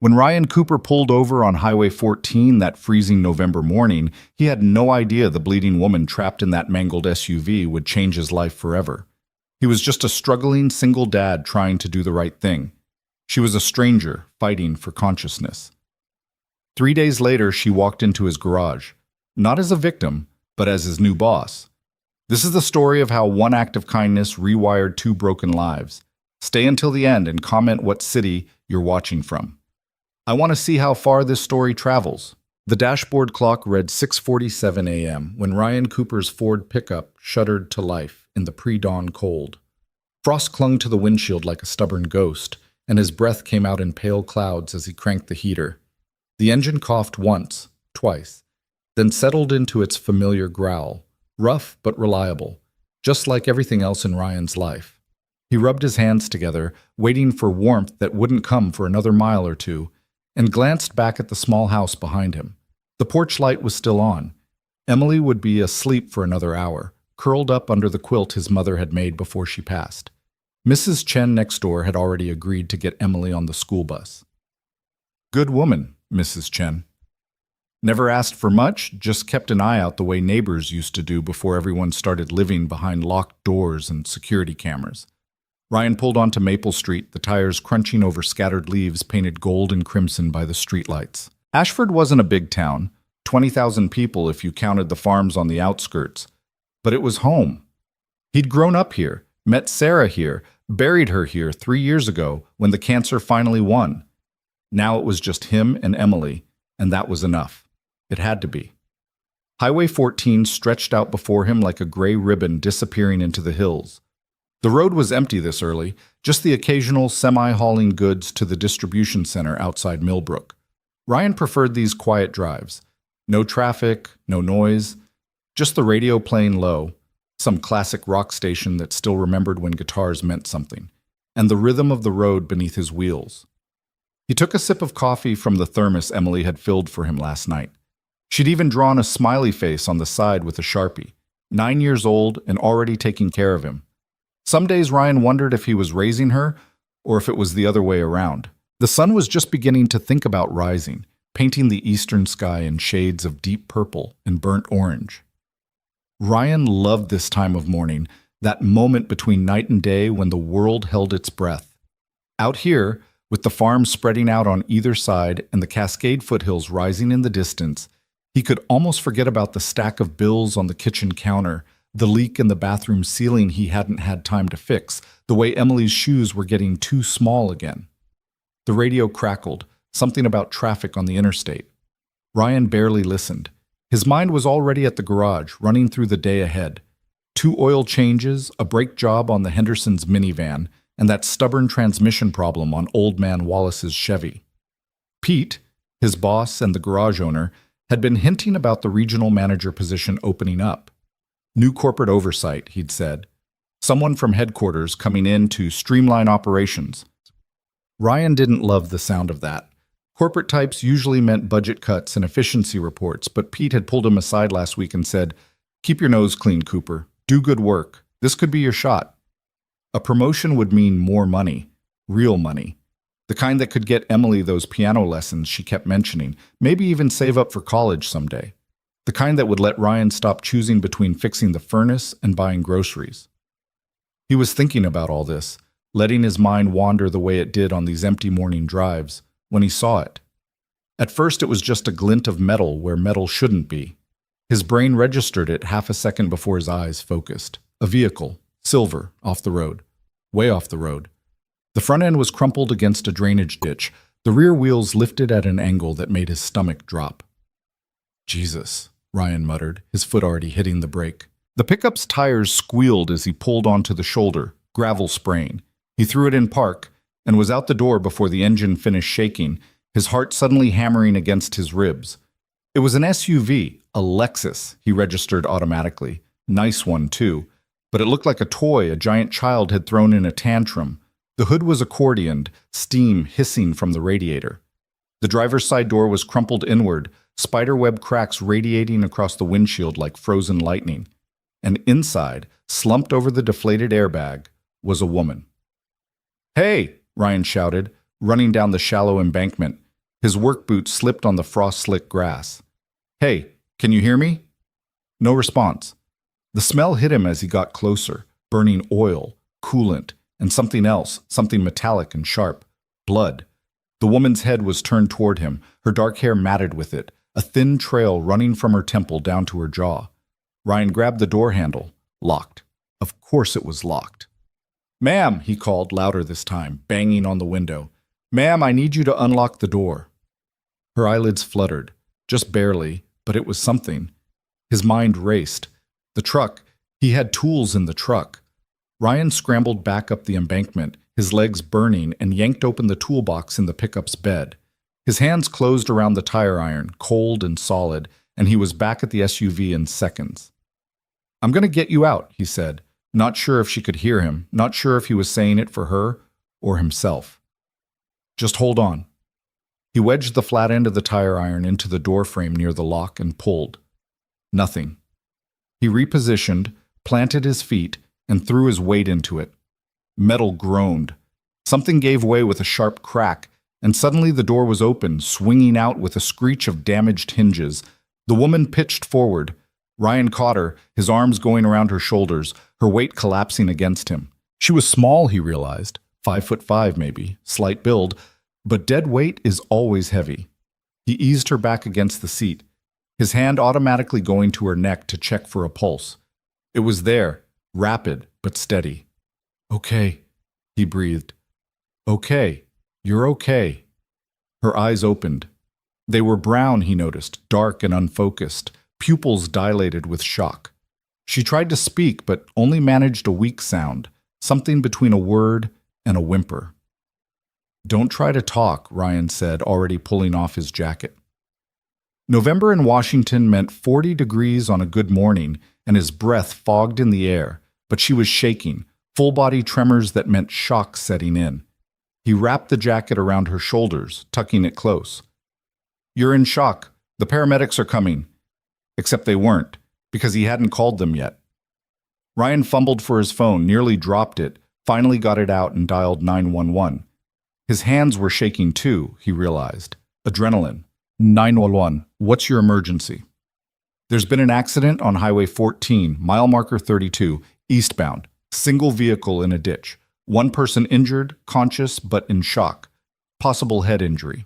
When Ryan Cooper pulled over on Highway 14 that freezing November morning, he had no idea the bleeding woman trapped in that mangled SUV would change his life forever. He was just a struggling single dad trying to do the right thing. She was a stranger fighting for consciousness. 3 days later, she walked into his garage, not as a victim, but as his new boss. This is the story of how one act of kindness rewired two broken lives. Stay until the end and comment what city you're watching from. I want to see how far this story travels. The dashboard clock read 6:47 a.m. when Ryan Cooper's Ford pickup shuddered to life in the pre-dawn cold. Frost clung to the windshield like a stubborn ghost, and his breath came out in pale clouds as he cranked the heater. The engine coughed once, twice, then settled into its familiar growl, rough but reliable, just like everything else in Ryan's life. He rubbed his hands together, waiting for warmth that wouldn't come for another mile or two, and glanced back at the small house behind him. The porch light was still on. Emily would be asleep for another hour, curled up under the quilt his mother had made before she passed. Mrs. Chen next door had already agreed to get Emily on the school bus. Good woman, Mrs. Chen. Never asked for much, just kept an eye out the way neighbors used to do before everyone started living behind locked doors and security cameras. Ryan pulled onto Maple Street, the tires crunching over scattered leaves painted gold and crimson by the streetlights. Ashford wasn't a big town, 20,000 people if you counted the farms on the outskirts, but it was home. He'd grown up here, met Sarah here, buried her here 3 years ago when the cancer finally won. Now it was just him and Emily, and that was enough. It had to be. Highway 14 stretched out before him like a gray ribbon disappearing into the hills. The road was empty this early, just the occasional semi-hauling goods to the distribution center outside Millbrook. Ryan preferred these quiet drives. No traffic, no noise, just the radio playing low, some classic rock station that still remembered when guitars meant something, and the rhythm of the road beneath his wheels. He took a sip of coffee from the thermos Emily had filled for him last night. She'd even drawn a smiley face on the side with a Sharpie, 9 years old and already taking care of him. Some days Ryan wondered if he was raising her or if it was the other way around. The sun was just beginning to think about rising, painting the eastern sky in shades of deep purple and burnt orange. Ryan loved this time of morning, that moment between night and day when the world held its breath. Out here, with the farms spreading out on either side and the Cascade foothills rising in the distance, he could almost forget about the stack of bills on the kitchen counter, the leak in the bathroom ceiling he hadn't had time to fix, the way Emily's shoes were getting too small again. The radio crackled, something about traffic on the interstate. Ryan barely listened. His mind was already at the garage, running through the day ahead. 2 oil changes, a brake job on the Henderson's minivan, and that stubborn transmission problem on Old Man Wallace's Chevy. Pete, his boss and the garage owner, had been hinting about the regional manager position opening up. New corporate oversight, he'd said. Someone from headquarters coming in to streamline operations. Ryan didn't love the sound of that. Corporate types usually meant budget cuts and efficiency reports, but Pete had pulled him aside last week and said, "Keep your nose clean, Cooper. Do good work. This could be your shot." A promotion would mean more money, real money. The kind that could get Emily those piano lessons she kept mentioning, maybe even save up for college someday. The kind that would let Ryan stop choosing between fixing the furnace and buying groceries. He was thinking about all this, letting his mind wander the way it did on these empty morning drives, when he saw it. At first it was just a glint of metal where metal shouldn't be. His brain registered it half a second before his eyes focused. A vehicle, silver, off the road. Way off the road. The front end was crumpled against a drainage ditch, the rear wheels lifted at an angle that made his stomach drop. Jesus, Ryan muttered, his foot already hitting the brake. The pickup's tires squealed as he pulled onto the shoulder, gravel spraying. He threw it in park and was out the door before the engine finished shaking, his heart suddenly hammering against his ribs. It was an SUV, a Lexus, he registered automatically. Nice one, too. But it looked like a toy a giant child had thrown in a tantrum. The hood was accordioned, steam hissing from the radiator. The driver's side door was crumpled inward, spiderweb cracks radiating across the windshield like frozen lightning. And inside, slumped over the deflated airbag, was a woman. "Hey!" Ryan shouted, running down the shallow embankment. His work boots slipped on the frost-slick grass. "Hey, can you hear me?" No response. The smell hit him as he got closer, burning oil, coolant, and something else, something metallic and sharp. Blood. The woman's head was turned toward him, her dark hair matted with it, a thin trail running from her temple down to her jaw. Ryan grabbed the door handle. Locked. Of course it was locked. "Ma'am," he called, louder this time, banging on the window. "Ma'am, I need you to unlock the door." Her eyelids fluttered, just barely, but it was something. His mind raced. The truck. He had tools in the truck. Ryan scrambled back up the embankment, his legs burning, and yanked open the toolbox in the pickup's bed. His hands closed around the tire iron, cold and solid, and he was back at the SUV in seconds. "I'm going to get you out," he said, not sure if she could hear him, not sure if he was saying it for her or himself. "Just hold on." He wedged the flat end of the tire iron into the door frame near the lock and pulled. Nothing. He repositioned, planted his feet, and threw his weight into it. Metal groaned. Something gave way with a sharp crack, and suddenly the door was open, swinging out with a screech of damaged hinges. The woman pitched forward. Ryan caught her, his arms going around her shoulders, her weight collapsing against him. She was small, he realized, 5'5" maybe, slight build, but dead weight is always heavy. He eased her back against the seat, his hand automatically going to her neck to check for a pulse. It was there, rapid but steady. "Okay," he breathed. "Okay, you're okay." Her eyes opened. They were brown, he noticed, dark and unfocused, pupils dilated with shock. She tried to speak, but only managed a weak sound, something between a word and a whimper. "Don't try to talk," Ryan said, already pulling off his jacket. November in Washington meant 40 degrees on a good morning, and his breath fogged in the air, but she was shaking, full-body tremors that meant shock setting in. He wrapped the jacket around her shoulders, tucking it close. "You're in shock. The paramedics are coming." Except they weren't, because he hadn't called them yet. Ryan fumbled for his phone, nearly dropped it, finally got it out and dialed 911. His hands were shaking too, he realized. Adrenaline. 911, what's your emergency? "There's been an accident on Highway 14, mile marker 32, eastbound. Single vehicle in a ditch. One person injured, conscious but in shock. Possible head injury."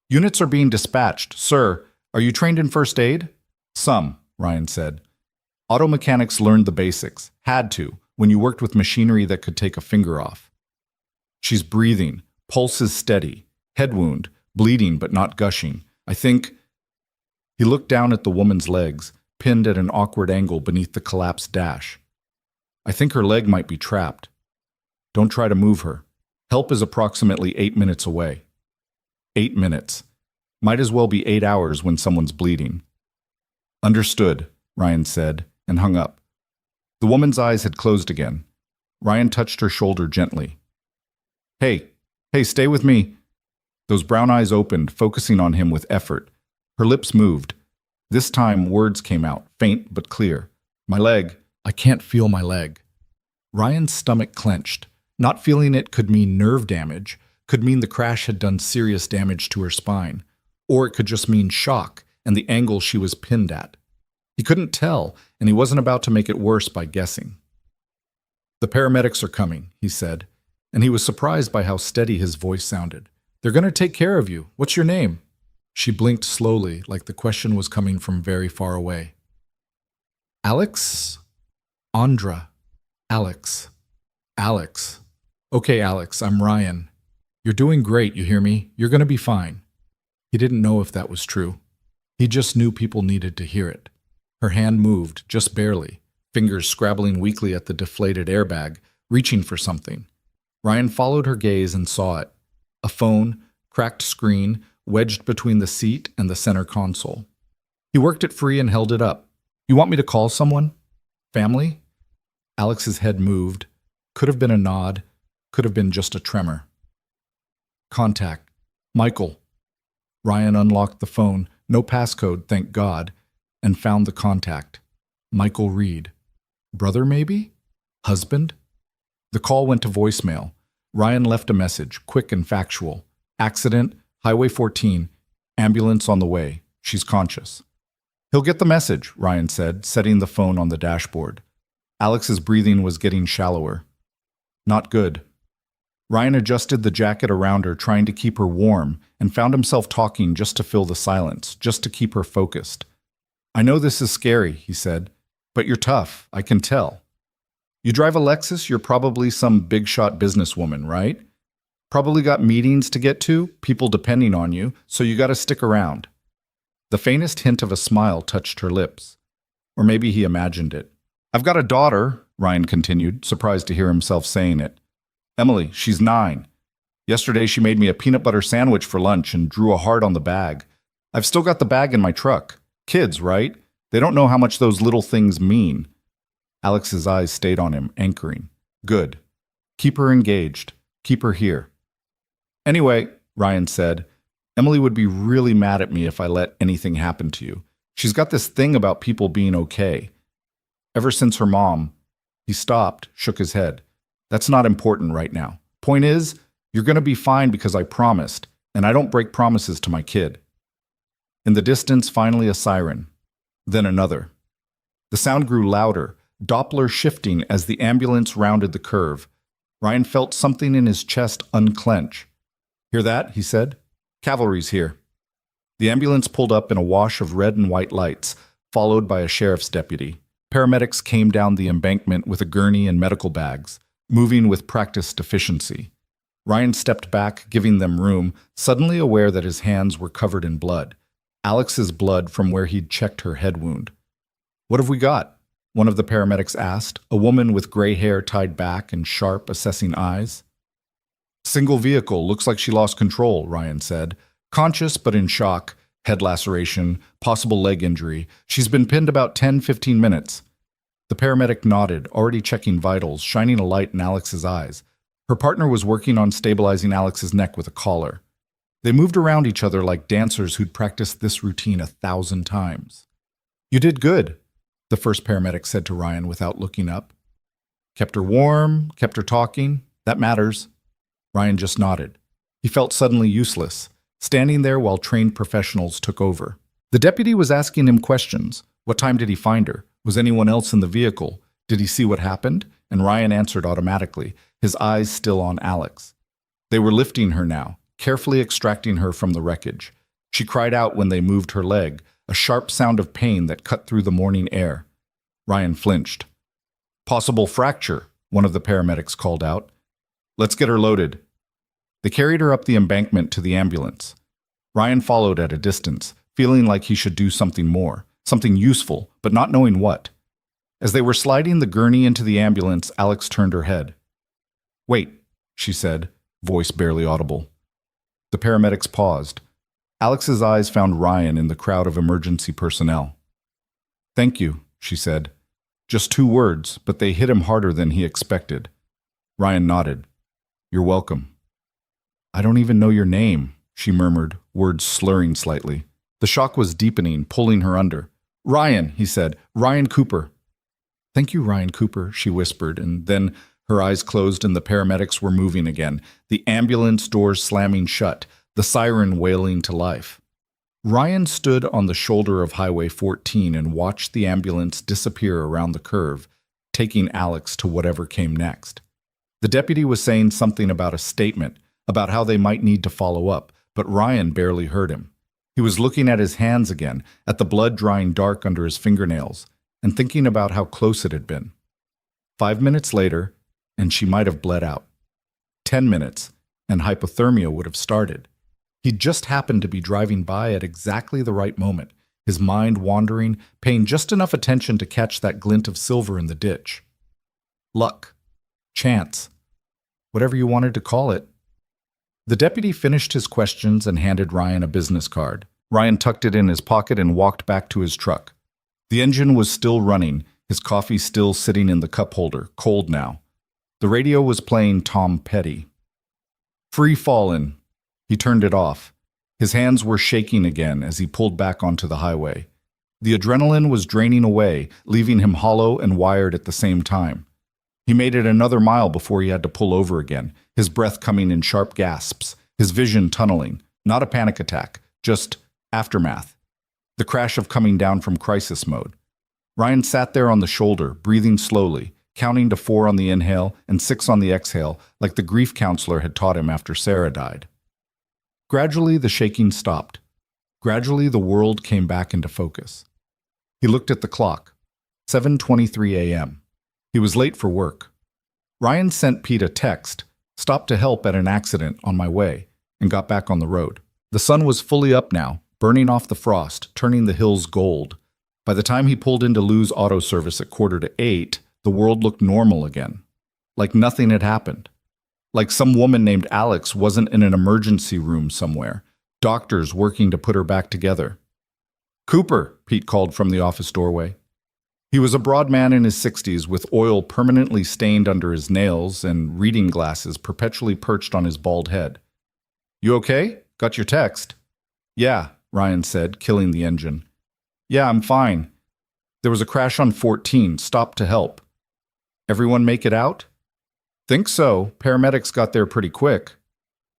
"Units are being dispatched. Sir, are you trained in first aid?" "Some," Ryan said. "Auto mechanics learned the basics. Had to, when you worked with machinery that could take a finger off." "She's breathing. Pulse is steady. Head wound. Bleeding but not gushing. I think..." He looked down at the woman's legs, pinned at an awkward angle beneath the collapsed dash. "I think her leg might be trapped. Don't try to move her. Help is approximately 8 minutes away." 8 minutes. Might as well be 8 hours when someone's bleeding. "Understood," Ryan said, and hung up. The woman's eyes had closed again. Ryan touched her shoulder gently. Hey, stay with me." Those brown eyes opened, focusing on him with effort. Her lips moved. This time words came out, faint but clear. "My leg. I can't feel my leg." Ryan's stomach clenched. Not feeling it could mean nerve damage, could mean the crash had done serious damage to her spine, or it could just mean shock and the angle she was pinned at. He couldn't tell, and he wasn't about to make it worse by guessing. "The paramedics are coming," he said, and he was surprised by how steady his voice sounded. "They're going to take care of you. What's your name?" She blinked slowly, like the question was coming from very far away. "Alex? Andra. Alex. Alex. Okay, Alex, I'm Ryan. You're doing great, you hear me? You're going to be fine." He didn't know if that was true. He just knew people needed to hear it. Her hand moved, just barely, fingers scrabbling weakly at the deflated airbag, reaching for something. Ryan followed her gaze and saw it. A phone, cracked screen, wedged between the seat and the center console. He worked it free and held it up. "You want me to call someone? Family?" Alex's head moved. Could have been a nod. Could have been just a tremor. "Contact. Michael." Ryan unlocked the phone, no passcode, thank God, and found the contact. Michael Reed. Brother, maybe? Husband? The call went to voicemail. Ryan left a message, quick and factual. "Accident, Highway 14. Ambulance on the way. She's conscious. He'll get the message, Ryan said, setting the phone on the dashboard. Alex's breathing was getting shallower. Not good. Ryan adjusted the jacket around her, trying to keep her warm, and found himself talking just to fill the silence, just to keep her focused. I know this is scary, he said, but you're tough, I can tell. You drive a Lexus, you're probably some big-shot businesswoman, right? Probably got meetings to get to, people depending on you, so you gotta stick around. The faintest hint of a smile touched her lips. Or maybe he imagined it. I've got a daughter, Ryan continued, surprised to hear himself saying it. Emily, she's 9. Yesterday she made me a peanut butter sandwich for lunch and drew a heart on the bag. I've still got the bag in my truck. Kids, right? They don't know how much those little things mean. Alex's eyes stayed on him, anchoring. Good. Keep her engaged. Keep her here. Anyway, Ryan said, Emily would be really mad at me if I let anything happen to you. She's got this thing about people being okay. Ever since her mom. He stopped, shook his head. That's not important right now. Point is, you're going to be fine because I promised, and I don't break promises to my kid. In the distance, finally a siren. Then another. The sound grew louder, Doppler shifting as the ambulance rounded the curve. Ryan felt something in his chest unclench. Hear that? He said. Cavalry's here. The ambulance pulled up in a wash of red and white lights, followed by a sheriff's deputy. Paramedics came down the embankment with a gurney and medical bags, moving with practiced efficiency. Ryan stepped back, giving them room, suddenly aware that his hands were covered in blood. Alex's blood from where he'd checked her head wound. What have we got? One of the paramedics asked, a woman with gray hair tied back and sharp, assessing eyes. Single vehicle, looks like she lost control, Ryan said. Conscious but in shock, head laceration, possible leg injury. She's been pinned about 10-15 minutes. The paramedic nodded, already checking vitals, shining a light in Alex's eyes. Her partner was working on stabilizing Alex's neck with a collar. They moved around each other like dancers who'd practiced this routine 1,000 times. You did good, the first paramedic said to Ryan without looking up. Kept her warm, kept her talking. That matters. Ryan just nodded. He felt suddenly useless, standing there while trained professionals took over. The deputy was asking him questions. What time did he find her? Was anyone else in the vehicle? Did he see what happened? And Ryan answered automatically, his eyes still on Alex. They were lifting her now, carefully extracting her from the wreckage. She cried out when they moved her leg, a sharp sound of pain that cut through the morning air. Ryan flinched. Possible fracture, one of the paramedics called out. Let's get her loaded. They carried her up the embankment to the ambulance. Ryan followed at a distance, feeling like he should do something more, something useful, but not knowing what. As they were sliding the gurney into the ambulance, Alex turned her head. Wait, she said, voice barely audible. The paramedics paused. Alex's eyes found Ryan in the crowd of emergency personnel. Thank you, she said. Just 2 words, but they hit him harder than he expected. Ryan nodded. You're welcome. I don't even know your name, she murmured, words slurring slightly. The shock was deepening, pulling her under. Ryan, he said. Ryan Cooper. Thank you, Ryan Cooper, she whispered, and then her eyes closed and the paramedics were moving again, the ambulance doors slamming shut, the siren wailing to life. Ryan stood on the shoulder of Highway 14 and watched the ambulance disappear around the curve, taking Alex to whatever came next. The deputy was saying something about a statement, about how they might need to follow up, but Ryan barely heard him. He was looking at his hands again, at the blood drying dark under his fingernails, and thinking about how close it had been. 5 minutes later, and she might have bled out. 10 minutes, and hypothermia would have started. He'd just happened to be driving by at exactly the right moment, his mind wandering, paying just enough attention to catch that glint of silver in the ditch. Luck. Chance. Whatever you wanted to call it. The deputy finished his questions and handed Ryan a business card. Ryan tucked it in his pocket and walked back to his truck. The engine was still running, his coffee still sitting in the cup holder, cold now. The radio was playing Tom Petty. Free Fallin'. He turned it off. His hands were shaking again as he pulled back onto the highway. The adrenaline was draining away, leaving him hollow and wired at the same time. He made it another mile before he had to pull over again, his breath coming in sharp gasps, his vision tunneling. Not a panic attack, just aftermath. The crash of coming down from crisis mode. Ryan sat there on the shoulder, breathing slowly, counting to 4 on the inhale and 6 on the exhale, like the grief counselor had taught him after Sarah died. Gradually, the shaking stopped. Gradually, the world came back into focus. He looked at the clock. 7:23 a.m. He was late for work. Ryan sent Pete a text, stopped to help at an accident on my way, and got back on the road. The sun was fully up now, burning off the frost, turning the hills gold. By the time he pulled into Lou's auto service at 7:45, the world looked normal again. Like nothing had happened. Like some woman named Alex wasn't in an emergency room somewhere, doctors working to put her back together. "Cooper," Pete called from the office doorway. He was a broad man in his 60s with oil permanently stained under his nails and reading glasses perpetually perched on his bald head. "You okay? Got your text?" "Yeah," Ryan said, killing the engine. "Yeah, I'm fine. There was a crash on 14, stopped to help." "Everyone make it out?" "Think so. Paramedics got there pretty quick."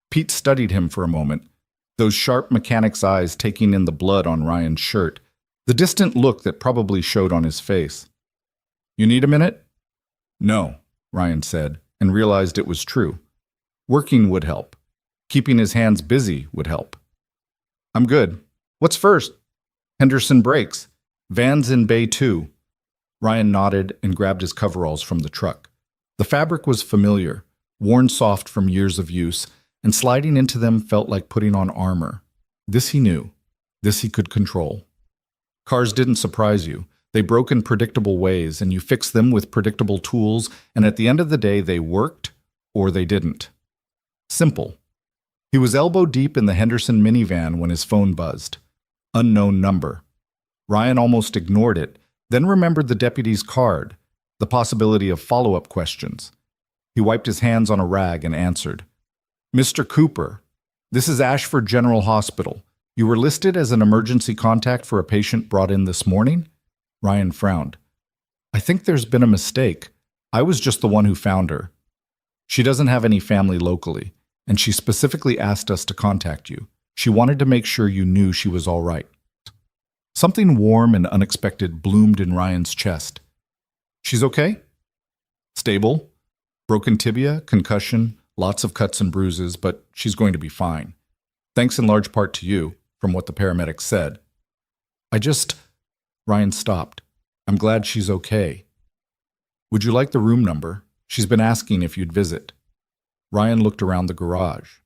Pete studied him for a moment, those sharp mechanic's eyes taking in the blood on Ryan's shirt, the distant look that probably showed on his face. "You need a minute?" "No," Ryan said, and realized it was true. Working would help. Keeping his hands busy would help. "I'm good. What's first?" "Henderson brakes. Van's in Bay 2. Ryan nodded and grabbed his coveralls from the truck. The fabric was familiar, worn soft from years of use, and sliding into them felt like putting on armor. This he knew. This he could control. Cars didn't surprise you. They broke in predictable ways, and you fixed them with predictable tools, and at the end of the day, they worked or they didn't. Simple. He was elbow deep in the Henderson minivan when his phone buzzed. Unknown number. Ryan almost ignored it, then remembered the deputy's card, the possibility of follow-up questions. He wiped his hands on a rag and answered. "Mr. Cooper, this is Ashford General Hospital. You were listed as an emergency contact for a patient brought in this morning?" Ryan frowned. "I think there's been a mistake. I was just the one who found her. She doesn't have any family locally, and she specifically asked us to contact you. She wanted to make sure you knew she was all right." Something warm and unexpected bloomed in Ryan's chest. "She's okay?" "Stable. Broken tibia, concussion, lots of cuts and bruises, but she's going to be fine. Thanks in large part to you, from what the paramedics said." Ryan stopped. "I'm glad she's okay. Would you like the room number? She's been asking if you'd visit." Ryan looked around the garage.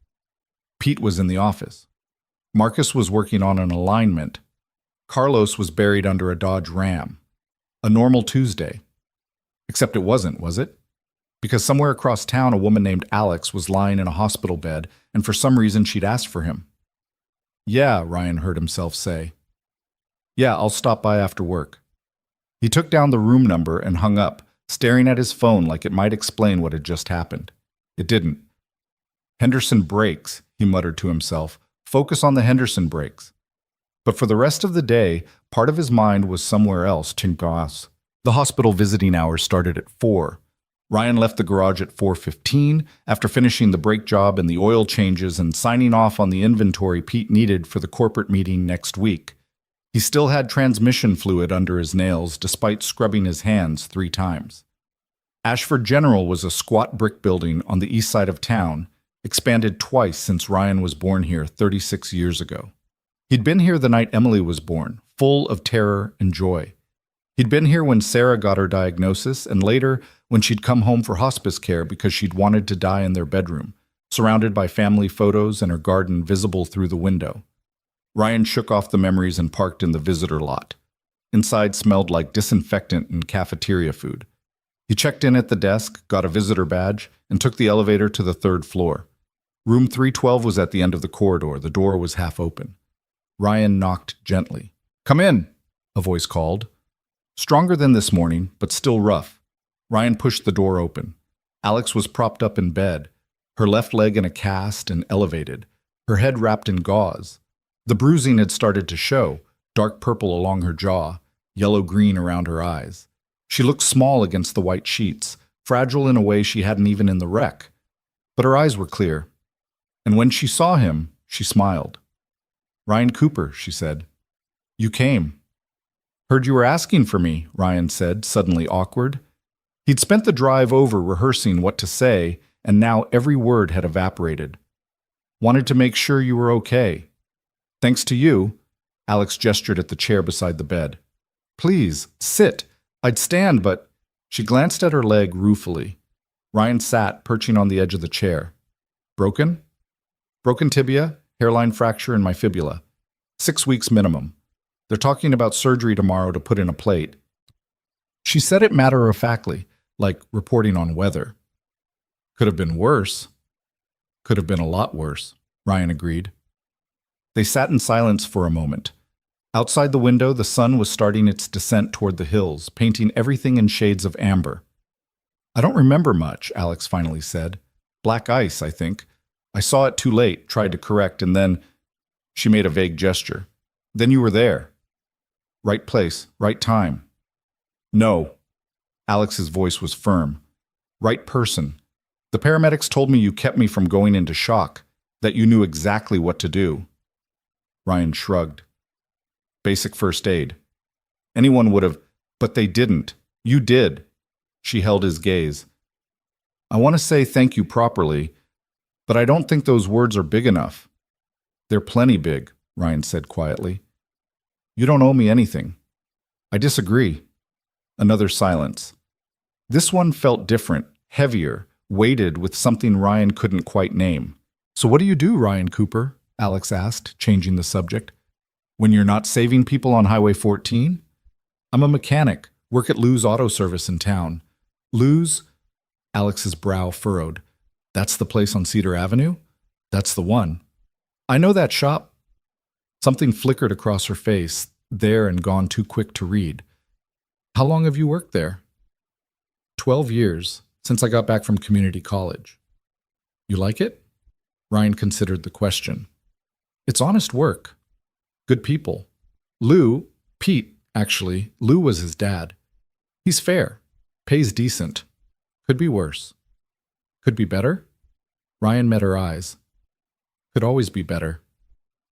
Pete was in the office. Marcus was working on an alignment. Carlos was buried under a Dodge Ram. A normal Tuesday. Except it wasn't, was it? Because somewhere across town a woman named Alex was lying in a hospital bed, and for some reason she'd asked for him. "Yeah," Ryan heard himself say. "Yeah, I'll stop by after work." He took down the room number and hung up, staring at his phone like it might explain what had just happened. It didn't. "Henderson brakes," he muttered to himself. "Focus on the Henderson brakes." But for the rest of the day, part of his mind was somewhere else. Chingas. The hospital visiting hours started at 4. Ryan left the garage at 4:15 after finishing the brake job and the oil changes and signing off on the inventory Pete needed for the corporate meeting next week. He still had transmission fluid under his nails despite scrubbing his hands 3 times. Ashford General was a squat brick building on the east side of town, expanded twice since Ryan was born here 36 years ago. He'd been here the night Emily was born, full of terror and joy. He'd been here when Sarah got her diagnosis, and later when she'd come home for hospice care because she'd wanted to die in their bedroom, surrounded by family photos and her garden visible through the window. Ryan shook off the memories and parked in the visitor lot. Inside smelled like disinfectant and cafeteria food. He checked in at the desk, got a visitor badge, and took the elevator to the 3rd floor. Room 312 was at the end of the corridor. The door was half open. Ryan knocked gently. "Come in," a voice called. Stronger than this morning, but still rough. Ryan pushed the door open. Alex was propped up in bed, her left leg in a cast and elevated, her head wrapped in gauze. The bruising had started to show, dark purple along her jaw, yellow-green around her eyes. She looked small against the white sheets, fragile in a way she hadn't even in the wreck. But her eyes were clear. And when she saw him, She smiled. Ryan Cooper, she said. You came. Heard you were asking for me, Ryan said, suddenly awkward. He'd spent the drive over rehearsing what to say, and now every word had evaporated. Wanted to make sure you were okay. Thanks to you, Alex gestured at the chair beside the bed. Please, sit. I'd stand, but... She glanced at her leg ruefully. Ryan sat, perching on the edge of the chair. Broken? Broken tibia, hairline fracture in my fibula. 6 weeks minimum. They're talking about surgery tomorrow to put in a plate. She said it matter-of-factly, like reporting on weather. Could have been worse. Could have been a lot worse, Ryan agreed. They sat in silence for a moment. Outside the window, the sun was starting its descent toward the hills, painting everything in shades of amber. I don't remember much, Alex finally said. Black ice, I think. I saw it too late, tried to correct, and then... She made a vague gesture. Then you were there. Right place, right time. No. Alex's voice was firm. Right person. The paramedics told me you kept me from going into shock, that you knew exactly what to do. Ryan shrugged. Basic first aid. Anyone would have, but they didn't. You did. She held his gaze. I want to say thank you properly, but I don't think those words are big enough. They're plenty big, Ryan said quietly. You don't owe me anything. I disagree. Another silence. This one felt different, heavier, weighted with something Ryan couldn't quite name. So what do you do, Ryan Cooper? Alex asked, changing the subject. When you're not saving people on Highway 14? I'm a mechanic, work at Lou's Auto Service in town. Lou's? Alex's brow furrowed. That's the place on Cedar Avenue? That's the one. I know that shop. Something flickered across her face, there and gone too quick to read. How long have you worked there? 12 years, since I got back from community college. You like it? Ryan considered the question. It's honest work. Good people. Pete, actually, Lou was his dad. He's fair, pays decent. Could be worse. Could be better? Ryan met her eyes. Could always be better.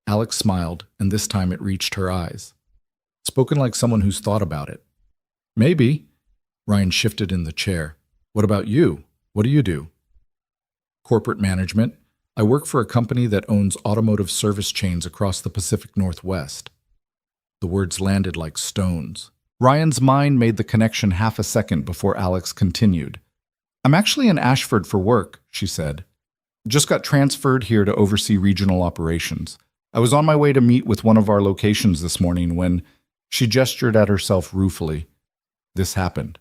Alex smiled, and this time it reached her eyes. Spoken like someone who's thought about it. Maybe. Ryan shifted in the chair. What about you? What do you do? Corporate management. I work for a company that owns automotive service chains across the Pacific Northwest. The words landed like stones. Ryan's mind made the connection half a second before Alex continued. I'm actually in Ashford for work, she said. Just got transferred here to oversee regional operations. I was on my way to meet with one of our locations this morning when she gestured at herself ruefully. This happened.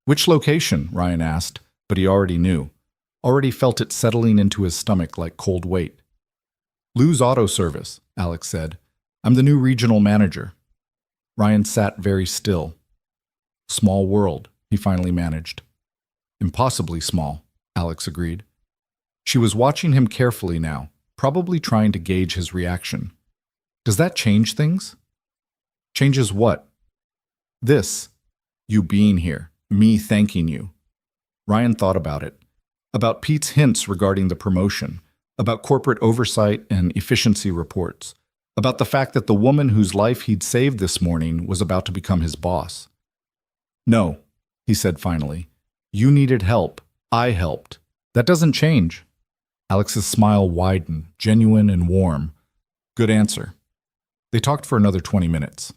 Which location? Ryan asked, but he already knew. Already felt it settling into his stomach like cold weight. Lou's Auto Service, Alex said. I'm the new regional manager. Ryan sat very still. Small world, he finally managed. Impossibly small, Alex agreed. She was watching him carefully now, probably trying to gauge his reaction. Does that change things? Changes what? This. You being here. Me thanking you. Ryan thought about it. About Pete's hints regarding the promotion. About corporate oversight and efficiency reports. About the fact that the woman whose life he'd saved this morning was about to become his boss. No, he said finally. You needed help. I helped. That doesn't change. Alex's smile widened, genuine and warm. Good answer. They talked for another 20 minutes.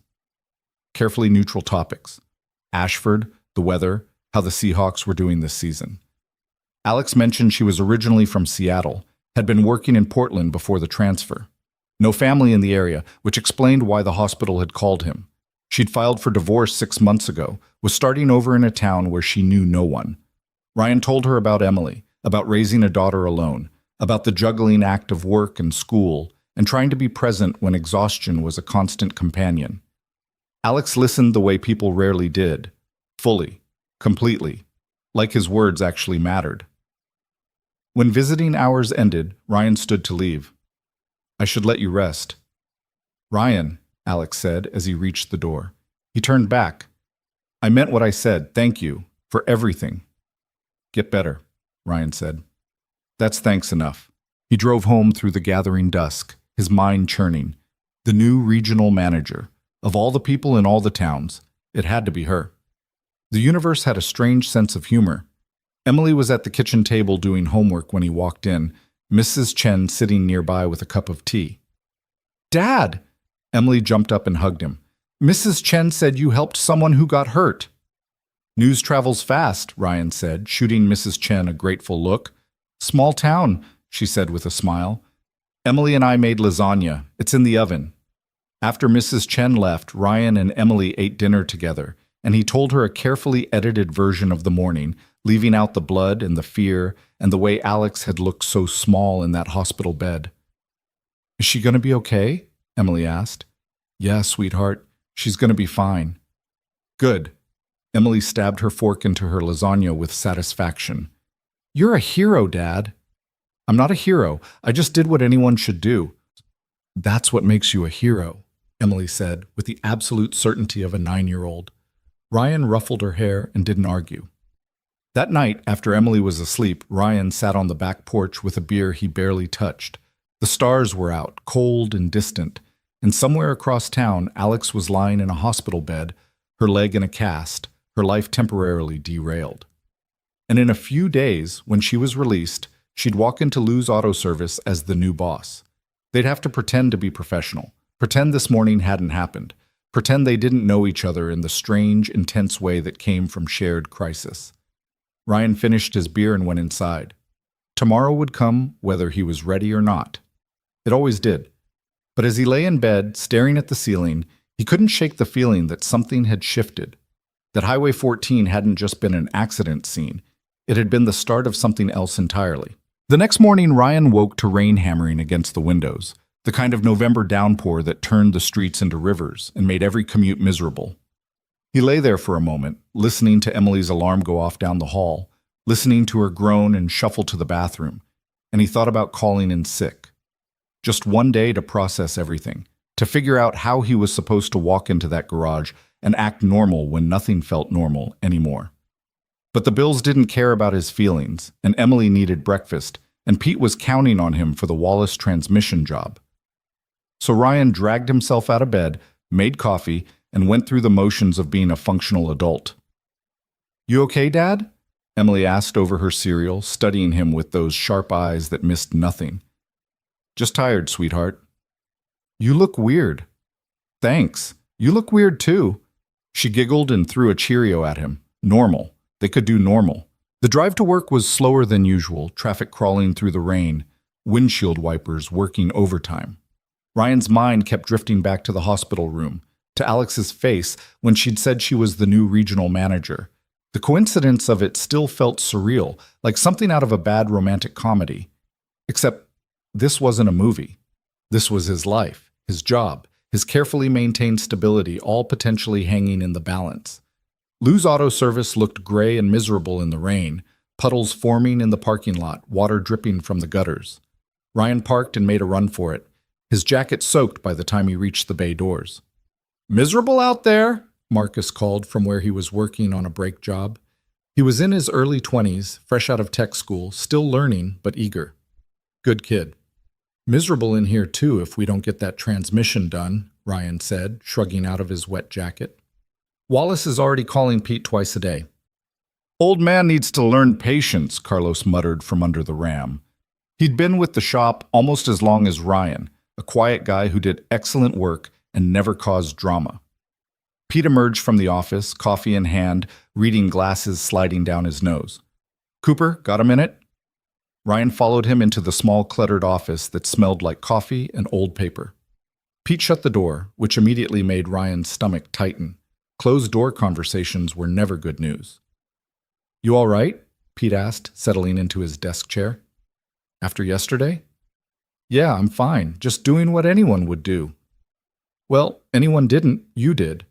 Carefully neutral topics. Ashford, the weather, how the Seahawks were doing this season. Alex mentioned she was originally from Seattle, had been working in Portland before the transfer. No family in the area, which explained why the hospital had called him. She'd filed for divorce 6 months ago, was starting over in a town where she knew no one. Ryan told her about Emily, about raising a daughter alone, about the juggling act of work and school, and trying to be present when exhaustion was a constant companion. Alex listened the way people rarely did, fully, completely, like his words actually mattered. When visiting hours ended, Ryan stood to leave. I should let you rest. Ryan, Alex said as he reached the door. He turned back. I meant what I said, thank you, for everything. Get better, Ryan said. That's thanks enough. He drove home through the gathering dusk, his mind churning. The new regional manager. Of all the people in all the towns, it had to be her. The universe had a strange sense of humor. Emily was at the kitchen table doing homework when he walked in, Mrs. Chen sitting nearby with a cup of tea. "Dad!" Emily jumped up and hugged him. "Mrs. Chen said you helped someone who got hurt." "News travels fast," Ryan said, shooting Mrs. Chen a grateful look. "Small town," she said with a smile. "Emily and I made lasagna. It's in the oven." After Mrs. Chen left, Ryan and Emily ate dinner together, and he told her a carefully edited version of the morning, leaving out the blood and the fear and the way Alex had looked so small in that hospital bed. "Is she going to be okay?" Emily asked. "Yeah, sweetheart. She's going to be fine." "Good." Emily stabbed her fork into her lasagna with satisfaction. "You're a hero, Dad." "I'm not a hero. I just did what anyone should do." "That's what makes you a hero," Emily said, with the absolute certainty of a 9-year-old. Ryan ruffled her hair and didn't argue. That night, after Emily was asleep, Ryan sat on the back porch with a beer he barely touched. The stars were out, cold and distant, and somewhere across town, Alex was lying in a hospital bed, her leg in a cast, her life temporarily derailed. And in a few days, when she was released, she'd walk into Lou's Auto Service as the new boss. They'd have to pretend to be professional, pretend this morning hadn't happened, pretend they didn't know each other in the strange, intense way that came from shared crisis. Ryan finished his beer and went inside. Tomorrow would come whether he was ready or not. It always did. But as he lay in bed, staring at the ceiling, he couldn't shake the feeling that something had shifted, that Highway 14 hadn't just been an accident scene. It had been the start of something else entirely. The next morning, Ryan woke to rain hammering against the windows, the kind of November downpour that turned the streets into rivers and made every commute miserable. He lay there for a moment, listening to Emily's alarm go off down the hall, listening to her groan and shuffle to the bathroom, and he thought about calling in sick. Just one day to process everything, to figure out how he was supposed to walk into that garage and act normal when nothing felt normal anymore. But the Bills didn't care about his feelings, and Emily needed breakfast, and Pete was counting on him for the Wallace transmission job. So Ryan dragged himself out of bed, made coffee, and went through the motions of being a functional adult. "You okay, Dad?" Emily asked over her cereal, studying him with those sharp eyes that missed nothing. "Just tired, sweetheart." "You look weird." "Thanks. You look weird, too." She giggled and threw a Cheerio at him. Normal. They could do normal. The drive to work was slower than usual, traffic crawling through the rain, windshield wipers working overtime. Ryan's mind kept drifting back to the hospital room, to Alex's face when she'd said she was the new regional manager. The coincidence of it still felt surreal, like something out of a bad romantic comedy. Except this wasn't a movie. This was his life, his job, his carefully maintained stability, all potentially hanging in the balance. Lou's Auto Service looked gray and miserable in the rain, puddles forming in the parking lot, water dripping from the gutters. Ryan parked and made a run for it, his jacket soaked by the time he reached the bay doors. "Miserable out there?" Marcus called from where he was working on a brake job. He was in his early 20s, fresh out of tech school, still learning, but eager. "Good kid." "Miserable in here, too, if we don't get that transmission done," Ryan said, shrugging out of his wet jacket. "Wallace is already calling Pete twice a day." "Old man needs to learn patience," Carlos muttered from under the ram. He'd been with the shop almost as long as Ryan, a quiet guy who did excellent work and never caused drama. Pete emerged from the office, coffee in hand, reading glasses sliding down his nose. "Cooper, got a minute?" Ryan followed him into the small, cluttered office that smelled like coffee and old paper. Pete shut the door, which immediately made Ryan's stomach tighten. Closed-door conversations were never good news. "You all right?" Pete asked, settling into his desk chair. "After yesterday?" "Yeah, I'm fine, just doing what anyone would do." "Well, anyone didn't, you did."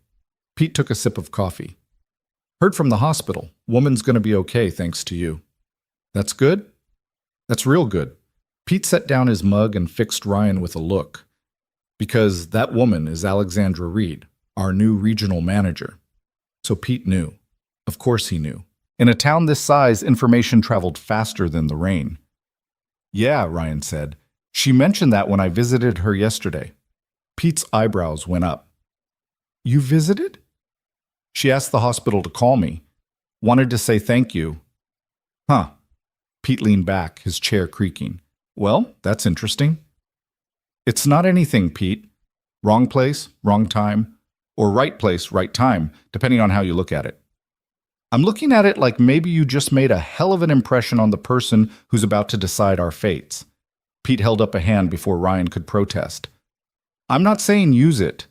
Pete took a sip of coffee. "Heard from the hospital. Woman's gonna be okay thanks to you." "That's good?" "That's real good." Pete set down his mug and fixed Ryan with a look. "Because that woman is Alexandra Reed, our new regional manager." So Pete knew. Of course he knew. In a town this size, information traveled faster than the rain. Yeah, Ryan said. She mentioned that when I visited her yesterday. Pete's eyebrows went up. You visited? She asked the hospital to call me. Wanted to say thank you. Huh. Pete leaned back, his chair creaking. Well, that's interesting. It's not anything, Pete. Wrong place, wrong time, or right place, right time, depending on how you look at it. I'm looking at it like maybe you just made a hell of an impression on the person who's about to decide our fates. Pete held up a hand before Ryan could protest. I'm not saying use it.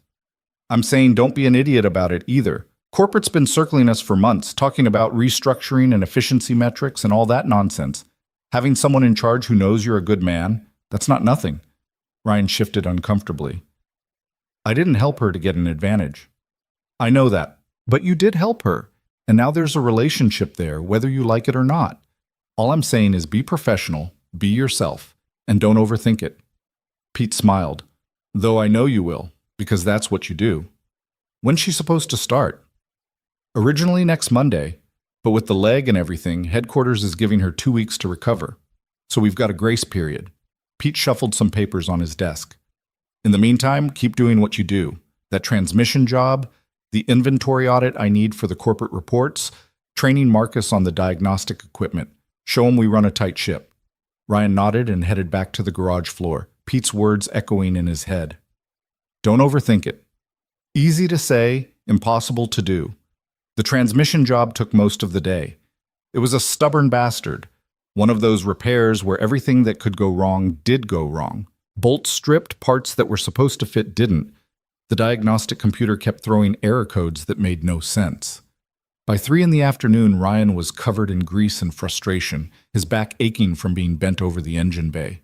I'm saying don't be an idiot about it either. Corporate's been circling us for months, talking about restructuring and efficiency metrics and all that nonsense. Having someone in charge who knows you're a good man, that's not nothing. Ryan shifted uncomfortably. I didn't help her to get an advantage. I know that, but you did help her, and now there's a relationship there, whether you like it or not. All I'm saying is be professional, be yourself, and don't overthink it. Pete smiled. Though I know you will, because that's what you do. When's she supposed to start? Originally next Monday, but with the leg and everything, headquarters is giving her 2 weeks to recover. So we've got a grace period. Pete shuffled some papers on his desk. In the meantime, keep doing what you do. That transmission job, the inventory audit I need for the corporate reports, training Marcus on the diagnostic equipment. Show him we run a tight ship. Ryan nodded and headed back to the garage floor, Pete's words echoing in his head. Don't overthink it. Easy to say, impossible to do. The transmission job took most of the day. It was a stubborn bastard. One of those repairs where everything that could go wrong did go wrong. Bolts stripped, parts that were supposed to fit didn't. The diagnostic computer kept throwing error codes that made no sense. By 3 in the afternoon, Ryan was covered in grease and frustration, his back aching from being bent over the engine bay.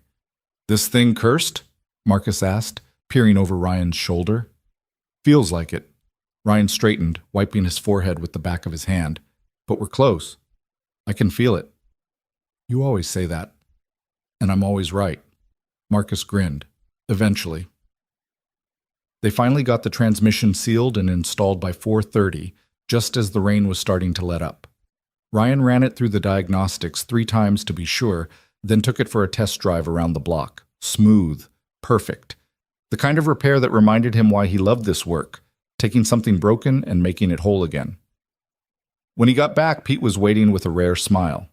This thing cursed? Marcus asked, peering over Ryan's shoulder. Feels like it. Ryan straightened, wiping his forehead with the back of his hand. But we're close. I can feel it. You always say that. And I'm always right. Marcus grinned. Eventually. They finally got the transmission sealed and installed by 4:30, just as the rain was starting to let up. Ryan ran it through the diagnostics 3 times to be sure, then took it for a test drive around the block. Smooth. Perfect. The kind of repair that reminded him why he loved this work, taking something broken and making it whole again. When he got back, Pete was waiting with a rare smile.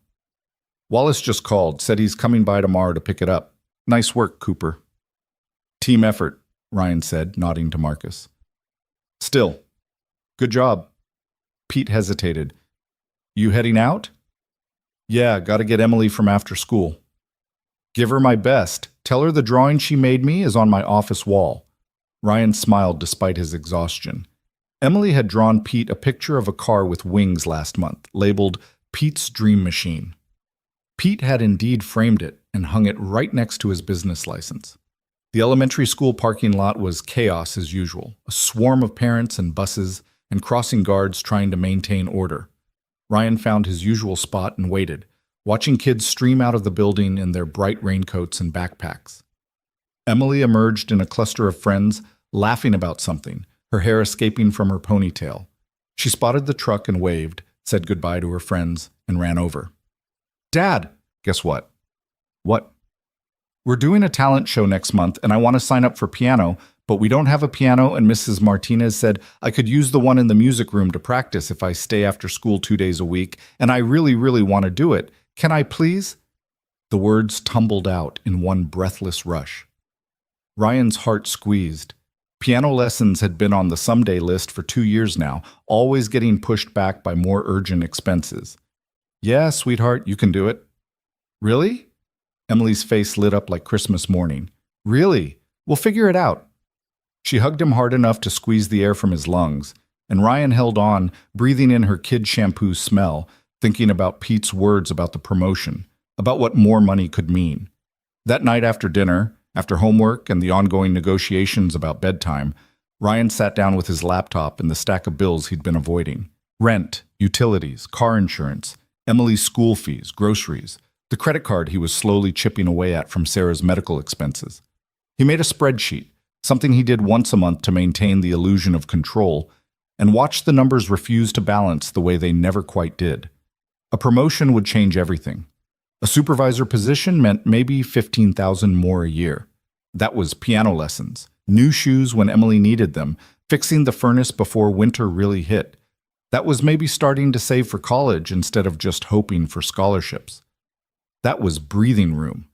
Wallace just called, said he's coming by tomorrow to pick it up. Nice work, Cooper. Team effort, Ryan said, nodding to Marcus. Still, good job. Pete hesitated. You heading out? Yeah, gotta get Emily from after school. Give her my best. Tell her the drawing she made me is on my office wall. Ryan smiled despite his exhaustion. Emily had drawn Pete a picture of a car with wings last month, labeled Pete's Dream Machine. Pete had indeed framed it and hung it right next to his business license. The elementary school parking lot was chaos as usual, a swarm of parents and buses and crossing guards trying to maintain order. Ryan found his usual spot and waited, watching kids stream out of the building in their bright raincoats and backpacks. Emily emerged in a cluster of friends, laughing about something, her hair escaping from her ponytail. She spotted the truck and waved, said goodbye to her friends, and ran over. Dad, guess what? What? We're doing a talent show next month, and I want to sign up for piano, but we don't have a piano, and Mrs. Martinez said I could use the one in the music room to practice if I stay after school 2 days a week, and I really, really want to do it. Can I please? The words tumbled out in one breathless rush. Ryan's heart squeezed. Piano lessons had been on the someday list for 2 years now, always getting pushed back by more urgent expenses. Yeah, sweetheart, you can do it. Really? Emily's face lit up like Christmas morning. Really? We'll figure it out. She hugged him hard enough to squeeze the air from his lungs, and Ryan held on, breathing in her kid shampoo smell, thinking about Pete's words about the promotion, about what more money could mean. That night after dinner, after homework and the ongoing negotiations about bedtime, Ryan sat down with his laptop and the stack of bills he'd been avoiding. Rent, utilities, car insurance, Emily's school fees, groceries, the credit card he was slowly chipping away at from Sarah's medical expenses. He made a spreadsheet, something he did once a month to maintain the illusion of control, and watched the numbers refuse to balance the way they never quite did. A promotion would change everything. A supervisor position meant maybe 15,000 more a year. That was piano lessons, new shoes when Emily needed them, fixing the furnace before winter really hit. That was maybe starting to save for college instead of just hoping for scholarships. That was breathing room.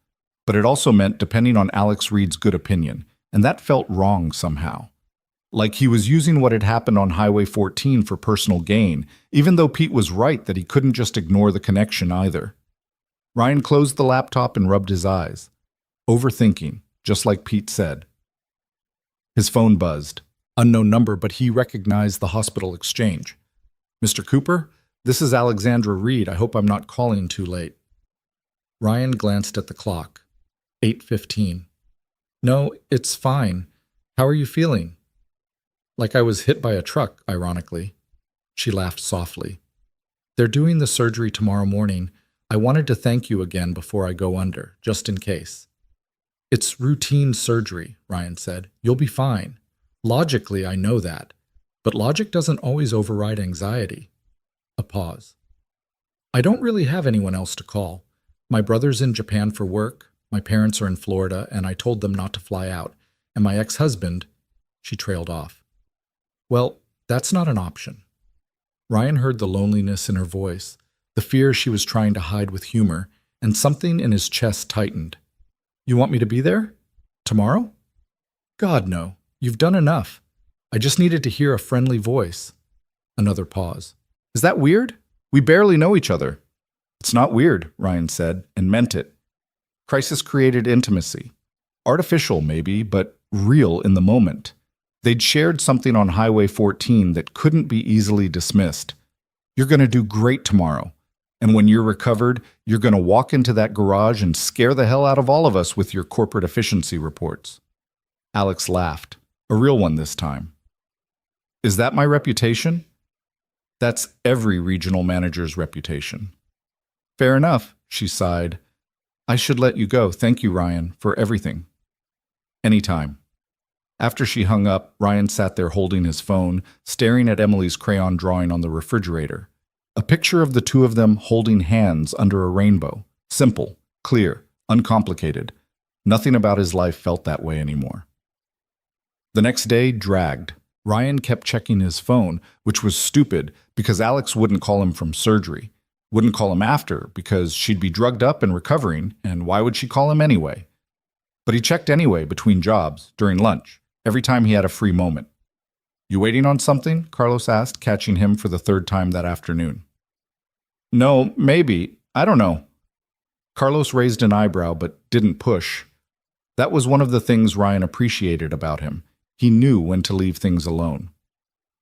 But it also meant depending on Alex Reed's good opinion, and that felt wrong somehow. Like he was using what had happened on Highway 14 for personal gain, even though Pete was right that he couldn't just ignore the connection either. Ryan closed the laptop and rubbed his eyes. Overthinking, just like Pete said. His phone buzzed. Unknown number, but he recognized the hospital exchange. "Mr. Cooper, this is Alexandra Reed. I hope I'm not calling too late." Ryan glanced at the clock. 8:15. "No, it's fine. How are you feeling?" "Like I was hit by a truck, ironically." She laughed softly. "They're doing the surgery tomorrow morning. I wanted to thank you again before I go under, just in case." "It's routine surgery," Ryan said. "You'll be fine. Logically, I know that. But logic doesn't always override anxiety." A pause. "I don't really have anyone else to call. My brother's in Japan for work, my parents are in Florida, and I told them not to fly out. And my ex-husband—" She trailed off. "Well, that's not an option." Ryan heard the loneliness in her voice, the fear she was trying to hide with humor, and something in his chest tightened. "You want me to be there? Tomorrow?" "God, no. You've done enough. I just needed to hear a friendly voice." Another pause. "Is that weird? We barely know each other." "It's not weird," Ryan said, and meant it. Crisis-created intimacy. Artificial, maybe, but real in the moment. They'd shared something on Highway 14 that couldn't be easily dismissed. "You're going to do great tomorrow. And when you're recovered, you're going to walk into that garage and scare the hell out of all of us with your corporate efficiency reports." Alex laughed. A real one this time. "Is that my reputation?" "That's every regional manager's reputation." "Fair enough," she sighed. "I should let you go. Thank you, Ryan, for everything." "Anytime." After she hung up, Ryan sat there holding his phone, staring at Emily's crayon drawing on the refrigerator. A picture of the two of them holding hands under a rainbow. Simple, clear, uncomplicated. Nothing about his life felt that way anymore. The next day dragged. Ryan kept checking his phone, which was stupid because Alex wouldn't call him from surgery. Wouldn't call him after because she'd be drugged up and recovering, and why would she call him anyway? But he checked anyway between jobs, during lunch, every time he had a free moment. "You waiting on something?" Carlos asked, catching him for the third time that afternoon. "No, maybe. I don't know." Carlos raised an eyebrow but didn't push. That was one of the things Ryan appreciated about him. He knew when to leave things alone.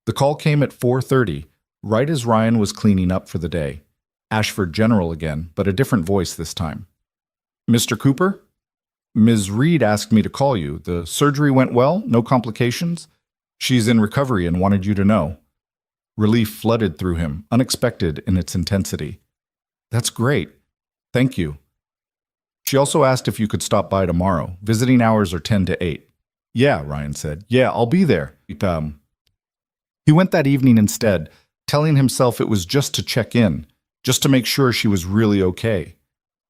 The call came at 4:30, right as Ryan was cleaning up for the day. Ashford General again, but a different voice this time. "Mr. Cooper? Ms. Reed asked me to call you. The surgery went well? No complications? She's in recovery and wanted you to know." Relief flooded through him, unexpected in its intensity. "That's great. Thank you." She also asked if you could stop by tomorrow. Visiting hours are 10 to 8. "Yeah," Ryan said. "Yeah, I'll be there." He went that evening instead, telling himself it was just to check in, just to make sure she was really okay.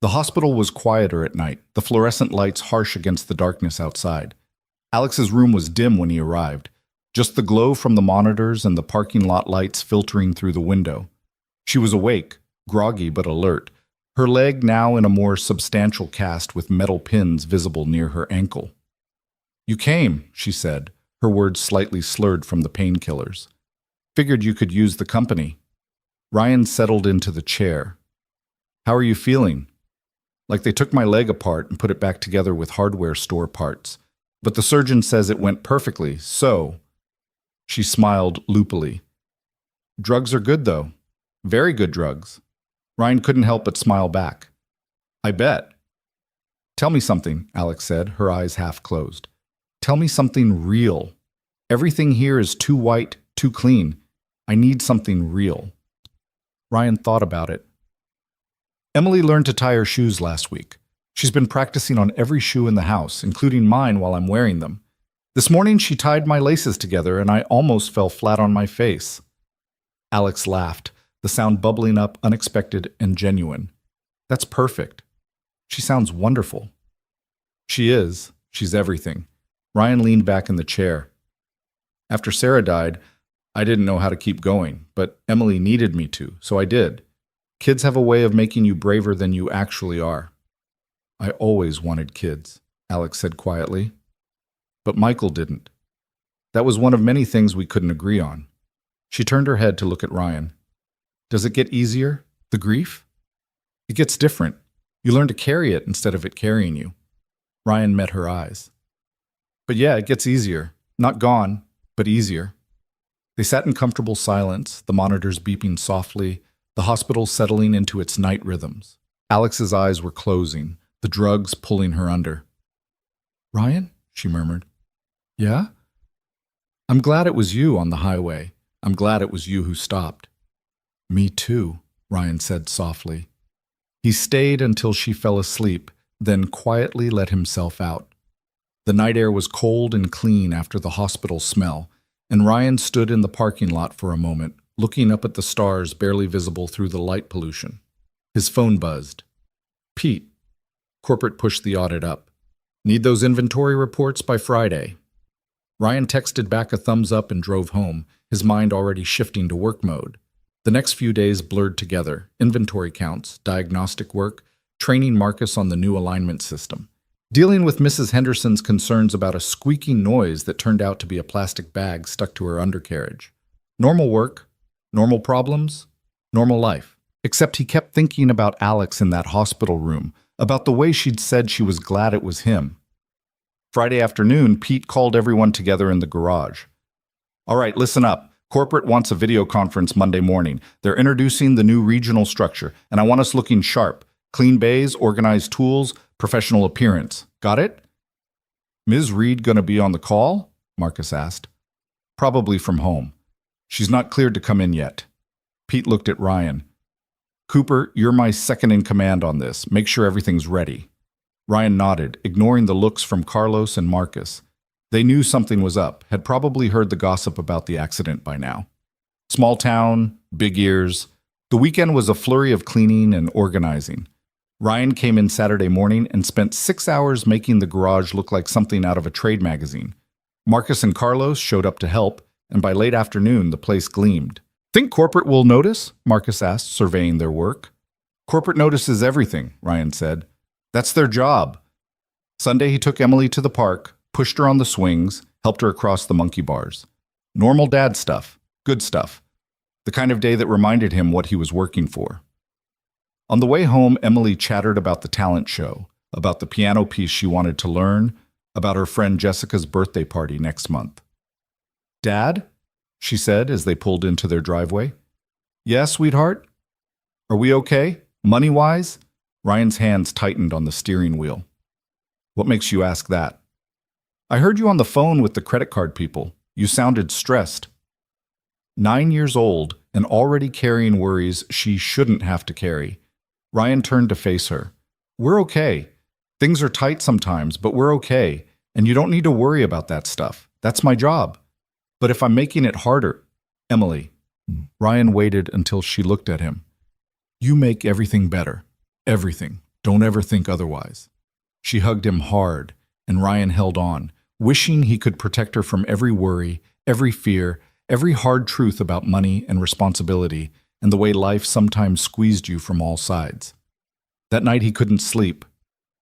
The hospital was quieter at night, the fluorescent lights harsh against the darkness outside. Alex's room was dim when he arrived, just the glow from the monitors and the parking lot lights filtering through the window. She was awake, groggy but alert, her leg now in a more substantial cast with metal pins visible near her ankle. "You came," she said, her words slightly slurred from the painkillers. "Figured you could use the company." Ryan settled into the chair. "How are you feeling?" "Like they took my leg apart and put it back together with hardware store parts. But the surgeon says it went perfectly, so..." She smiled loopily. "Drugs are good, though. Very good drugs." Ryan couldn't help but smile back. "I bet." "Tell me something," Alex said, her eyes half closed. "Tell me something real. Everything here is too white, too clean. I need something real." Ryan thought about it. "Emily learned to tie her shoes last week. She's been practicing on every shoe in the house, including mine while I'm wearing them. This morning she tied my laces together and I almost fell flat on my face." Alex laughed, the sound bubbling up unexpected and genuine. "That's perfect. She sounds wonderful. She is. She's everything. Ryan leaned back in the chair. After Sarah died, I didn't know how to keep going, but Emily needed me to, so I did. Kids have a way of making you braver than you actually are. I always wanted kids, Alex said quietly. But Michael didn't. That was one of many things we couldn't agree on. She turned her head to look at Ryan. Does it get easier, the grief? It gets different. You learn to carry it instead of it carrying you. Ryan met her eyes. But yeah, it gets easier. Not gone, but easier. They sat in comfortable silence, the monitors beeping softly, the hospital settling into its night rhythms. Alex's eyes were closing, the drugs pulling her under. Ryan? She murmured. Yeah? I'm glad it was you on the highway. I'm glad it was you who stopped. Me too, Ryan said softly. He stayed until she fell asleep, then quietly let himself out. The night air was cold and clean after the hospital smell, and Ryan stood in the parking lot for a moment, looking up at the stars barely visible through the light pollution. His phone buzzed. Pete. Corporate pushed the audit up. Need those inventory reports by Friday. Ryan texted back a thumbs up and drove home, his mind already shifting to work mode. The next few days blurred together, inventory counts, diagnostic work, training Marcus on the new alignment system, dealing with Mrs. Henderson's concerns about a squeaking noise that turned out to be a plastic bag stuck to her undercarriage. Normal work, normal problems, normal life. Except he kept thinking about Alex in that hospital room, about the way she'd said she was glad it was him. Friday afternoon, Pete called everyone together in the garage. All right, listen up. Corporate wants a video conference Monday morning. They're introducing the new regional structure, and I want us looking sharp. Clean bays, organized tools, professional appearance. Got it? Ms. Reed gonna be on the call? Marcus asked. Probably from home. She's not cleared to come in yet. Pete looked at Ryan. Cooper, you're my second in command on this. Make sure everything's ready. Ryan nodded, ignoring the looks from Carlos and Marcus. They knew something was up, had probably heard the gossip about the accident by now. Small town, big ears. The weekend was a flurry of cleaning and organizing. Ryan came in Saturday morning and spent 6 hours making the garage look like something out of a trade magazine. Marcus and Carlos showed up to help, and by late afternoon the place gleamed. Think corporate will notice? Marcus asked, surveying their work. Corporate notices everything, Ryan said. That's their job. Sunday he took Emily to the park, pushed her on the swings, helped her across the monkey bars. Normal dad stuff, good stuff. The kind of day that reminded him what he was working for. On the way home, Emily chattered about the talent show, about the piano piece she wanted to learn, about her friend Jessica's birthday party next month. Dad? She said as they pulled into their driveway. Yeah, sweetheart? Are we okay? Money-wise? Ryan's hands tightened on the steering wheel. What makes you ask that? I heard you on the phone with the credit card people. You sounded stressed. 9 years old and already carrying worries she shouldn't have to carry. Ryan turned to face her. We're okay. Things are tight sometimes, but we're okay. And you don't need to worry about that stuff. That's my job. But if I'm making it harder, Emily. Ryan waited until she looked at him. You make everything better. Everything. Don't ever think otherwise. She hugged him hard, and Ryan held on, wishing he could protect her from every worry, every fear, every hard truth about money and responsibility, and the way life sometimes squeezed you from all sides. That night he couldn't sleep.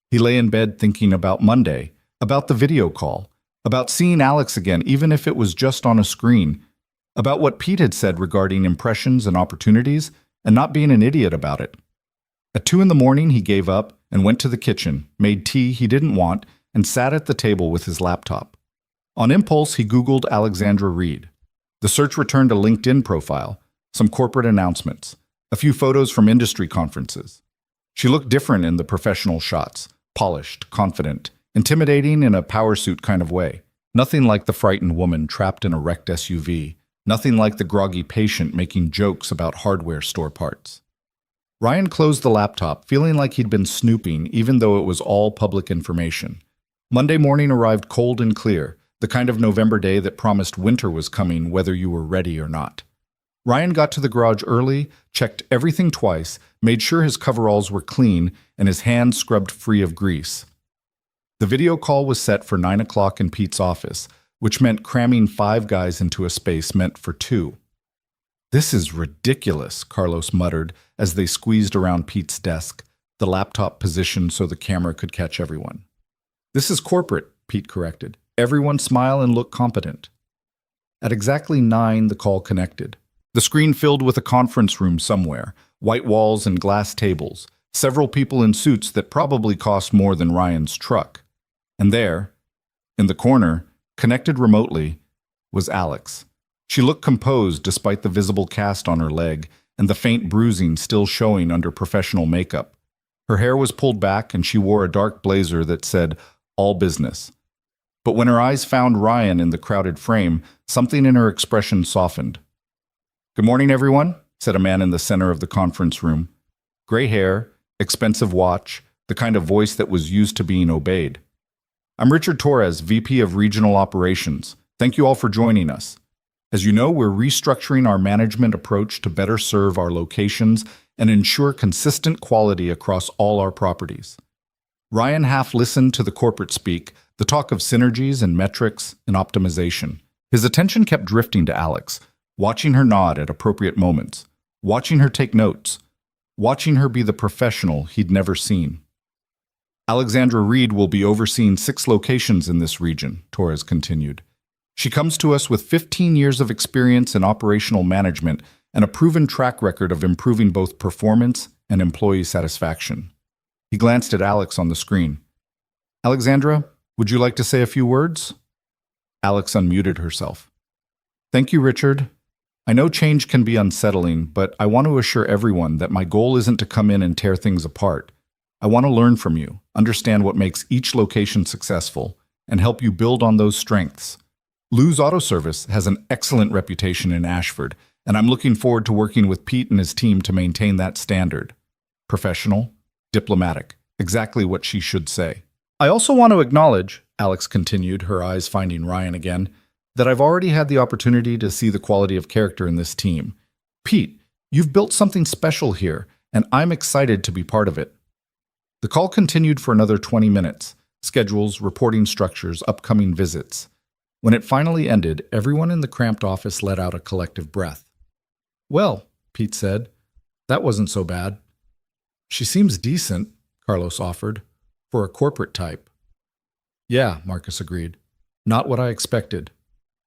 He lay in bed thinking about Monday, about the video call, about seeing Alex again, even if it was just on a screen, about what Pete had said regarding impressions and opportunities, and not being an idiot about it. At 2 a.m, he gave up and went to the kitchen, made tea he didn't want, and sat at the table with his laptop. On impulse, he Googled Alexandra Reed. The search returned a LinkedIn profile, some corporate announcements, a few photos from industry conferences. She looked different in the professional shots, polished, confident, intimidating in a power suit kind of way. Nothing like the frightened woman trapped in a wrecked SUV, nothing like the groggy patient making jokes about hardware store parts. Ryan closed the laptop, feeling like he'd been snooping even though it was all public information. Monday morning arrived cold and clear, the kind of November day that promised winter was coming whether you were ready or not. Ryan got to the garage early, checked everything twice, made sure his coveralls were clean, and his hands scrubbed free of grease. The video call was set for 9 o'clock in Pete's office, which meant cramming 5 guys into a space meant for 2. "This is ridiculous," Carlos muttered as they squeezed around Pete's desk, the laptop positioned so the camera could catch everyone. "This is corporate," Pete corrected. "Everyone smile and look competent." At exactly 9, the call connected. The screen filled with a conference room somewhere, white walls and glass tables, several people in suits that probably cost more than Ryan's truck. And there, in the corner, connected remotely, was Alex. She looked composed despite the visible cast on her leg and the faint bruising still showing under professional makeup. Her hair was pulled back and she wore a dark blazer that said, "All business." But when her eyes found Ryan in the crowded frame, something in her expression softened. "Good morning, everyone," said a man in the center of the conference room. Gray hair, expensive watch, the kind of voice that was used to being obeyed. "I'm Richard Torres, VP of Regional Operations. Thank you all for joining us. As you know, we're restructuring our management approach to better serve our locations and ensure consistent quality across all our properties." Ryan half listened to the corporate speak, the talk of synergies and metrics and optimization. His attention kept drifting to Alex, watching her nod at appropriate moments, watching her take notes, watching her be the professional he'd never seen. "Alexandra Reed will be overseeing 6 locations in this region," Torres continued. "She comes to us with 15 years of experience in operational management and a proven track record of improving both performance and employee satisfaction." He glanced at Alex on the screen. "Alexandra, would you like to say a few words?" Alex unmuted herself. "Thank you, Richard. I know change can be unsettling, but I want to assure everyone that my goal isn't to come in and tear things apart. I want to learn from you, understand what makes each location successful, and help you build on those strengths. Lou's Auto Service has an excellent reputation in Ashford, and I'm looking forward to working with Pete and his team to maintain that standard. Professional, diplomatic, exactly what she should say. I also want to acknowledge," Alex continued, her eyes finding Ryan again, "that I've already had the opportunity to see the quality of character in this team. Pete, you've built something special here, and I'm excited to be part of it." The call continued for another 20 minutes, schedules, reporting structures, upcoming visits. When it finally ended, everyone in the cramped office let out a collective breath. "Well," Pete said, "that wasn't so bad." "She seems decent," Carlos offered, "for a corporate type." "Yeah," Marcus agreed. "Not what I expected."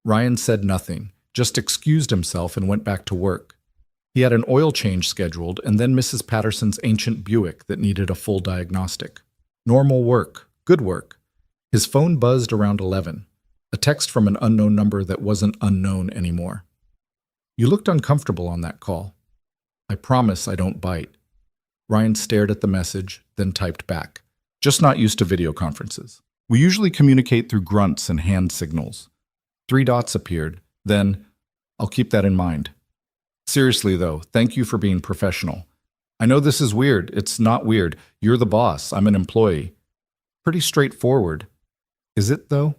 Ryan said nothing, just excused himself and went back to work. He had an oil change scheduled and then Mrs. Patterson's ancient Buick that needed a full diagnostic. Normal work, good work. His phone buzzed around 11, a text from an unknown number that wasn't unknown anymore. "You looked uncomfortable on that call." "I promise I don't bite." Ryan stared at the message, then typed back. "Just not used to video conferences. We usually communicate through grunts and hand signals." 3 dots appeared, then, "I'll keep that in mind. Seriously though, thank you for being professional. I know this is weird. It's not weird. You're the boss. I'm an employee." Pretty straightforward. Is it though?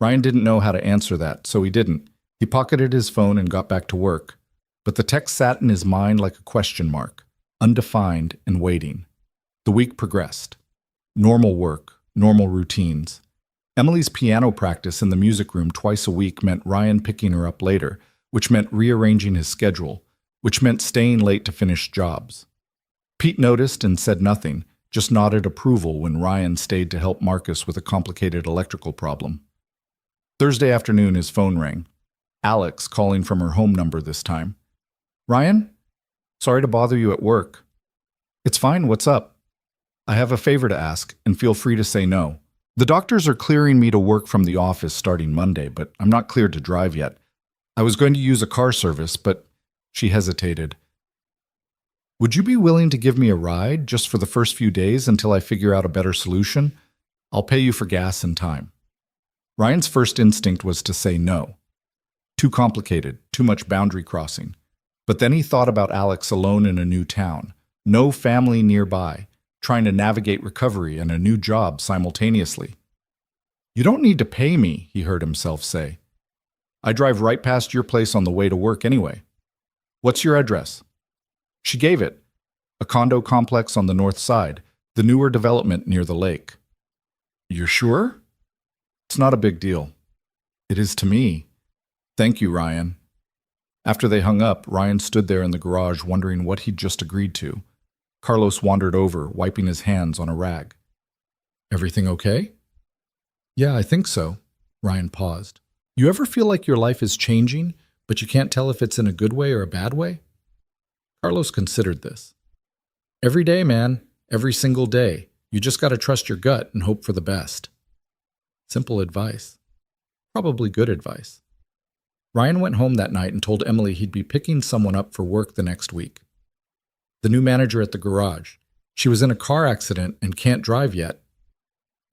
Ryan didn't know how to answer that, so he didn't. He pocketed his phone and got back to work. But the text sat in his mind like a question mark, undefined and waiting. The week progressed. Normal work, normal routines. Emily's piano practice in the music room twice a week meant Ryan picking her up later, which meant rearranging his schedule, which meant staying late to finish jobs. Pete noticed and said nothing, just nodded approval when Ryan stayed to help Marcus with a complicated electrical problem. Thursday afternoon, his phone rang. Alex calling from her home number this time. "Ryan? Sorry to bother you at work." "It's fine, what's up?" "I have a favor to ask, and feel free to say no. The doctors are clearing me to work from the office starting Monday, but I'm not cleared to drive yet. I was going to use a car service, but..." She hesitated. "Would you be willing to give me a ride just for the first few days until I figure out a better solution? I'll pay you for gas and time." Ryan's first instinct was to say no. Too complicated, too much boundary crossing. But then he thought about Alex alone in a new town, no family nearby, trying to navigate recovery and a new job simultaneously. "You don't need to pay me," he heard himself say. "I drive right past your place on the way to work anyway." What's your address? She gave it. A condo complex on the north side, the newer development near the lake. You're sure? It's not a big deal. It is to me. Thank you, Ryan. After they hung up, Ryan stood there in the garage wondering what he'd just agreed to. Carlos wandered over, wiping his hands on a rag. Everything okay? Yeah, I think so. Ryan paused. You ever feel like your life is changing, but you can't tell if it's in a good way or a bad way? Carlos considered this. Every day, man. Every single day. You just gotta trust your gut and hope for the best. Simple advice. Probably good advice. Ryan went home that night and told Emily he'd be picking someone up for work the next week. The new manager at the garage. She was in a car accident and can't drive yet.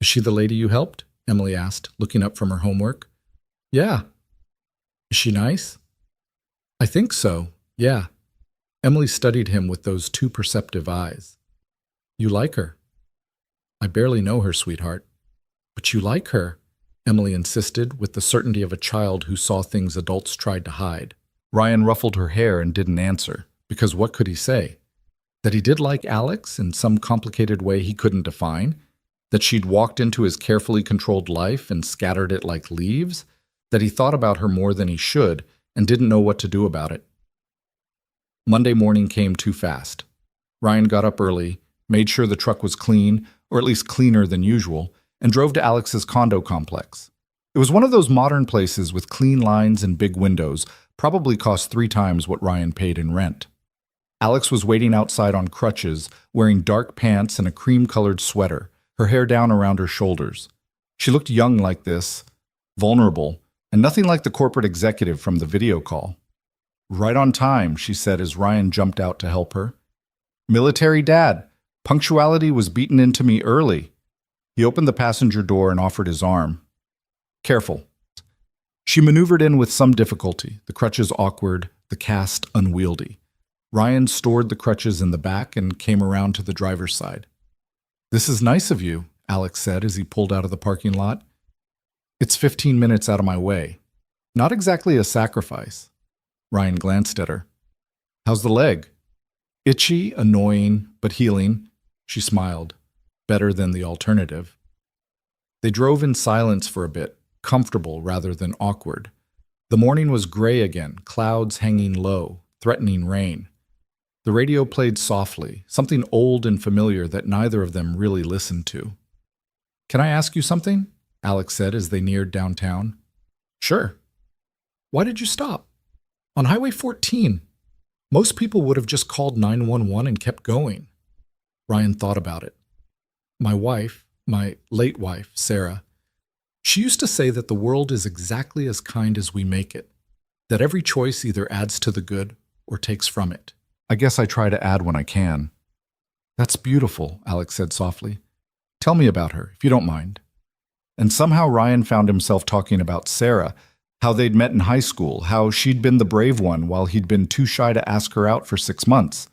Is she the lady you helped? Emily asked, looking up from her homework. Yeah. Is she nice? I think so, yeah. Emily studied him with those two perceptive eyes. You like her? I barely know her, sweetheart. But you like her, Emily insisted with the certainty of a child who saw things adults tried to hide. Ryan ruffled her hair and didn't answer, because what could he say? That he did like Alex in some complicated way he couldn't define? That she'd walked into his carefully controlled life and scattered it like leaves? That he thought about her more than he should and didn't know what to do about it? Monday morning came too fast. Ryan got up early, made sure the truck was clean, or at least cleaner than usual, and drove to Alex's condo complex. It was one of those modern places with clean lines and big windows, probably cost 3 times what Ryan paid in rent. Alex was waiting outside on crutches, wearing dark pants and a cream-colored sweater, her hair down around her shoulders. She looked young like this, vulnerable, and nothing like the corporate executive from the video call. Right on time, she said as Ryan jumped out to help her. Military dad. Punctuality was beaten into me early. He opened the passenger door and offered his arm. Careful. She maneuvered in with some difficulty, the crutches awkward, the cast unwieldy. Ryan stored the crutches in the back and came around to the driver's side. This is nice of you, Alex said as he pulled out of the parking lot. It's 15 minutes out of my way. Not exactly a sacrifice. Ryan glanced at her. How's the leg? Itchy, annoying, but healing. She smiled. Better than the alternative. They drove in silence for a bit, comfortable rather than awkward. The morning was gray again, clouds hanging low, threatening rain. The radio played softly, something old and familiar that neither of them really listened to. Can I ask you something? Alex said as they neared downtown. Sure. Why did you stop? On Highway 14. Most people would have just called 911 and kept going. Ryan thought about it. My wife, my late wife, Sarah, she used to say that the world is exactly as kind as we make it, that every choice either adds to the good or takes from it. I guess I try to add when I can. That's beautiful, Alex said softly. Tell me about her, if you don't mind. And somehow Ryan found himself talking about Sarah, how they'd met in high school, how she'd been the brave one while he'd been too shy to ask her out for 6 months,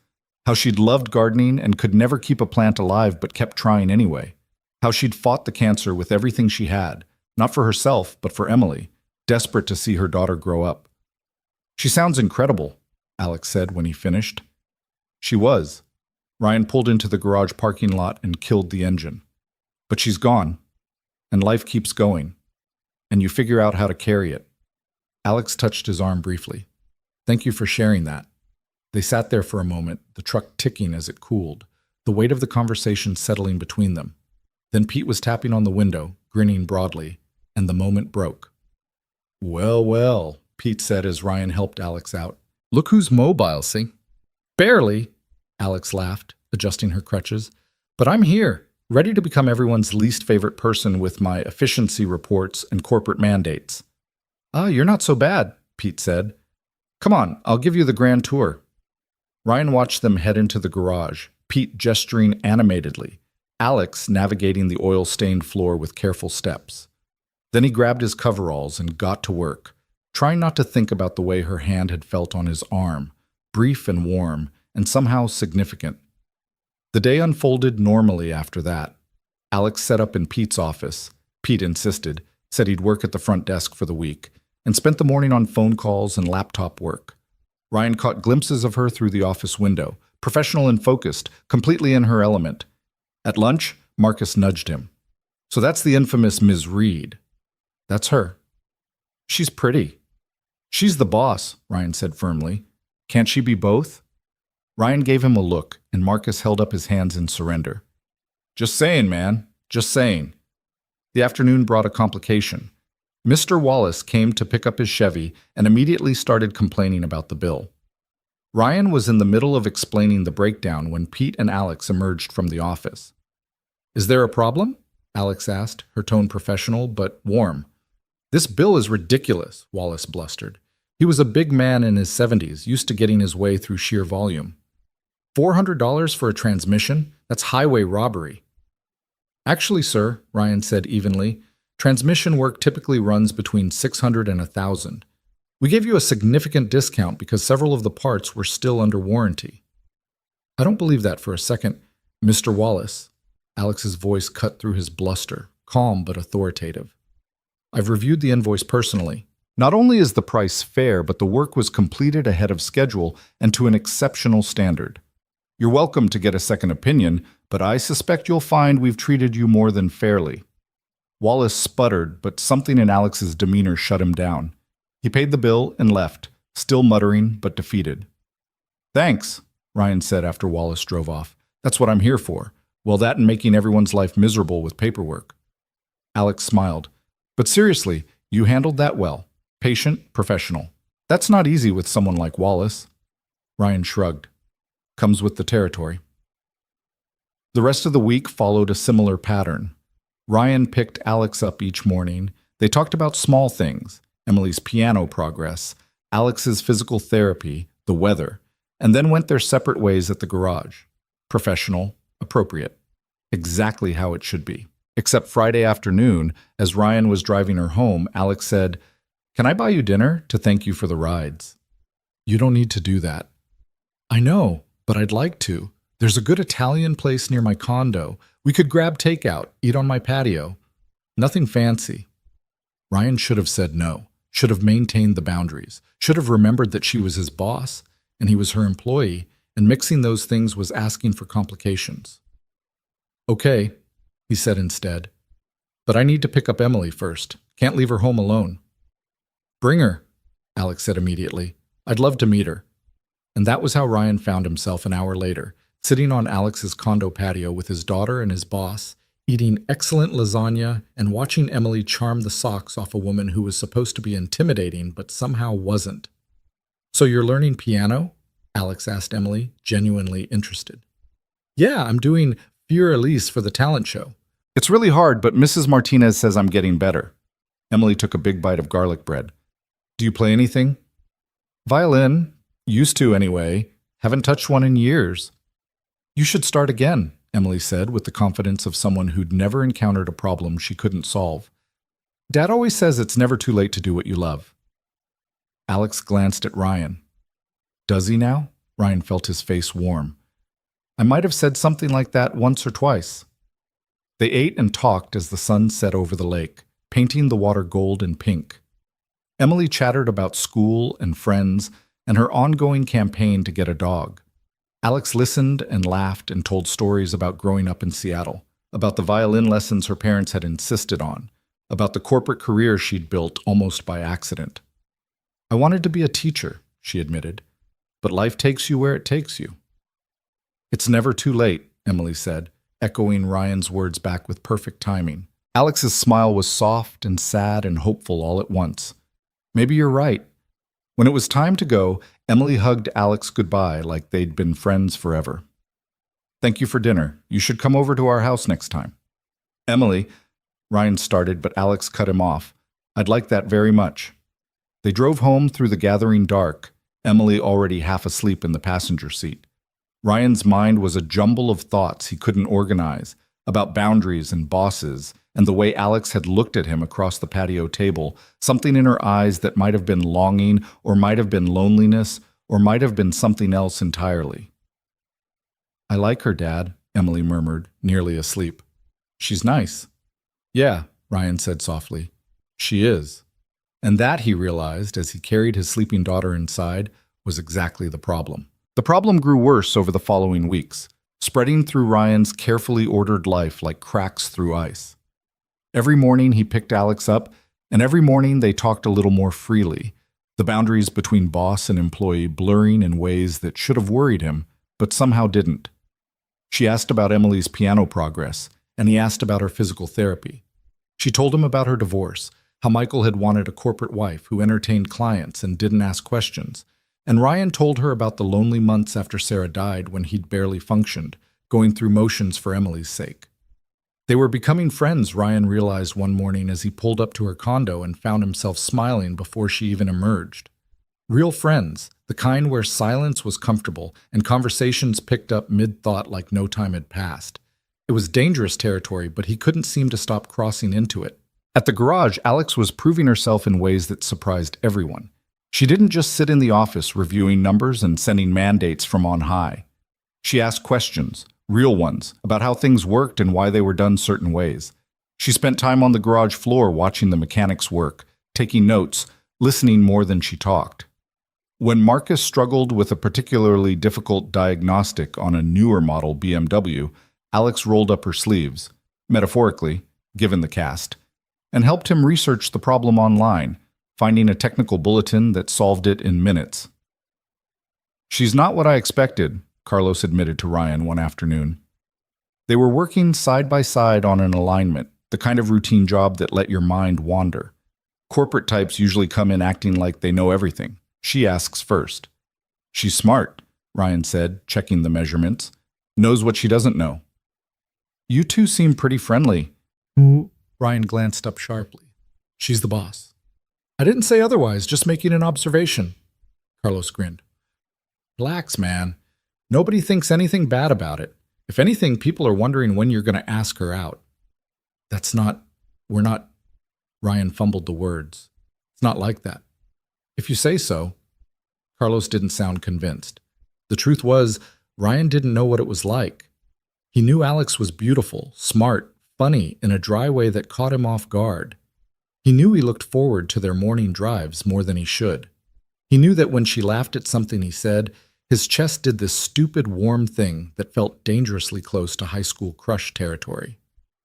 how she'd loved gardening and could never keep a plant alive but kept trying anyway, how she'd fought the cancer with everything she had, not for herself but for Emily, desperate to see her daughter grow up. She sounds incredible, Alex said when he finished. She was. Ryan pulled into the garage parking lot and killed the engine. But she's gone, and life keeps going, and you figure out how to carry it. Alex touched his arm briefly. Thank you for sharing that. They sat there for a moment, the truck ticking as it cooled, the weight of the conversation settling between them. Then Pete was tapping on the window, grinning broadly, and the moment broke. Well, well, Pete said as Ryan helped Alex out. Look who's mobile, see? Barely, Alex laughed, adjusting her crutches. But I'm here, ready to become everyone's least favorite person with my efficiency reports and corporate mandates. You're not so bad, Pete said. Come on, I'll give you the grand tour. Ryan watched them head into the garage, Pete gesturing animatedly, Alex navigating the oil-stained floor with careful steps. Then he grabbed his coveralls and got to work, trying not to think about the way her hand had felt on his arm, brief and warm, and somehow significant. The day unfolded normally after that. Alex set up in Pete's office. Pete insisted, said he'd work at the front desk for the week, and spent the morning on phone calls and laptop work. Ryan caught glimpses of her through the office window, professional and focused, completely in her element. At lunch, Marcus nudged him. So that's the infamous Ms. Reed. That's her. She's pretty. She's the boss, Ryan said firmly. Can't she be both? Ryan gave him a look, and Marcus held up his hands in surrender. Just saying, man. Just saying. The afternoon brought a complication. Mr. Wallace came to pick up his Chevy and immediately started complaining about the bill. Ryan was in the middle of explaining the breakdown when Pete and Alex emerged from the office. Is there a problem? Alex asked, her tone professional but warm. This bill is ridiculous, Wallace blustered. He was a big man in his 70s, used to getting his way through sheer volume. $400 for a transmission? That's highway robbery. Actually, sir, Ryan said evenly, transmission work typically runs between $600 and $1,000. We gave you a significant discount because several of the parts were still under warranty. I don't believe that for a second, Mr. Wallace. Alex's voice cut through his bluster, calm but authoritative. I've reviewed the invoice personally. Not only is the price fair, but the work was completed ahead of schedule and to an exceptional standard. You're welcome to get a second opinion, but I suspect you'll find we've treated you more than fairly. Wallace sputtered, but something in Alex's demeanor shut him down. He paid the bill and left, still muttering but defeated. Thanks, Ryan said after Wallace drove off. That's what I'm here for. Well, that and making everyone's life miserable with paperwork. Alex smiled. But seriously, you handled that well. Patient, professional. That's not easy with someone like Wallace. Ryan shrugged. Comes with the territory. The rest of the week followed a similar pattern. Ryan picked Alex up each morning. They talked about small things, Emily's piano progress, Alex's physical therapy, the weather, and then went their separate ways at the garage. Professional, appropriate. Exactly how it should be. Except Friday afternoon, as Ryan was driving her home, Alex said, Can I buy you dinner to thank you for the rides? You don't need to do that. I know, but I'd like to. There's a good Italian place near my condo. We could grab takeout, eat on my patio. Nothing fancy. Ryan should have said no, should have maintained the boundaries, should have remembered that she was his boss and he was her employee, and mixing those things was asking for complications. Okay, he said instead. But I need to pick up Emily first. Can't leave her home alone. Bring her, Alex said immediately. I'd love to meet her. And that was how Ryan found himself an hour later, sitting on Alex's condo patio with his daughter and his boss, eating excellent lasagna and watching Emily charm the socks off a woman who was supposed to be intimidating but somehow wasn't. So you're learning piano? Alex asked Emily, genuinely interested. Yeah, I'm doing Fior Elise for the talent show. It's really hard, but Mrs. Martinez says I'm getting better. Emily took a big bite of garlic bread. Do you play anything? Violin. Used to, anyway. Haven't touched one in years. You should start again, Emily said with the confidence of someone who'd never encountered a problem she couldn't solve. Dad always says it's never too late to do what you love. Alex glanced at Ryan. Does he now? Ryan felt his face warm. I might have said something like that once or twice. They ate and talked as the sun set over the lake, painting the water gold and pink. Emily chattered about school and friends and her ongoing campaign to get a dog. Alex listened and laughed and told stories about growing up in Seattle, about the violin lessons her parents had insisted on, about the corporate career she'd built almost by accident. I wanted to be a teacher, she admitted, but life takes you where it takes you. It's never too late, Emily said, echoing Ryan's words back with perfect timing. Alex's smile was soft and sad and hopeful all at once. Maybe you're right. When it was time to go, Emily hugged Alex goodbye like they'd been friends forever. Thank you for dinner. You should come over to our house next time. Emily, Ryan started, but Alex cut him off. I'd like that very much. They drove home through the gathering dark, Emily already half asleep in the passenger seat. Ryan's mind was a jumble of thoughts he couldn't organize, about boundaries and bosses, and the way Alex had looked at him across the patio table, something in her eyes that might have been longing, or might have been loneliness, or might have been something else entirely. I like her, Dad, Emily murmured, nearly asleep. She's nice. Yeah, Ryan said softly. She is. And that, he realized, as he carried his sleeping daughter inside, was exactly the problem. The problem grew worse over the following weeks, spreading through Ryan's carefully ordered life like cracks through ice. Every morning he picked Alex up, and every morning they talked a little more freely, the boundaries between boss and employee blurring in ways that should have worried him, but somehow didn't. She asked about Emily's piano progress, and he asked about her physical therapy. She told him about her divorce, how Michael had wanted a corporate wife who entertained clients and didn't ask questions, and Ryan told her about the lonely months after Sarah died when he'd barely functioned, going through motions for Emily's sake. They were becoming friends, Ryan realized one morning as he pulled up to her condo and found himself smiling before she even emerged. Real friends, the kind where silence was comfortable and conversations picked up mid-thought like no time had passed. It was dangerous territory, but he couldn't seem to stop crossing into it. At the garage, Alex was proving herself in ways that surprised everyone. She didn't just sit in the office reviewing numbers and sending mandates from on high. She asked questions, real ones, about how things worked and why they were done certain ways. She spent time on the garage floor watching the mechanics work, taking notes, listening more than she talked. When Marcus struggled with a particularly difficult diagnostic on a newer model BMW, Alex rolled up her sleeves, metaphorically, given the cast, and helped him research the problem online, finding a technical bulletin that solved it in minutes. "She's not what I expected," Carlos admitted to Ryan one afternoon. They were working side by side on an alignment, the kind of routine job that let your mind wander. Corporate types usually come in acting like they know everything. She asks first. "She's smart," Ryan said, checking the measurements. "Knows what she doesn't know." "You two seem pretty friendly." Ryan glanced up sharply. "She's the boss." "I didn't say otherwise, just making an observation." Carlos grinned. "Relax, man. Nobody thinks anything bad about it. If anything, people are wondering when you're going to ask her out." We're not, Ryan fumbled the words. "It's not like that." "If you say so." Carlos didn't sound convinced. The truth was, Ryan didn't know what it was like. He knew Alex was beautiful, smart, funny, in a dry way that caught him off guard. He knew he looked forward to their morning drives more than he should. He knew that when she laughed at something he said, his chest did this stupid, warm thing that felt dangerously close to high school crush territory.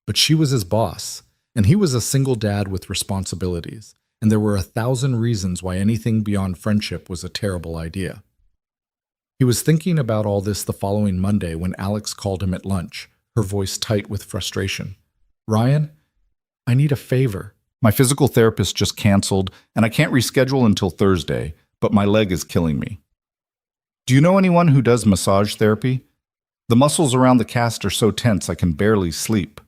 But she was his boss, and he was a single dad with responsibilities, and there were 1,000 reasons why anything beyond friendship was a terrible idea. He was thinking about all this the following Monday when Alex called him at lunch, her voice tight with frustration. "Ryan, I need a favor. My physical therapist just canceled, and I can't reschedule until Thursday, but my leg is killing me. Do you know anyone who does massage therapy? The muscles around the cast are so tense I can barely sleep."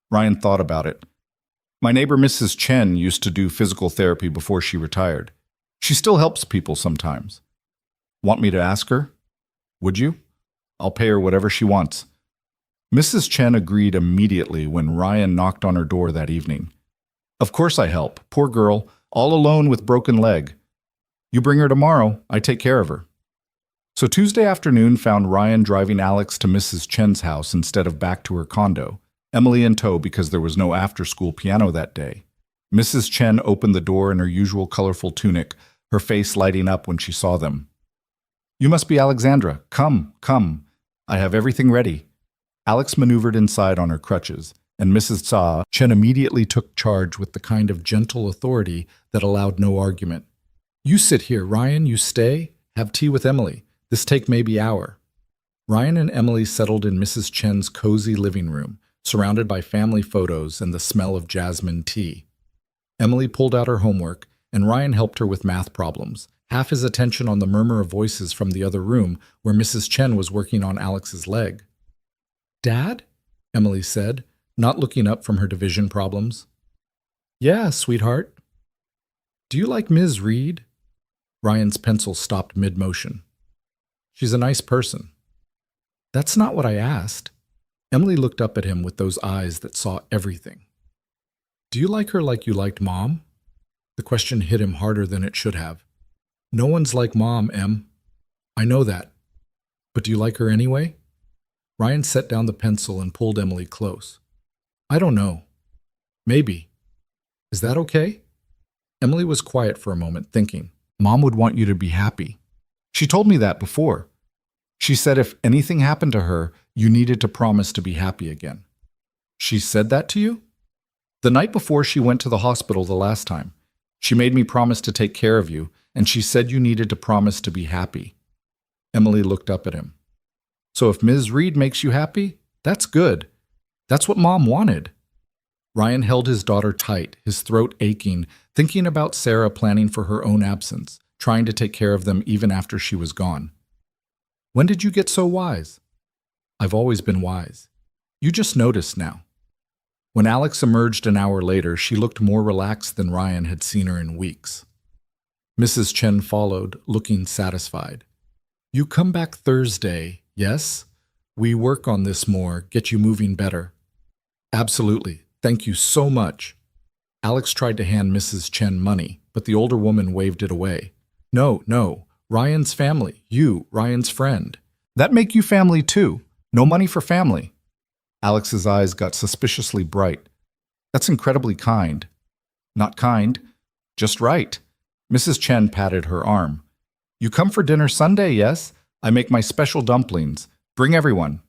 Ryan thought about it. "My neighbor Mrs. Chen used to do physical therapy before she retired. She still helps people sometimes. Want me to ask her? Would you? I'll pay her whatever she wants." Mrs. Chen agreed immediately when Ryan knocked on her door that evening. "Of course I help. Poor girl, all alone with broken leg. You bring her tomorrow, I take care of her." So Tuesday afternoon found Ryan driving Alex to Mrs. Chen's house instead of back to her condo, Emily in tow because there was no after-school piano that day. Mrs. Chen opened the door in her usual colorful tunic, her face lighting up when she saw them. "You must be Alexandra. Come, come. I have everything ready." Alex maneuvered inside on her crutches, and Mrs. Chen immediately took charge with the kind of gentle authority that allowed no argument. "You sit here, Ryan, you stay. Have tea with Emily. This take maybe hour." Ryan and Emily settled in Mrs. Chen's cozy living room, surrounded by family photos and the smell of jasmine tea. Emily pulled out her homework, and Ryan helped her with math problems, half his attention on the murmur of voices from the other room where Mrs. Chen was working on Alex's leg. "Dad?" Emily said, not looking up from her division problems. "Yeah, sweetheart." "Do you like Ms. Reed?" Ryan's pencil stopped mid-motion. "She's a nice person." "That's not what I asked." Emily looked up at him with those eyes that saw everything. "Do you like her like you liked Mom?" The question hit him harder than it should have. "No one's like Mom, Em." "I know that. But do you like her anyway?" Ryan set down the pencil and pulled Emily close. "I don't know. Maybe. Is that okay?" Emily was quiet for a moment, thinking. "Mom would want you to be happy. She told me that before. She said if anything happened to her, you needed to promise to be happy again. She said that to you? The night before she went to the hospital the last time. She made me promise to take care of you, and she said you needed to promise to be happy. Emily looked up at him. So if Ms. Reed makes you happy, that's good. That's what Mom wanted. Ryan held his daughter tight, his throat aching, thinking about Sarah planning for her own absence, trying to take care of them even after she was gone. When did you get so wise? I've always been wise. You just noticed now. When Alex emerged an hour later, she looked more relaxed than Ryan had seen her in weeks. Mrs. Chen followed, looking satisfied. You come back Thursday, yes? We work on this more, get you moving better. Absolutely. Thank you so much. Alex tried to hand Mrs. Chen money, but the older woman waved it away. No. Ryan's family. You, Ryan's friend. That make you family too. No money for family. Alex's eyes got suspiciously bright. That's incredibly kind. Not kind, just right. Mrs. Chen patted her arm. You come for dinner Sunday, yes? I make my special dumplings. Bring everyone.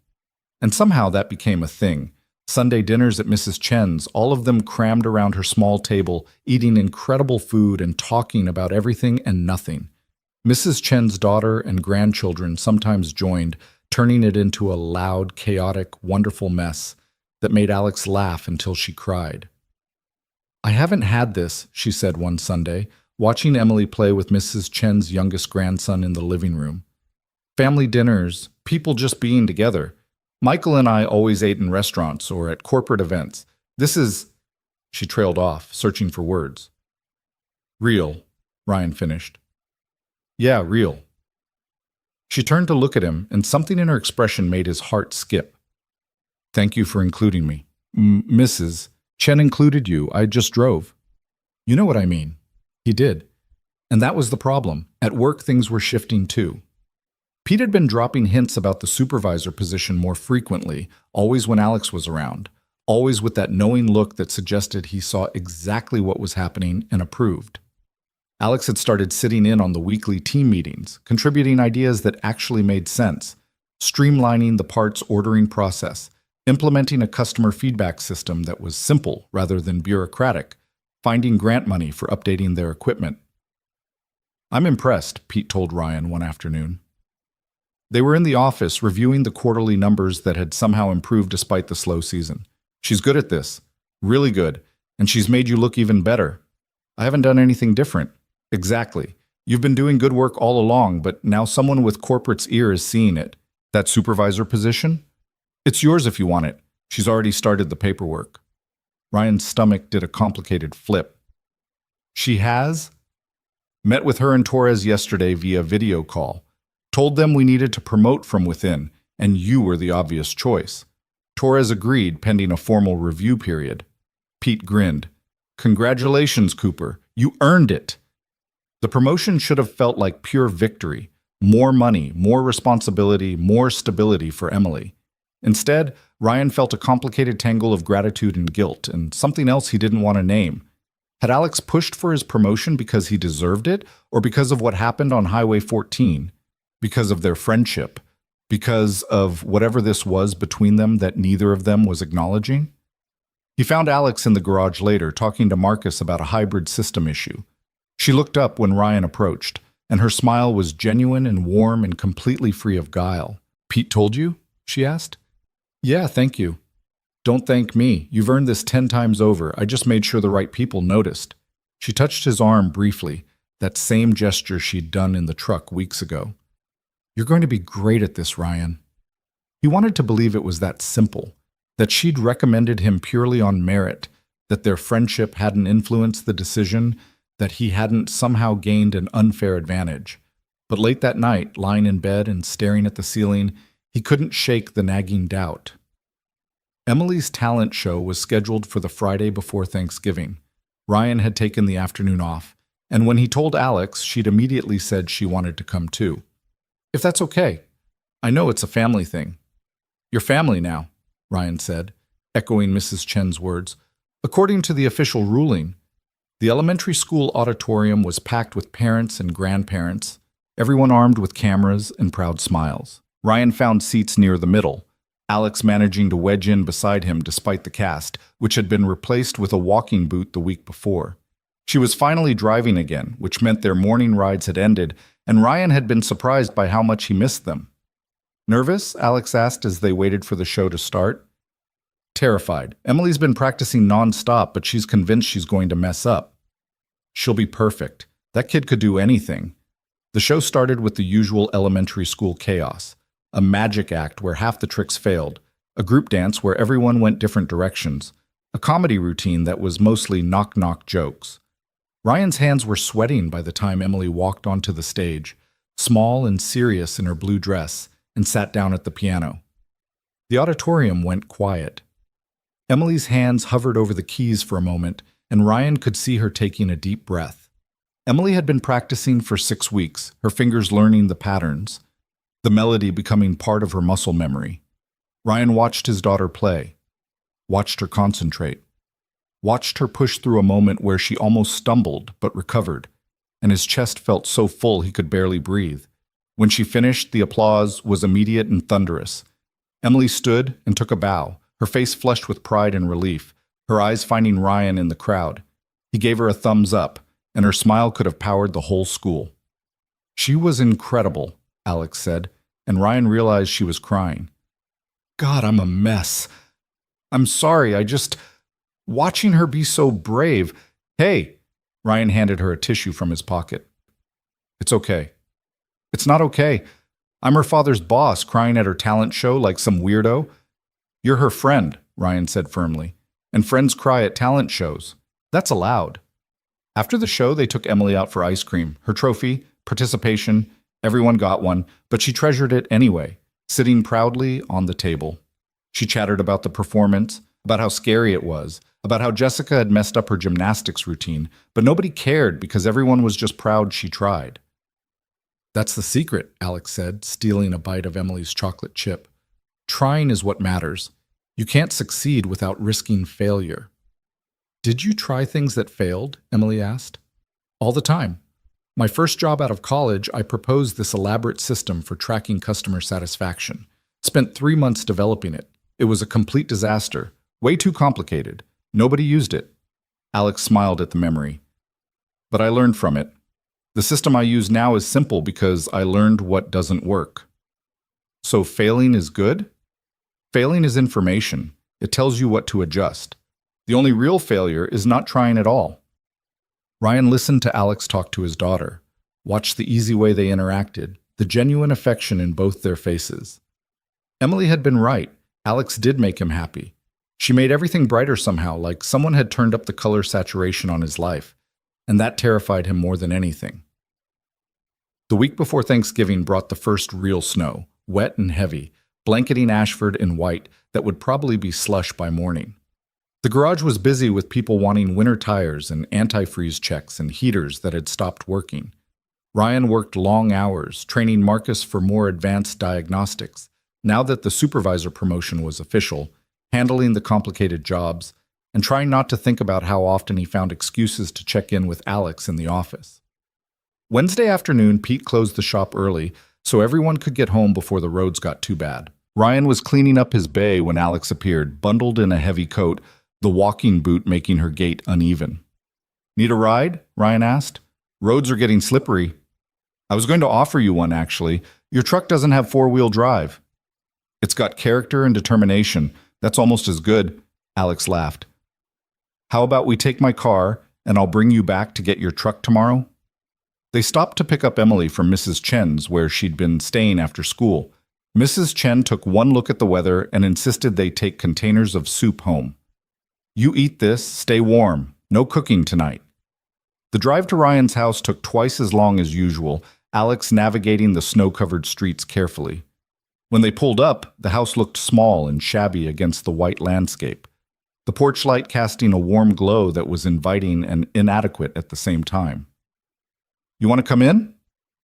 And somehow that became a thing. Sunday dinners at Mrs. Chen's, all of them crammed around her small table, eating incredible food and talking about everything and nothing. Mrs. Chen's daughter and grandchildren sometimes joined, turning it into a loud, chaotic, wonderful mess that made Alex laugh until she cried. I haven't had this, she said one Sunday, watching Emily play with Mrs. Chen's youngest grandson in the living room. Family dinners, people just being together. Michael and I always ate in restaurants or at corporate events. This is... She trailed off, searching for words. Real, Ryan finished. Yeah, real. She turned to look at him, and something in her expression made his heart skip. Thank you for including me. Mrs. Chen included you. I just drove. You know what I mean. He did. And that was the problem. At work, things were shifting too. Pete had been dropping hints about the supervisor position more frequently, always when Alex was around, always with that knowing look that suggested he saw exactly what was happening and approved. Alex had started sitting in on the weekly team meetings, contributing ideas that actually made sense, streamlining the parts ordering process, implementing a customer feedback system that was simple rather than bureaucratic, finding grant money for updating their equipment. I'm impressed, Pete told Ryan one afternoon. They were in the office reviewing the quarterly numbers that had somehow improved despite the slow season. She's good at this, really good, and she's made you look even better. I haven't done anything different. Exactly. You've been doing good work all along, but now someone with corporate's ear is seeing it. That supervisor position? It's yours if you want it. She's already started the paperwork. Ryan's stomach did a complicated flip. She has? Met with her and Torres yesterday via video call. Told them we needed to promote from within, and you were the obvious choice. Torres agreed pending a formal review period. Pete grinned. Congratulations, Cooper. You earned it. The promotion should have felt like pure victory. More money, more responsibility, more stability for Emily. Instead, Ryan felt a complicated tangle of gratitude and guilt, and something else he didn't want to name. Had Alex pushed for his promotion because he deserved it, or because of what happened on Highway 14? Because of their friendship? Because of whatever this was between them that neither of them was acknowledging? He found Alex in the garage later, talking to Marcus about a hybrid system issue. She looked up when Ryan approached, and her smile was genuine and warm and completely free of guile. Pete told you? She asked. Yeah, thank you. Don't thank me. You've earned this 10 times over. I just made sure the right people noticed. She touched his arm briefly, that same gesture she'd done in the truck weeks ago. You're going to be great at this, Ryan. He wanted to believe it was that simple, that she'd recommended him purely on merit, that their friendship hadn't influenced the decision, that he hadn't somehow gained an unfair advantage. But late that night, lying in bed and staring at the ceiling, he couldn't shake the nagging doubt. Emily's talent show was scheduled for the Friday before Thanksgiving. Ryan had taken the afternoon off, and when he told Alex, she'd immediately said she wanted to come too. If that's okay. I know it's a family thing. You're family now, Ryan said, echoing Mrs. Chen's words. According to the official ruling, the elementary school auditorium was packed with parents and grandparents. everyone armed with cameras and proud smiles. Ryan found seats near the middle, Alex managing to wedge in beside him despite the cast, which had been replaced with a walking boot the week before. She was finally driving again, which meant their morning rides had ended, and Ryan had been surprised by how much he missed them. Nervous? Alex asked as they waited for the show to start. Terrified. Emily's been practicing non-stop, but she's convinced she's going to mess up. She'll be perfect. That kid could do anything. The show started with the usual elementary school chaos. A magic act where half the tricks failed, a group dance where everyone went different directions, a comedy routine that was mostly knock-knock jokes. Ryan's hands were sweating by the time Emily walked onto the stage, small and serious in her blue dress, and sat down at the piano. The auditorium went quiet. Emily's hands hovered over the keys for a moment, and Ryan could see her taking a deep breath. Emily had been practicing for 6 weeks, her fingers learning the patterns, the melody becoming part of her muscle memory. Ryan watched his daughter play, watched her concentrate, watched her push through a moment where she almost stumbled but recovered, and his chest felt so full he could barely breathe. When she finished, the applause was immediate and thunderous. Emily stood and took a bow, her face flushed with pride and relief, her eyes finding Ryan in the crowd. He gave her a thumbs up, and her smile could have powered the whole school. She was incredible, Alex said, and Ryan realized she was crying. God, I'm a mess. I'm sorry, watching her be so brave. Hey, Ryan handed her a tissue from his pocket. It's okay. It's not okay. I'm her father's boss, crying at her talent show like some weirdo. You're her friend, Ryan said firmly, and friends cry at talent shows. That's allowed. After the show, they took Emily out for ice cream, her trophy, participation. Everyone got one, but she treasured it anyway, sitting proudly on the table. She chattered about the performance, about how scary it was, about how Jessica had messed up her gymnastics routine, but nobody cared because everyone was just proud she tried. That's the secret, Alex said, stealing a bite of Emily's chocolate chip. Trying is what matters. You can't succeed without risking failure. Did you try things that failed? Emily asked. All the time. My first job out of college, I proposed this elaborate system for tracking customer satisfaction. Spent 3 months developing it. It was a complete disaster. Way too complicated. Nobody used it. Alex smiled at the memory. But I learned from it. The system I use now is simple because I learned what doesn't work. So failing is good? Failing is information. It tells you what to adjust. The only real failure is not trying at all. Ryan listened to Alex talk to his daughter, watched the easy way they interacted, the genuine affection in both their faces. Emily had been right. Alex did make him happy. She made everything brighter somehow, like someone had turned up the color saturation on his life, and that terrified him more than anything. The week before Thanksgiving brought the first real snow, wet and heavy, blanketing Ashford in white that would probably be slush by morning. The garage was busy with people wanting winter tires and antifreeze checks and heaters that had stopped working. Ryan worked long hours, training Marcus for more advanced diagnostics, now that the supervisor promotion was official, handling the complicated jobs, and trying not to think about how often he found excuses to check in with Alex in the office. Wednesday afternoon, Pete closed the shop early so everyone could get home before the roads got too bad. Ryan was cleaning up his bay when Alex appeared, bundled in a heavy coat, the walking boot making her gait uneven. Need a ride? Ryan asked. Roads are getting slippery. I was going to offer you one, actually. Your truck doesn't have four-wheel drive. It's got character and determination. That's almost as good, Alex laughed. How about we take my car, and I'll bring you back to get your truck tomorrow? They stopped to pick up Emily from Mrs. Chen's, where she'd been staying after school. Mrs. Chen took one look at the weather and insisted they take containers of soup home. You eat this, stay warm. No cooking tonight. The drive to Ryan's house took twice as long as usual, Alex navigating the snow-covered streets carefully. When they pulled up, the house looked small and shabby against the white landscape, the porch light casting a warm glow that was inviting and inadequate at the same time. You want to come in?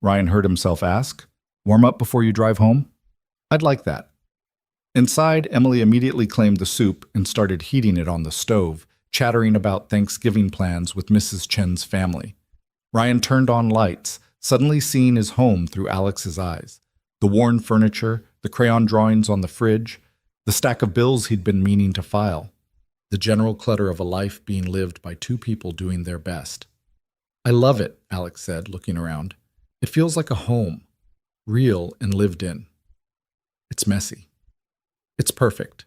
Ryan heard himself ask. Warm up before you drive home? I'd like that. Inside, Emily immediately claimed the soup and started heating it on the stove, chattering about Thanksgiving plans with Mrs. Chen's family. Ryan turned on lights, suddenly seeing his home through Alex's eyes. The worn furniture, the crayon drawings on the fridge, the stack of bills he'd been meaning to file, the general clutter of a life being lived by two people doing their best. "I love it," Alex said, looking around. "It feels like a home, real and lived in. It's messy. It's perfect."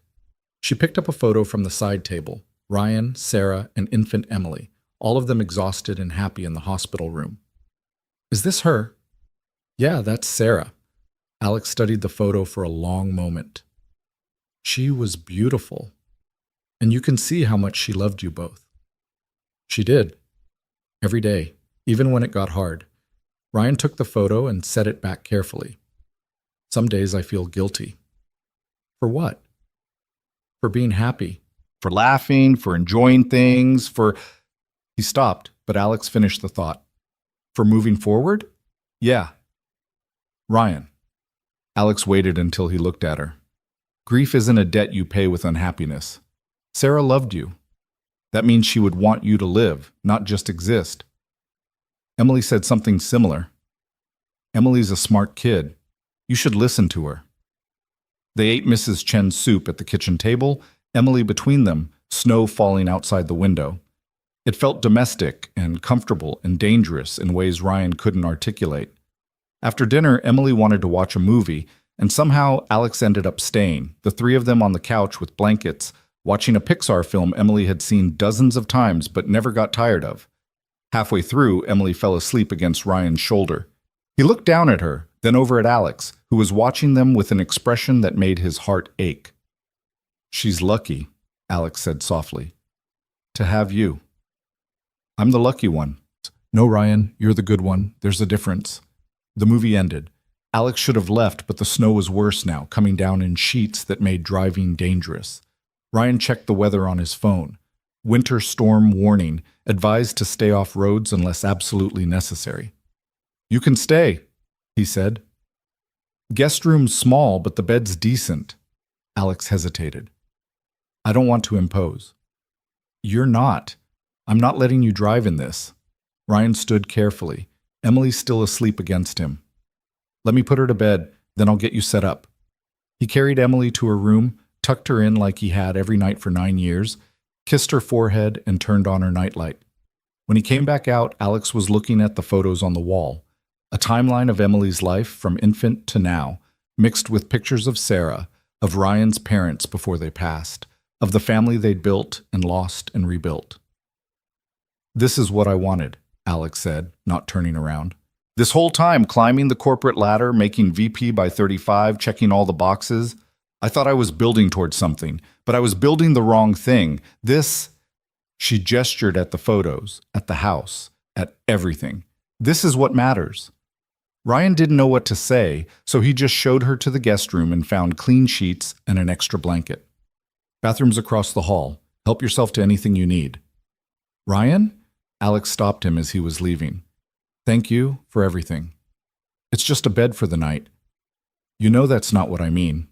She picked up a photo from the side table. Ryan, Sarah, and infant Emily, all of them exhausted and happy in the hospital room. "Is this her?" "Yeah, that's Sarah." Alex studied the photo for a long moment. "She was beautiful. And you can see how much she loved you both." "She did. Every day, even when it got hard." Ryan took the photo and set it back carefully. "Some days I feel guilty." "For what?" "For being happy. For laughing, for enjoying things, for—" He stopped, but Alex finished the thought. "For moving forward?" "Yeah." "Ryan." Alex waited until he looked at her. "Grief isn't a debt you pay with unhappiness. Sarah loved you. That means she would want you to live, not just exist." Emily said something similar. "Emily's a smart kid. You should listen to her." They ate Mrs. Chen's soup at the kitchen table, Emily between them, snow falling outside the window. It felt domestic and comfortable and dangerous in ways Ryan couldn't articulate. After dinner, Emily wanted to watch a movie, and somehow Alex ended up staying, the three of them on the couch with blankets, watching a Pixar film Emily had seen dozens of times but never got tired of. Halfway through, Emily fell asleep against Ryan's shoulder. He looked down at her, then over at Alex, who was watching them with an expression that made his heart ache. "She's lucky," Alex said softly, "to have you." "I'm the lucky one." "No, Ryan, you're the good one. There's a difference." The movie ended. Alex should have left, but the snow was worse now, coming down in sheets that made driving dangerous. Ryan checked the weather on his phone. Winter storm warning, advised to stay off roads unless absolutely necessary. "You can stay," he said. "Guest room's small, but the bed's decent." Alex hesitated. "I don't want to impose." "You're not. I'm not letting you drive in this." Ryan stood carefully. Emily's still asleep against him. "Let me put her to bed, then I'll get you set up." He carried Emily to her room, tucked her in like he had every night for 9 years, kissed her forehead, and turned on her nightlight. When he came back out, Alex was looking at the photos on the wall. A timeline of Emily's life from infant to now, mixed with pictures of Sarah, of Ryan's parents before they passed, of the family they'd built and lost and rebuilt. "This is what I wanted," Alex said, not turning around. "This whole time climbing the corporate ladder, making VP by 35, checking all the boxes, I thought I was building towards something, but I was building the wrong thing. This—" She gestured at the photos, at the house, at everything. "This is what matters." Ryan didn't know what to say, so he just showed her to the guest room and found clean sheets and an extra blanket. "Bathroom's across the hall. Help yourself to anything you need." "Ryan?" Alex stopped him as he was leaving. "Thank you for everything. It's just a bed for the night. You know that's not what I mean."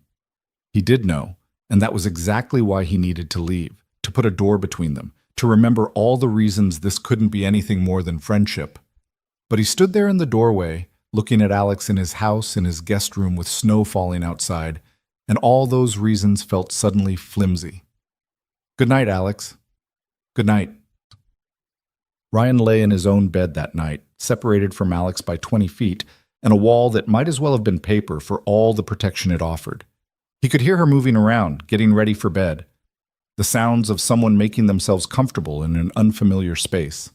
He did know, and that was exactly why he needed to leave, to put a door between them, to remember all the reasons this couldn't be anything more than friendship. But he stood there in the doorway, looking at Alex in his house, in his guest room with snow falling outside, and all those reasons felt suddenly flimsy. "Good night, Alex." "Good night." Ryan lay in his own bed that night, separated from Alex by 20 feet, and a wall that might as well have been paper for all the protection it offered. He could hear her moving around, getting ready for bed. The sounds of someone making themselves comfortable in an unfamiliar space.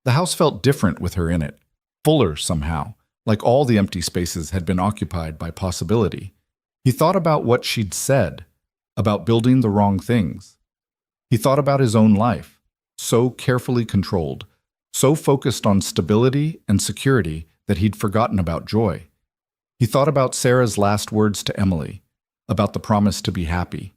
The house felt different with her in it, fuller somehow, like all the empty spaces had been occupied by possibility. He thought about what she'd said, about building the wrong things. He thought about his own life, so carefully controlled, so focused on stability and security that he'd forgotten about joy. He thought about Sarah's last words to Emily, about the promise to be happy.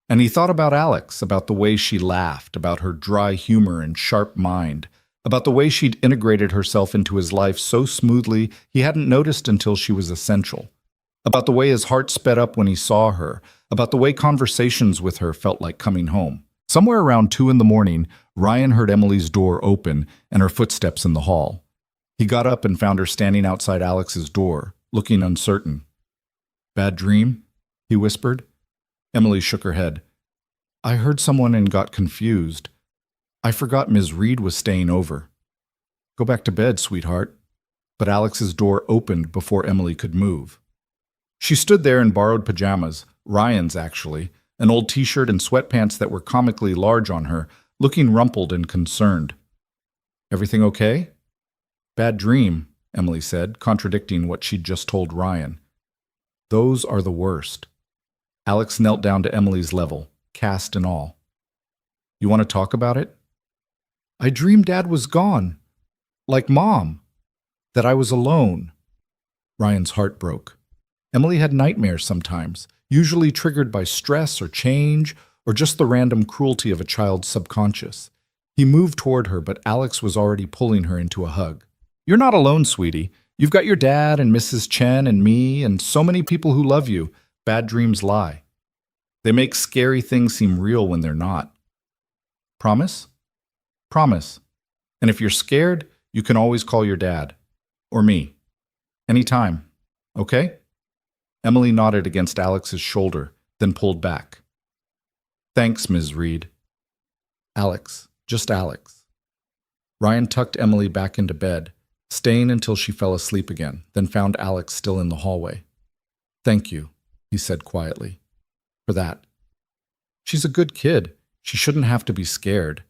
And he thought about Alex, about the way she laughed, about her dry humor and sharp mind, about the way she'd integrated herself into his life so smoothly he hadn't noticed until she was essential, about the way his heart sped up when he saw her, about the way conversations with her felt like coming home. Somewhere around 2 in the morning, Ryan heard Emily's door open and her footsteps in the hall. He got up and found her standing outside Alex's door, looking uncertain. "Bad dream?" he whispered. Emily shook her head. "I heard someone and got confused. I forgot Ms. Reed was staying over." "Go back to bed, sweetheart." But Alex's door opened before Emily could move. She stood there in borrowed pajamas, Ryan's actually, an old t-shirt and sweatpants that were comically large on her, looking rumpled and concerned. "Everything okay?" "Bad dream," Emily said, contradicting what she'd just told Ryan. "Those are the worst." Alex knelt down to Emily's level, cast and all. "You want to talk about it?" "I dreamed Dad was gone. Like Mom. That I was alone." Ryan's heart broke. Emily had nightmares sometimes, usually triggered by stress or change, or just the random cruelty of a child's subconscious. He moved toward her, but Alex was already pulling her into a hug. "You're not alone, sweetie. You've got your dad and Mrs. Chen and me and so many people who love you. Bad dreams lie. They make scary things seem real when they're not. Promise?" "Promise. And if you're scared, you can always call your dad. Or me. Anytime. Okay?" Emily nodded against Alex's shoulder, then pulled back. "Thanks, Ms. Reed." Alex. Just Alex. Ryan tucked Emily back into bed, staying until she fell asleep again, then found Alex still in the hallway. "Thank you," he said quietly, "for that. She's a good kid. She shouldn't have to be scared."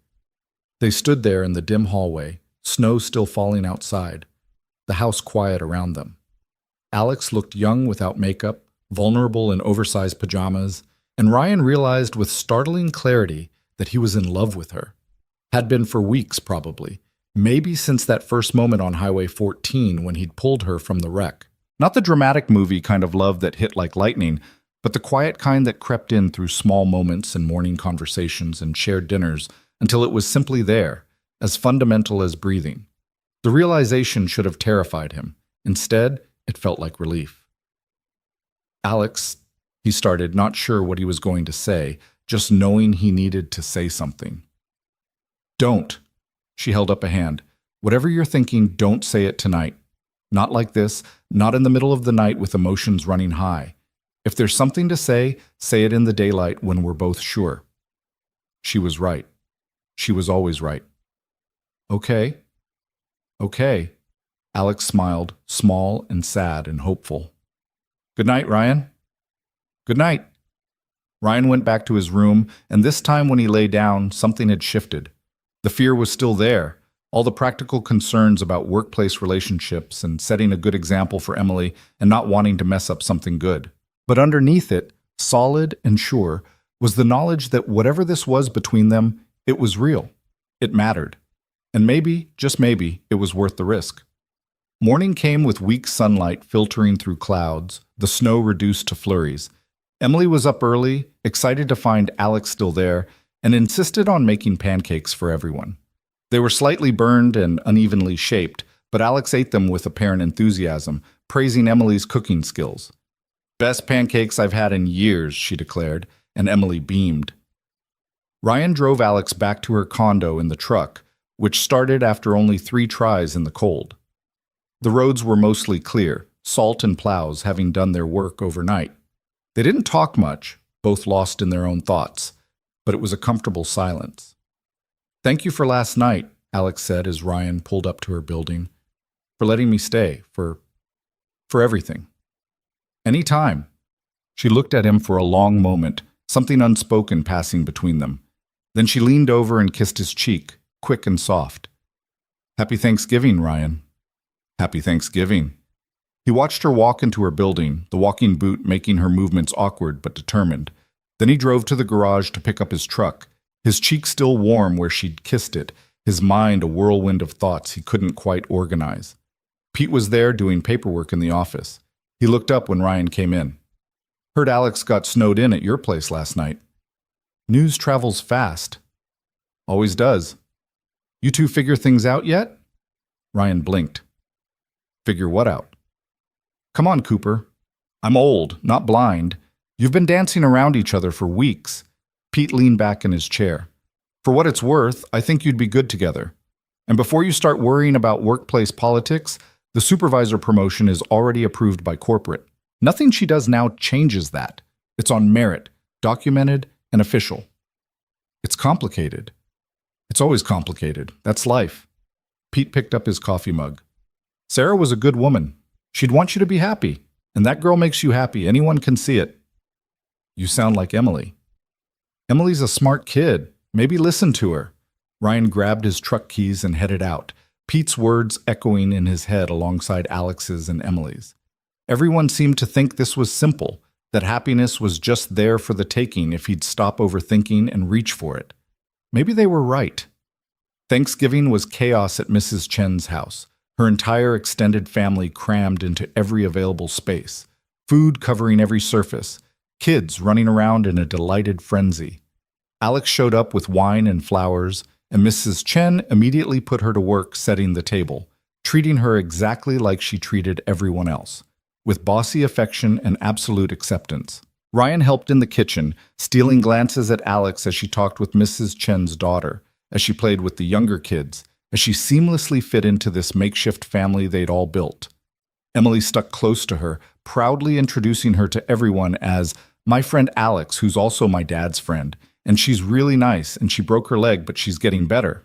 They stood there in the dim hallway, snow still falling outside, the house quiet around them. Alex looked young without makeup, vulnerable in oversized pajamas, and Ryan realized with startling clarity that he was in love with her. Had been for weeks, probably. Maybe since that first moment on Highway 14 when he'd pulled her from the wreck. Not the dramatic movie kind of love that hit like lightning, but the quiet kind that crept in through small moments and morning conversations and shared dinners until it was simply there, as fundamental as breathing. The realization should have terrified him. Instead, it felt like relief. "Alex," he started, not sure what he was going to say, just knowing he needed to say something. "Don't." She held up a hand. "Whatever you're thinking, don't say it tonight. Not like this, not in the middle of the night with emotions running high. If there's something to say it in the daylight when we're both sure." She was right. She was always right. "Okay. Okay." Alex smiled, small and sad and hopeful. "Good night, Ryan." "Good night." Ryan went back to his room, and this time when he lay down, something had shifted. The fear was still there, all the practical concerns about workplace relationships and setting a good example for Emily and not wanting to mess up something good. But underneath it, solid and sure, was the knowledge that whatever this was between them, it was real. It mattered. And maybe, just maybe, it was worth the risk. Morning came with weak sunlight filtering through clouds, the snow reduced to flurries. Emily was up early, excited to find Alex still there, and insisted on making pancakes for everyone. They were slightly burned and unevenly shaped, but Alex ate them with apparent enthusiasm, praising Emily's cooking skills. "Best pancakes I've had in years," she declared, and Emily beamed. Ryan drove Alex back to her condo in the truck, which started after only 3 tries in the cold. The roads were mostly clear, salt and plows having done their work overnight. They didn't talk much, both lost in their own thoughts, but it was a comfortable silence. "Thank you for last night," Alex said as Ryan pulled up to her building. "For letting me stay, for everything." "Any time." She looked at him for a long moment, something unspoken passing between them. Then she leaned over and kissed his cheek, quick and soft. "Happy Thanksgiving, Ryan." "Happy Thanksgiving." He watched her walk into her building, the walking boot making her movements awkward but determined. Then he drove to the garage to pick up his truck, his cheek still warm where she'd kissed it, his mind a whirlwind of thoughts he couldn't quite organize. Pete was there doing paperwork in the office. He looked up when Ryan came in. "Heard Alex got snowed in at your place last night." "News travels fast." "Always does." "You two figure things out yet?" Ryan blinked. "Figure what out?" "Come on, Cooper. I'm old, not blind. You've been dancing around each other for weeks." Pete leaned back in his chair. "For what it's worth, I think you'd be good together. And before you start worrying about workplace politics, the supervisor promotion is already approved by corporate. Nothing she does now changes that. It's on merit, documented, and official. It's complicated. It's always complicated. That's life. Pete picked up his coffee mug. Sarah was a good woman. She'd want you to be happy. And that girl makes you happy. Anyone can see it. You sound like Emily. Emily's a smart kid. Maybe listen to her. Ryan grabbed his truck keys and headed out, Pete's words echoing in his head alongside Alex's and Emily's. Everyone seemed to think this was simple, that happiness was just there for the taking if he'd stop overthinking and reach for it. Maybe they were right. Thanksgiving was chaos at Mrs. Chen's house, her entire extended family crammed into every available space, food covering every surface, kids running around in a delighted frenzy. Alex showed up with wine and flowers, and Mrs. Chen immediately put her to work setting the table, treating her exactly like she treated everyone else, with bossy affection and absolute acceptance. Ryan helped in the kitchen, stealing glances at Alex as she talked with Mrs. Chen's daughter, as she played with the younger kids, as she seamlessly fit into this makeshift family they'd all built. Emily stuck close to her, proudly introducing her to everyone as my friend Alex, who's also my dad's friend, and she's really nice, and she broke her leg, but she's getting better.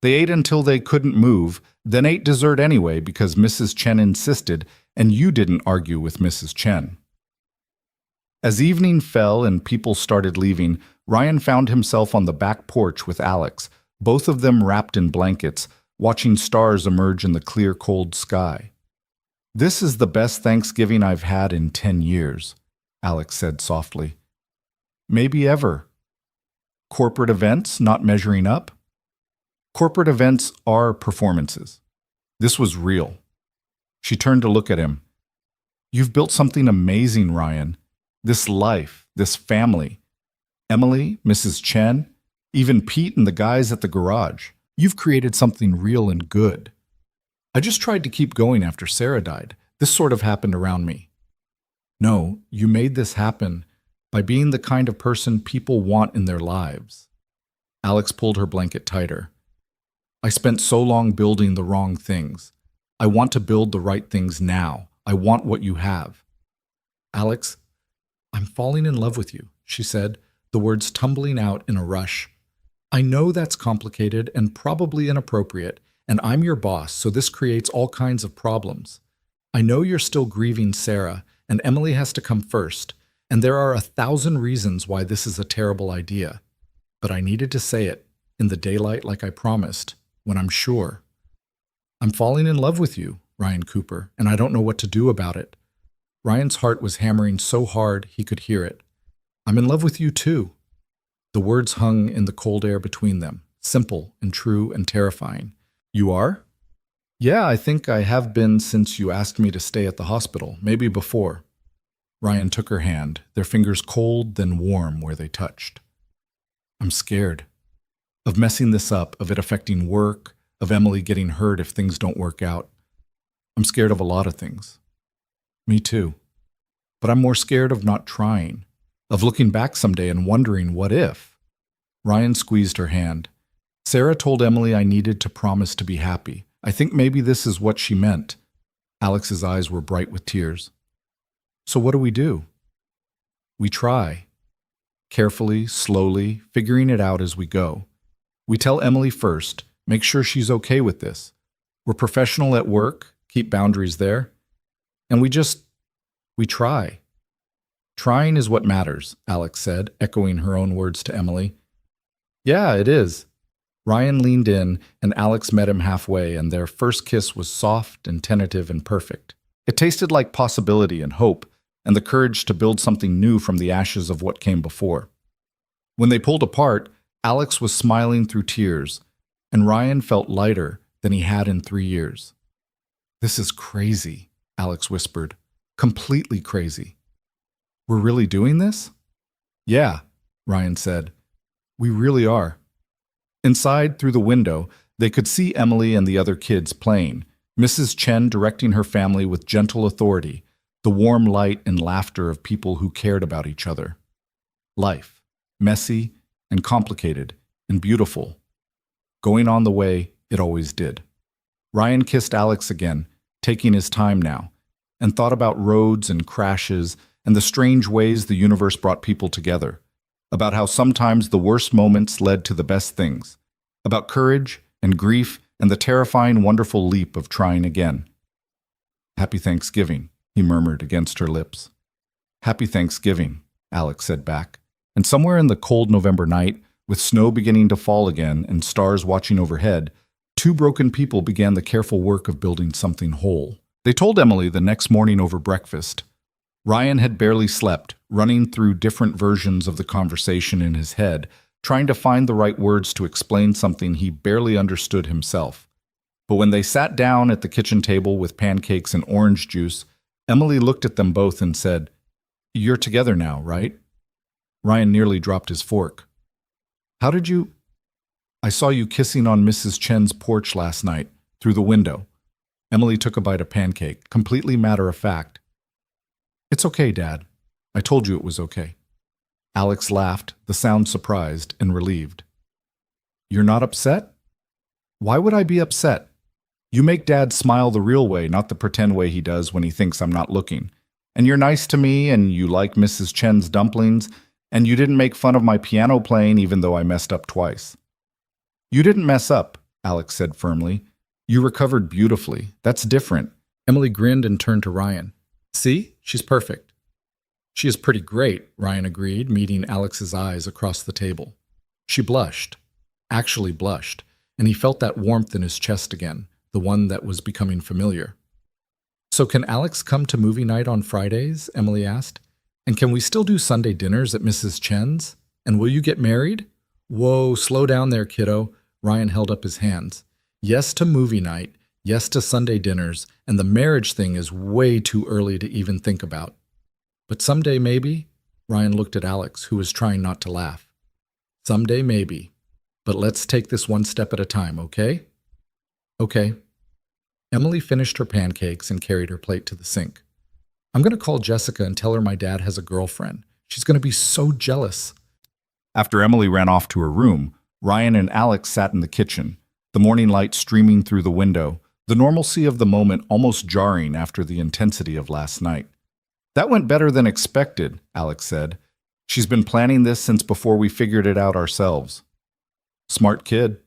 They ate until they couldn't move, then ate dessert anyway because Mrs. Chen insisted, and you didn't argue with Mrs. Chen. As evening fell and people started leaving, Ryan found himself on the back porch with Alex, both of them wrapped in blankets, watching stars emerge in the clear, cold sky. This is the best Thanksgiving I've had in 10 years, Alex said softly. Maybe ever. Corporate events not measuring up? Corporate events are performances. This was real. She turned to look at him. You've built something amazing, Ryan. This life, this family. Emily, Mrs. Chen, even Pete and the guys at the garage. You've created something real and good. I just tried to keep going after Sarah died. This sort of happened around me. No, you made this happen by being the kind of person people want in their lives. Alex pulled her blanket tighter. I spent so long building the wrong things. I want to build the right things now. I want what you have. Alex, I'm falling in love with you, she said, the words tumbling out in a rush. I know that's complicated and probably inappropriate, and I'm your boss, so this creates all kinds of problems. I know you're still grieving Sarah, and Emily has to come first, and there are 1,000 reasons why this is a terrible idea. But I needed to say it, in the daylight like I promised, when I'm sure. I'm falling in love with you, Ryan Cooper, and I don't know what to do about it. Ryan's heart was hammering so hard he could hear it. I'm in love with you too. The words hung in the cold air between them, simple and true and terrifying. You are? Yeah, I think I have been since you asked me to stay at the hospital, maybe before. Ryan took her hand, their fingers cold then warm where they touched. I'm scared. Of messing this up, of it affecting work, of Emily getting hurt if things don't work out. I'm scared of a lot of things. Me too. But I'm more scared of not trying, of looking back someday and wondering what if. Ryan squeezed her hand. Sarah told Emily I needed to promise to be happy. I think maybe this is what she meant. Alex's eyes were bright with tears. So what do? We try. Carefully, slowly, figuring it out as we go. We tell Emily first, make sure she's okay with this. We're professional at work, keep boundaries there. And we try. Trying is what matters, Alex said, echoing her own words to Emily. Yeah, it is. Ryan leaned in, and Alex met him halfway, and their first kiss was soft and tentative and perfect. It tasted like possibility and hope, and the courage to build something new from the ashes of what came before. When they pulled apart, Alex was smiling through tears, and Ryan felt lighter than he had in 3 years. This is crazy, Alex whispered. Completely crazy. We're really doing this? Yeah, Ryan said. We really are. Inside, through the window, they could see Emily and the other kids playing, Mrs. Chen directing her family with gentle authority, the warm light and laughter of people who cared about each other. Life, messy and complicated and beautiful, going on the way It always did. Ryan kissed Alex again, taking his time now, and thought about roads and crashes and the strange ways the universe brought people together, about how sometimes the worst moments led to the best things, about courage and grief and the terrifying, wonderful leap of trying again. "Happy Thanksgiving," he murmured against her lips. "Happy Thanksgiving," Alex said back. And somewhere in the cold November night, with snow beginning to fall again and stars watching overhead, two broken people began the careful work of building something whole. They told Emily the next morning over breakfast. Ryan had barely slept, running through different versions of the conversation in his head, trying to find the right words to explain something he barely understood himself. But when they sat down at the kitchen table with pancakes and orange juice, Emily looked at them both and said, "You're together now, right?" Ryan nearly dropped his fork. "How did you—" "I saw you kissing on Mrs. Chen's porch last night, through the window." Emily took a bite of pancake, completely matter of fact. "It's okay, Dad. I told you it was okay." Alex laughed, the sound surprised and relieved. "You're not upset?" "Why would I be upset? You make Dad smile the real way, not the pretend way he does when he thinks I'm not looking. And you're nice to me, and you like Mrs. Chen's dumplings, and you didn't make fun of my piano playing even though I messed up twice." "You didn't mess up," Alex said firmly. "You recovered beautifully. That's different." Emily grinned and turned to Ryan. "See? She's perfect." "She is pretty great," Ryan agreed, meeting Alex's eyes across the table. She blushed, actually blushed, and he felt that warmth in his chest again, the one that was becoming familiar. "So can Alex come to movie night on Fridays?" Emily asked. "And can we still do Sunday dinners at Mrs. Chen's? And will you get married?" "Whoa, slow down there, kiddo." Ryan held up his hands. "Yes to movie night, yes to Sunday dinners, and the marriage thing is way too early to even think about." "But someday maybe?" Ryan looked at Alex, who was trying not to laugh. "Someday maybe. But let's take this one step at a time, okay?" "Okay." Emily finished her pancakes and carried her plate to the sink. "I'm going to call Jessica and tell her my dad has a girlfriend. She's going to be so jealous." After Emily ran off to her room, Ryan and Alex sat in the kitchen, the morning light streaming through the window, the normalcy of the moment almost jarring after the intensity of last night. "That went better than expected," Alex said. "She's been planning this since before we figured it out ourselves." "Smart kid."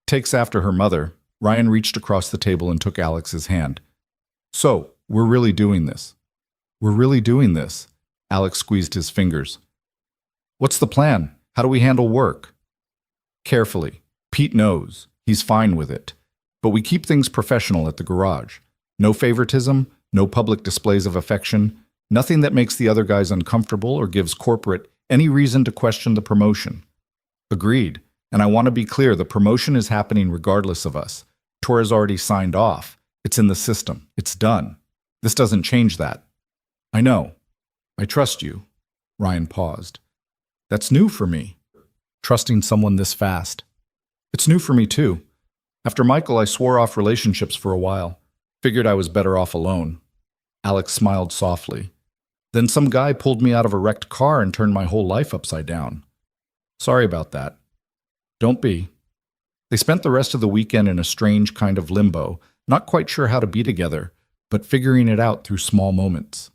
Takes after her mother, Ryan reached across the table and took Alex's hand. "So, we're really doing this." "We're really doing this." Alex squeezed his fingers. "What's the plan? How do we handle work?" "Carefully. Pete knows. He's fine with it. But we keep things professional at the garage. No favoritism, no public displays of affection, nothing that makes the other guys uncomfortable or gives corporate any reason to question the promotion." "Agreed. And I want to be clear, the promotion is happening regardless of us. Torres already signed off. It's in the system. It's done. This doesn't change that." "I know. I trust you." Ryan paused. "That's new for me. Trusting someone this fast. It's new for me too. After Michael, I swore off relationships for a while. Figured I was better off alone." Alex smiled softly. "Then some guy pulled me out of a wrecked car and turned my whole life upside down. Sorry about that." "Don't be." They spent the rest of the weekend in a strange kind of limbo, not quite sure how to be together, but figuring it out through small moments.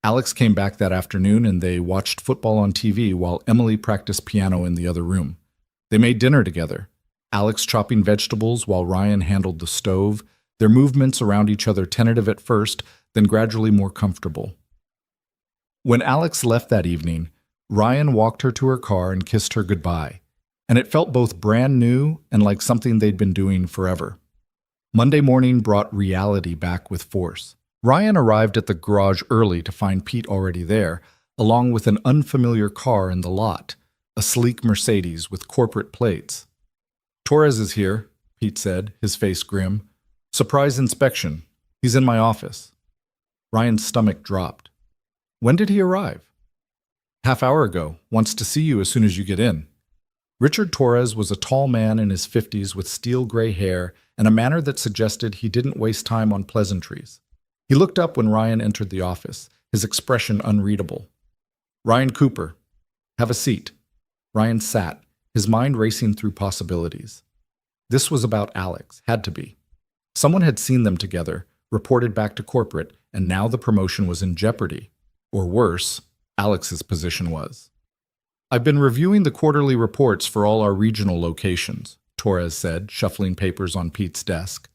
Alex came back that afternoon and they watched football on TV while Emily practiced piano in the other room. They made dinner together, Alex chopping vegetables while Ryan handled the stove, their movements around each other tentative at first, then gradually more comfortable. When Alex left that evening, Ryan walked her to her car and kissed her goodbye, and it felt both brand new and like something they'd been doing forever. Monday morning brought reality back with force. Ryan arrived at the garage early to find Pete already there, along with an unfamiliar car in the lot, a sleek Mercedes with corporate plates. "Torres is here," Pete said, his face grim. "Surprise inspection. He's in my office." Ryan's stomach dropped. "When did he arrive?" "Half hour ago. Wants to see you as soon as you get in." Richard Torres was a tall man in his 50s with steel gray hair and a manner that suggested he didn't waste time on pleasantries. He looked up when Ryan entered the office, his expression unreadable. "Ryan Cooper. Have a seat." Ryan sat, his mind racing through possibilities. This was about Alex, had to be. Someone had seen them together, reported back to corporate, and now the promotion was in jeopardy. Or worse, Alex's position was. I've been reviewing the quarterly reports for all our regional locations, Torres said, shuffling papers on Pete's desk.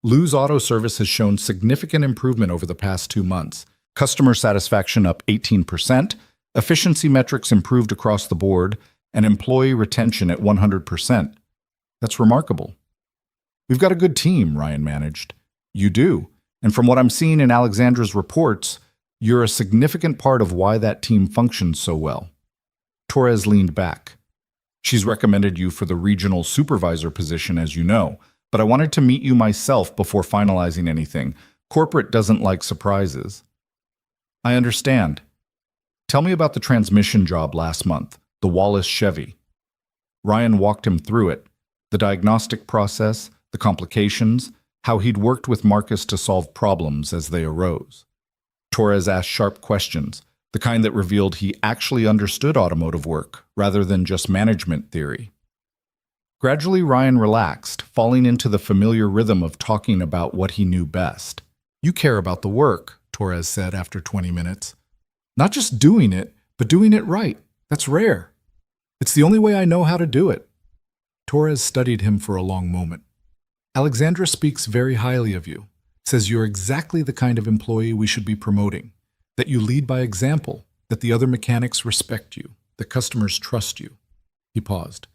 Lou's Auto Service has shown significant improvement over the past 2 months. Customer satisfaction up 18%, efficiency metrics improved across the board, and employee retention at 100%. That's remarkable. We've got a good team, Ryan managed. You do. And from what I'm seeing in Alexandra's reports, you're a significant part of why that team functions so well. Torres leaned back. She's recommended you for the regional supervisor position, as you know, but I wanted to meet you myself before finalizing anything. Corporate doesn't like surprises. I understand. Tell me about the transmission job last month, the Wallace Chevy. Ryan walked him through it, the diagnostic process, the complications, how he'd worked with Marcus to solve problems as they arose. Torres asked sharp questions, the kind that revealed he actually understood automotive work rather than just management theory. Gradually, Ryan relaxed, falling into the familiar rhythm of talking about what he knew best. You care about the work, Torres said after 20 minutes. Not just doing it, but doing it right. That's rare. It's the only way I know how to do it. Torres studied him for a long moment. Alexandra speaks very highly of you, says you're exactly the kind of employee we should be promoting, that you lead by example, that the other mechanics respect you, that customers trust you. He paused.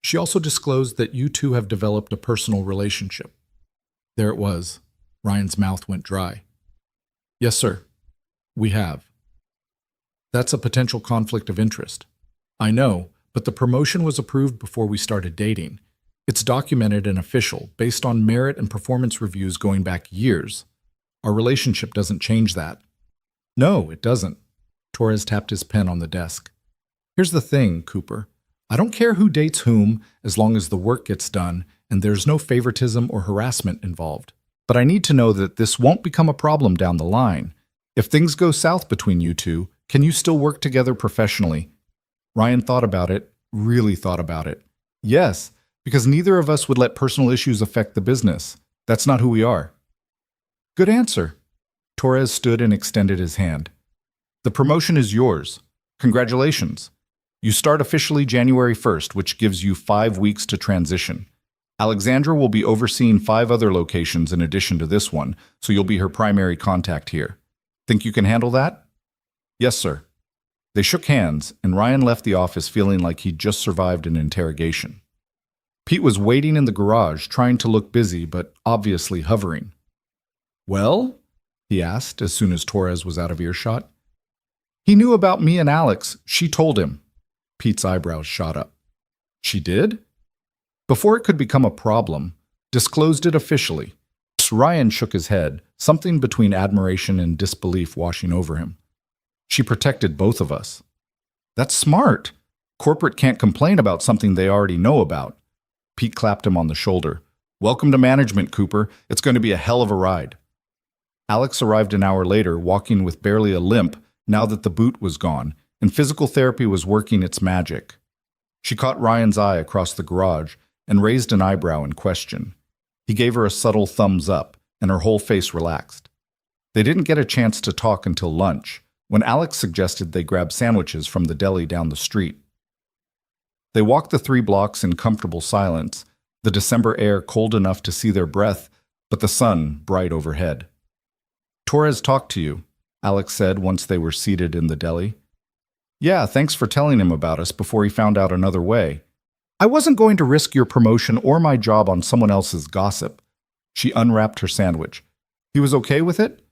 She also disclosed that you two have developed a personal relationship. There it was. Ryan's mouth went dry. Yes, sir. We have. That's a potential conflict of interest. I know, but the promotion was approved before we started dating. It's documented and official, based on merit and performance reviews going back years. Our relationship doesn't change that. No, it doesn't. Torres tapped his pen on the desk. Here's the thing, Cooper. I don't care who dates whom, as long as the work gets done and there's no favoritism or harassment involved. But I need to know that this won't become a problem down the line. If things go south between you two, can you still work together professionally? Ryan thought about it, really thought about it. Yes, because neither of us would let personal issues affect the business. That's not who we are. Good answer. Torres stood and extended his hand. The promotion is yours. Congratulations. You start officially January 1st, which gives you 5 weeks to transition. Alexandra will be overseeing 5 other locations in addition to this one, so you'll be her primary contact here. Think you can handle that? Yes, sir. They shook hands, and Ryan left the office feeling like he'd just survived an interrogation. Pete was waiting in the garage, trying to look busy, but obviously hovering. Well? He asked as soon as Torres was out of earshot. He knew about me and Alex. She told him. Pete's eyebrows shot up. She did? Before it could become a problem, disclosed it officially. Ryan shook his head, something between admiration and disbelief washing over him. She protected both of us. That's smart. Corporate can't complain about something they already know about. Pete clapped him on the shoulder. Welcome to management, Cooper. It's going to be a hell of a ride. Alex arrived an hour later, walking with barely a limp now that the boot was gone, and physical therapy was working its magic. She caught Ryan's eye across the garage and raised an eyebrow in question. He gave her a subtle thumbs up, and her whole face relaxed. They didn't get a chance to talk until lunch, when Alex suggested they grab sandwiches from the deli down the street. They walked the 3 blocks in comfortable silence, the December air cold enough to see their breath, but the sun bright overhead. Torres talked to you, Alex said once they were seated in the deli. Yeah, thanks for telling him about us before he found out another way. I wasn't going to risk your promotion or my job on someone else's gossip. She unwrapped her sandwich. He was okay with it?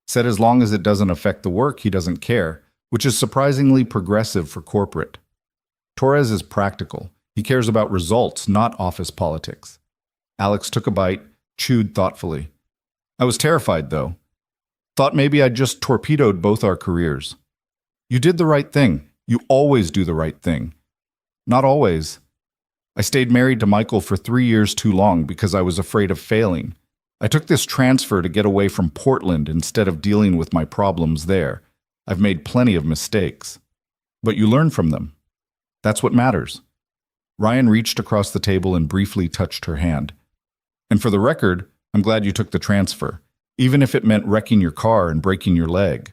Said as long as it doesn't affect the work, he doesn't care, which is surprisingly progressive for corporate. Torres is practical. He cares about results, not office politics. Alex took a bite, chewed thoughtfully. I was terrified, though. Thought maybe I'd just torpedoed both our careers. You did the right thing. You always do the right thing. Not always. I stayed married to Michael for 3 years too long because I was afraid of failing. I took this transfer to get away from Portland instead of dealing with my problems there. I've made plenty of mistakes. But you learn from them. That's what matters. Ryan reached across the table and briefly touched her hand. And for the record, I'm glad you took the transfer, even if it meant wrecking your car and breaking your leg.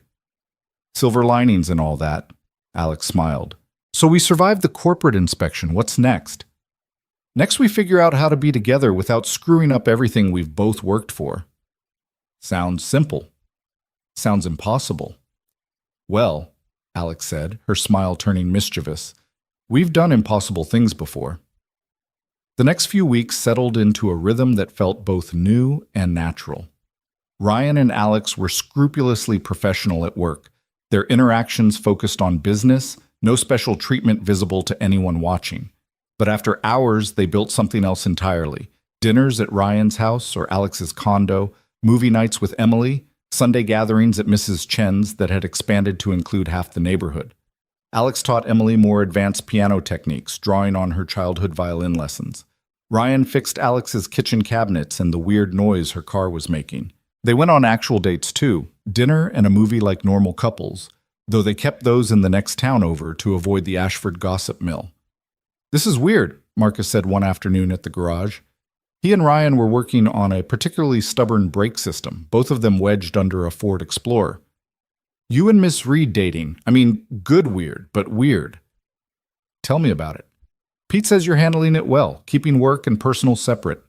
Silver linings and all that, Alex smiled. So we survived the corporate inspection. What's next? Next, we figure out how to be together without screwing up everything we've both worked for. Sounds simple. Sounds impossible. Well, Alex said, her smile turning mischievous, we've done impossible things before. The next few weeks settled into a rhythm that felt both new and natural. Ryan and Alex were scrupulously professional at work, their interactions focused on business, no special treatment visible to anyone watching. But after hours, they built something else entirely. Dinners at Ryan's house or Alex's condo, movie nights with Emily, Sunday gatherings at Mrs. Chen's that had expanded to include half the neighborhood. Alex taught Emily more advanced piano techniques, drawing on her childhood violin lessons. Ryan fixed Alex's kitchen cabinets and the weird noise her car was making. They went on actual dates too, dinner and a movie like normal couples, though they kept those in the next town over to avoid the Ashford gossip mill. This is weird, Marcus said one afternoon at the garage. He and Ryan were working on a particularly stubborn brake system, both of them wedged under a Ford Explorer. You and Miss Reed dating. I mean, good weird, but weird. Tell me about it. Pete says you're handling it well, keeping work and personal separate.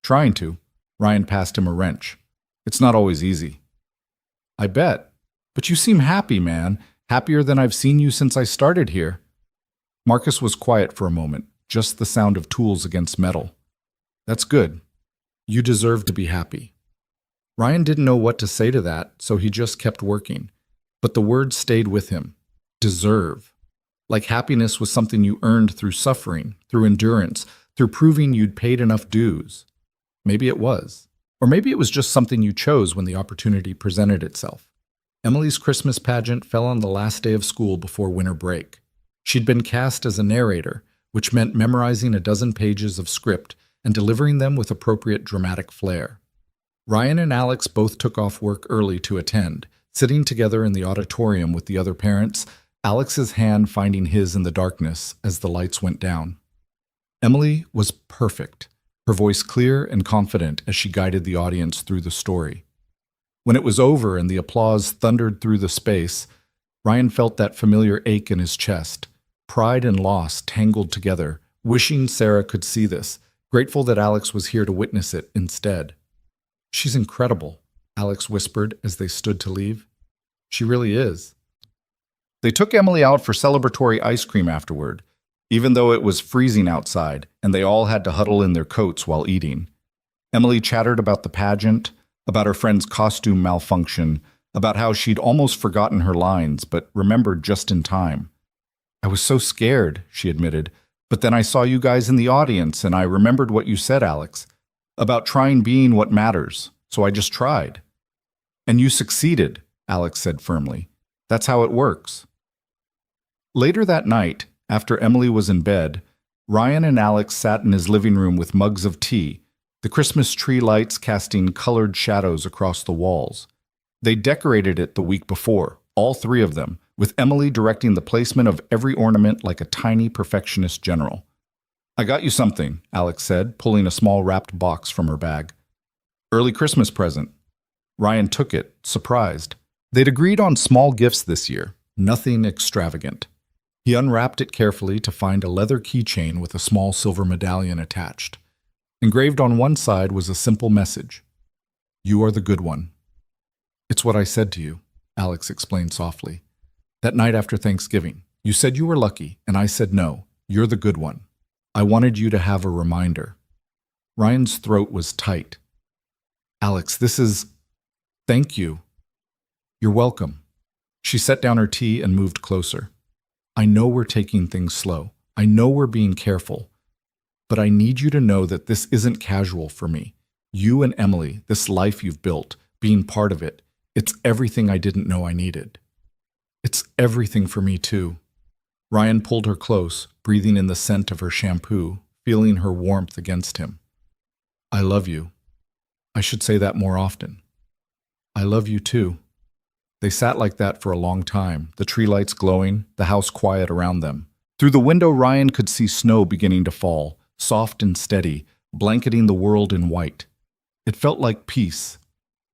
Trying to. Ryan passed him a wrench. It's not always easy. I bet. But you seem happy, man. Happier than I've seen you since I started here. Marcus was quiet for a moment, just the sound of tools against metal. That's good. You deserve to be happy. Ryan didn't know what to say to that, so he just kept working. But the words stayed with him. Deserve. Like happiness was something you earned through suffering, through endurance, through proving you'd paid enough dues. Maybe it was. Or maybe it was just something you chose when the opportunity presented itself. Emily's Christmas pageant fell on the last day of school before winter break. She'd been cast as a narrator, which meant memorizing a dozen pages of script and delivering them with appropriate dramatic flair. Ryan and Alex both took off work early to attend, sitting together in the auditorium with the other parents, Alex's hand finding his in the darkness as the lights went down. Emily was perfect, her voice clear and confident as she guided the audience through the story. When it was over and the applause thundered through the space, Ryan felt that familiar ache in his chest, pride and loss tangled together, wishing Sarah could see this, grateful that Alex was here to witness it instead. She's incredible, Alex whispered as they stood to leave. She really is. They took Emily out for celebratory ice cream afterward, even though it was freezing outside and they all had to huddle in their coats while eating. Emily chattered about the pageant, about her friend's costume malfunction, about how she'd almost forgotten her lines but remembered just in time. I was so scared, she admitted, but then I saw you guys in the audience and I remembered what you said, Alex, about trying being what matters, so I just tried. And you succeeded, Alex said firmly. That's how it works. Later that night, after Emily was in bed, Ryan and Alex sat in his living room with mugs of tea, the Christmas tree lights casting colored shadows across the walls. They decorated it the week before, all three of them, with Emily directing the placement of every ornament like a tiny perfectionist general. I got you something, Alex said, pulling a small wrapped box from her bag. Early Christmas present. Ryan took it, surprised. They'd agreed on small gifts this year, nothing extravagant. He unwrapped it carefully to find a leather keychain with a small silver medallion attached. Engraved on one side was a simple message. You are the good one. It's what I said to you, Alex explained softly. That night after Thanksgiving, you said you were lucky, and I said no, you're the good one. I wanted you to have a reminder. Ryan's throat was tight. Alex, this is... Thank you. You're welcome. She set down her tea and moved closer. I know we're taking things slow. I know we're being careful. But I need you to know that this isn't casual for me. You and Emily, this life you've built, being part of it, it's everything I didn't know I needed. It's everything for me, too. Ryan pulled her close, breathing in the scent of her shampoo, feeling her warmth against him. I love you. I should say that more often. I love you, too. They sat like that for a long time, the tree lights glowing, the house quiet around them. Through the window, Ryan could see snow beginning to fall, soft and steady, blanketing the world in white. It felt like peace,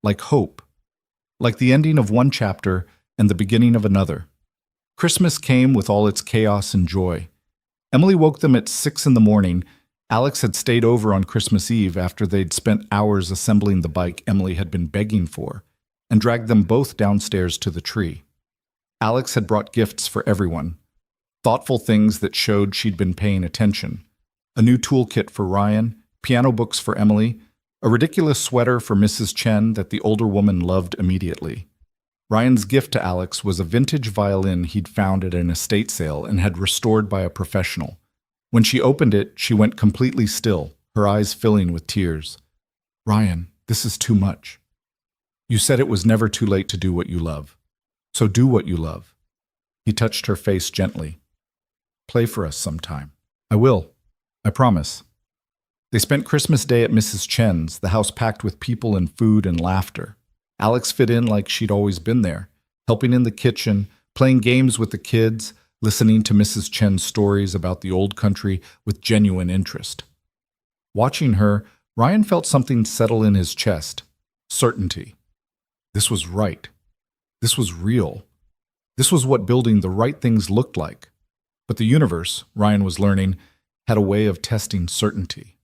like hope, like the ending of one chapter and the beginning of another. Christmas came with all its chaos and joy. Emily woke them at 6 in the morning. Alex had stayed over on Christmas Eve after they'd spent hours assembling the bike Emily had been begging for, and dragged them both downstairs to the tree. Alex had brought gifts for everyone, thoughtful things that showed she'd been paying attention. A new toolkit for Ryan, piano books for Emily, a ridiculous sweater for Mrs. Chen that the older woman loved immediately. Ryan's gift to Alex was a vintage violin he'd found at an estate sale and had restored by a professional. When she opened it, she went completely still, her eyes filling with tears. "Ryan, this is too much. You said it was never too late to do what you love. So do what you love." He touched her face gently. "Play for us sometime." "I will. I promise." They spent Christmas Day at Mrs. Chen's, the house packed with people and food and laughter. Alex fit in like she'd always been there, helping in the kitchen, playing games with the kids, listening to Mrs. Chen's stories about the old country with genuine interest. Watching her, Ryan felt something settle in his chest. Certainty. This was right. This was real. This was what building the right things looked like. But the universe, Ryan was learning, had a way of testing certainty.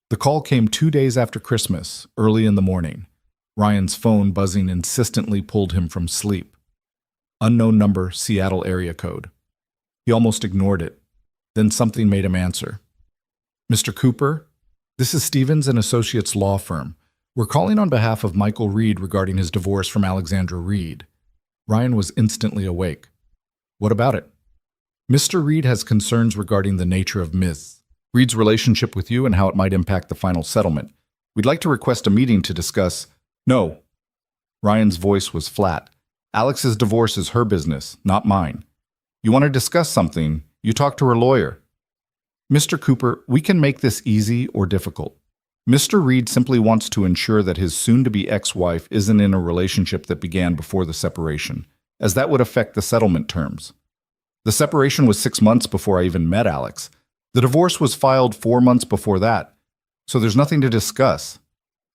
The call came 2 days after Christmas, early in the morning. Ryan's phone buzzing insistently pulled him from sleep. Unknown number, Seattle area code. He almost ignored it. Then something made him answer. "Mr. Cooper, this is Stevens and Associates law firm. We're calling on behalf of Michael Reed regarding his divorce from Alexandra Reed." Ryan was instantly awake. "What about it?" "Mr. Reed has concerns regarding the nature of Ms. Reed's relationship with you and how it might impact the final settlement. We'd like to request a meeting to discuss—" "No." Ryan's voice was flat. "Alex's divorce is her business, not mine. You want to discuss something, you talk to her lawyer." "Mr. Cooper, we can make this easy or difficult. Mr. Reed simply wants to ensure that his soon-to-be ex-wife isn't in a relationship that began before the separation, as that would affect the settlement terms. The separation was 6 months before I even met Alex. The divorce was filed 4 months before that, so there's nothing to discuss."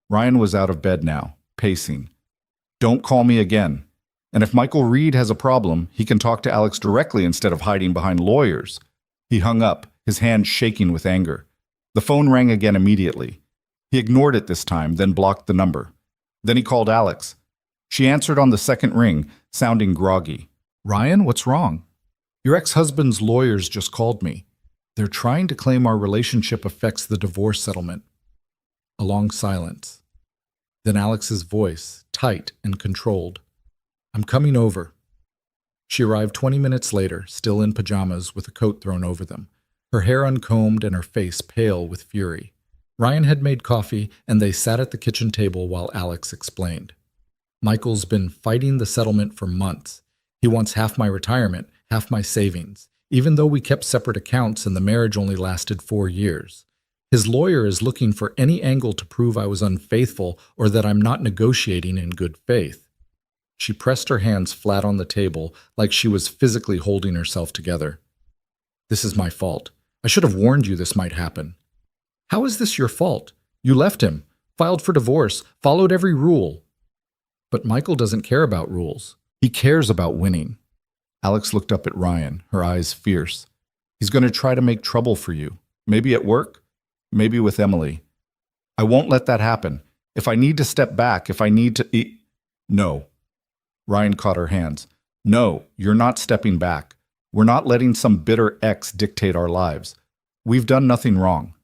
Ryan was out of bed now, pacing. "Don't call me again. And if Michael Reed has a problem, he can talk to Alex directly instead of hiding behind lawyers." He hung up, his hand shaking with anger. The phone rang again immediately. He ignored it this time, then blocked the number. Then he called Alex. She answered on the second ring, sounding groggy. "Ryan, what's wrong?" "Your ex-husband's lawyers just called me. They're trying to claim our relationship affects the divorce settlement." A long silence. Then Alex's voice, tight and controlled. "I'm coming over." She arrived 20 minutes later, still in pajamas with a coat thrown over them, her hair uncombed and her face pale with fury. Ryan had made coffee, and they sat at the kitchen table while Alex explained. "Michael's been fighting the settlement for months. He wants half my retirement, half my savings, even though we kept separate accounts and the marriage only lasted 4 years. His lawyer is looking for any angle to prove I was unfaithful or that I'm not negotiating in good faith." She pressed her hands flat on the table like she was physically holding herself together. "This is my fault. I should have warned you this might happen." "How is this your fault? You left him, filed for divorce, followed every rule." "But Michael doesn't care about rules. He cares about winning." Alex looked up at Ryan, her eyes fierce. "He's going to try to make trouble for you. Maybe at work, maybe with Emily. I won't let that happen. If I need to step back, if I need to No." Ryan caught her hands. "No, you're not stepping back. We're not letting some bitter ex dictate our lives. We've done nothing wrong.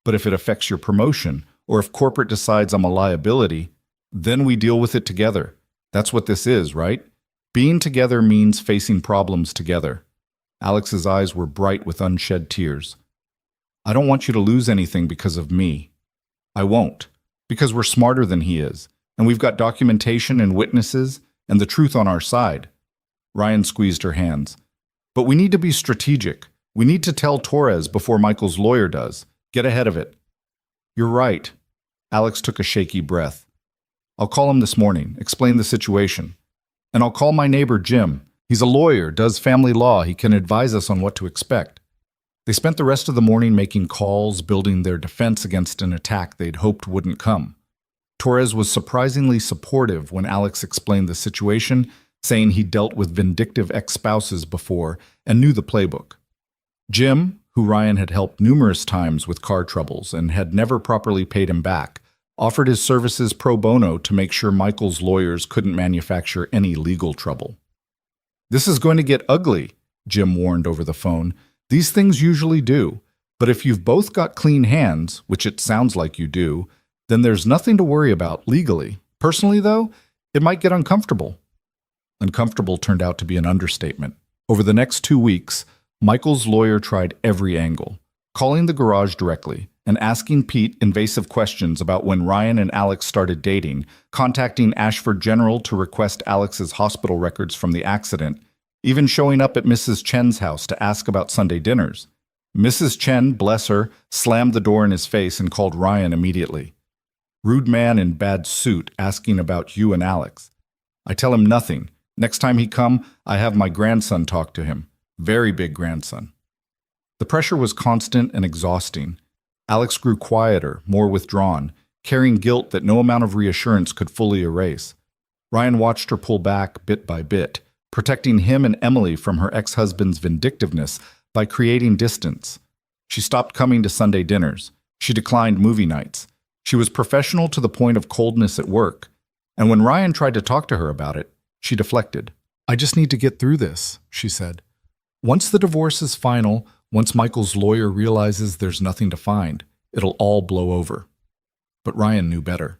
But if it affects your promotion, or if corporate decides I'm a liability, then we deal with it together. That's what this is, right? Being together means facing problems together." Alex's eyes were bright with unshed tears. "I don't want you to lose anything because of me. I won't, because we're smarter than he is, and we've got documentation and witnesses and the truth on our side." Ryan squeezed her hands. "But we need to be strategic. We need to tell Torres before Michael's lawyer does. Get ahead of it." "You're right." Alex took a shaky breath. "I'll call him this morning, explain the situation. And I'll call my neighbor Jim. He's a lawyer, does family law. He can advise us on what to expect. They spent the rest of the morning making calls, building their defense against an attack they'd hoped wouldn't come. Torres was surprisingly supportive when Alex explained the situation, saying he dealt with vindictive ex-spouses before and knew the playbook. Jim, who Ryan had helped numerous times with car troubles and had never properly paid him back, offered his services pro bono to make sure Michael's lawyers couldn't manufacture any legal trouble. "This is going to get ugly," Jim warned over the phone. "These things usually do, but if you've both got clean hands, which it sounds like you do, then there's nothing to worry about legally. Personally, though, it might get uncomfortable." Uncomfortable turned out to be an understatement. Over the next 2 weeks, Michael's lawyer tried every angle, calling the garage directly and asking Pete invasive questions about when Ryan and Alex started dating, contacting Ashford General to request Alex's hospital records from the accident, even showing up at Mrs. Chen's house to ask about Sunday dinners. Mrs. Chen, bless her, slammed the door in his face and called Ryan immediately. "Rude man in bad suit asking about you and Alex. I tell him nothing. Next time he come, I have my grandson talk to him. Very big grandson." The pressure was constant and exhausting. Alex grew quieter, more withdrawn, carrying guilt that no amount of reassurance could fully erase. Ryan watched her pull back bit by bit, protecting him and Emily from her ex-husband's vindictiveness by creating distance. She stopped coming to Sunday dinners. She declined movie nights. She was professional to the point of coldness at work. And when Ryan tried to talk to her about it, she deflected. "I just need to get through this," she said. "Once the divorce is final, once Michael's lawyer realizes there's nothing to find, it'll all blow over." But Ryan knew better.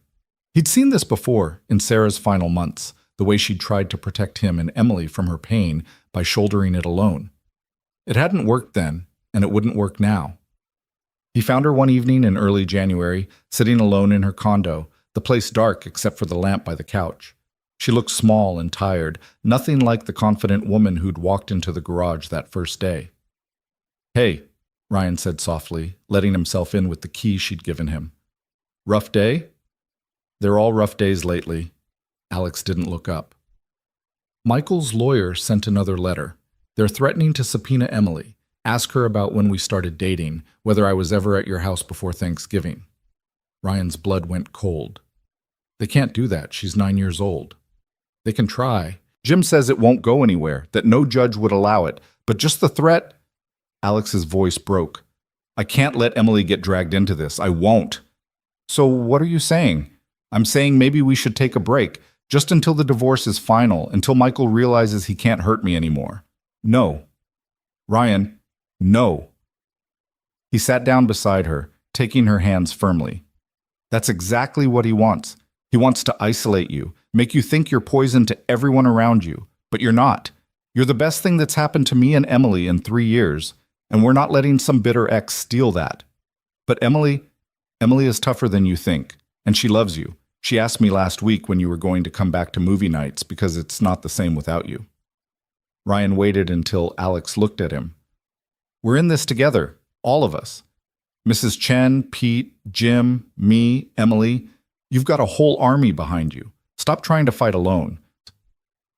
He'd seen this before in Sarah's final months, the way she'd tried to protect him and Emily from her pain by shouldering it alone. It hadn't worked then, and it wouldn't work now. He found her one evening in early January, sitting alone in her condo, the place dark except for the lamp by the couch. She looked small and tired, nothing like the confident woman who'd walked into the garage that first day. "Hey," Ryan said softly, letting himself in with the key she'd given him. "Rough day?" "They're all rough days lately." Alex didn't look up. "Michael's lawyer sent another letter. They're threatening to subpoena Emily, ask her about when we started dating, whether I was ever at your house before Thanksgiving." Ryan's blood went cold. "They can't do that. She's 9 years old." "They can try. Jim says it won't go anywhere, that no judge would allow it, but just the threat—" Alex's voice broke. "I can't let Emily get dragged into this. I won't." "So what are you saying?" "I'm saying maybe we should take a break, just until the divorce is final, until Michael realizes he can't hurt me anymore." "No." "Ryan, no." He sat down beside her, taking her hands firmly. "That's exactly what he wants. He wants to isolate you, make you think you're poison to everyone around you, but you're not. You're the best thing that's happened to me and Emily in 3 years, and we're not letting some bitter ex steal that. But Emily is tougher than you think, and she loves you. She asked me last week when you were going to come back to movie nights because it's not the same without you." Ryan waited until Alex looked at him. "We're in this together, all of us. Mrs. Chen, Pete, Jim, me, Emily. You've got a whole army behind you. Stop trying to fight alone."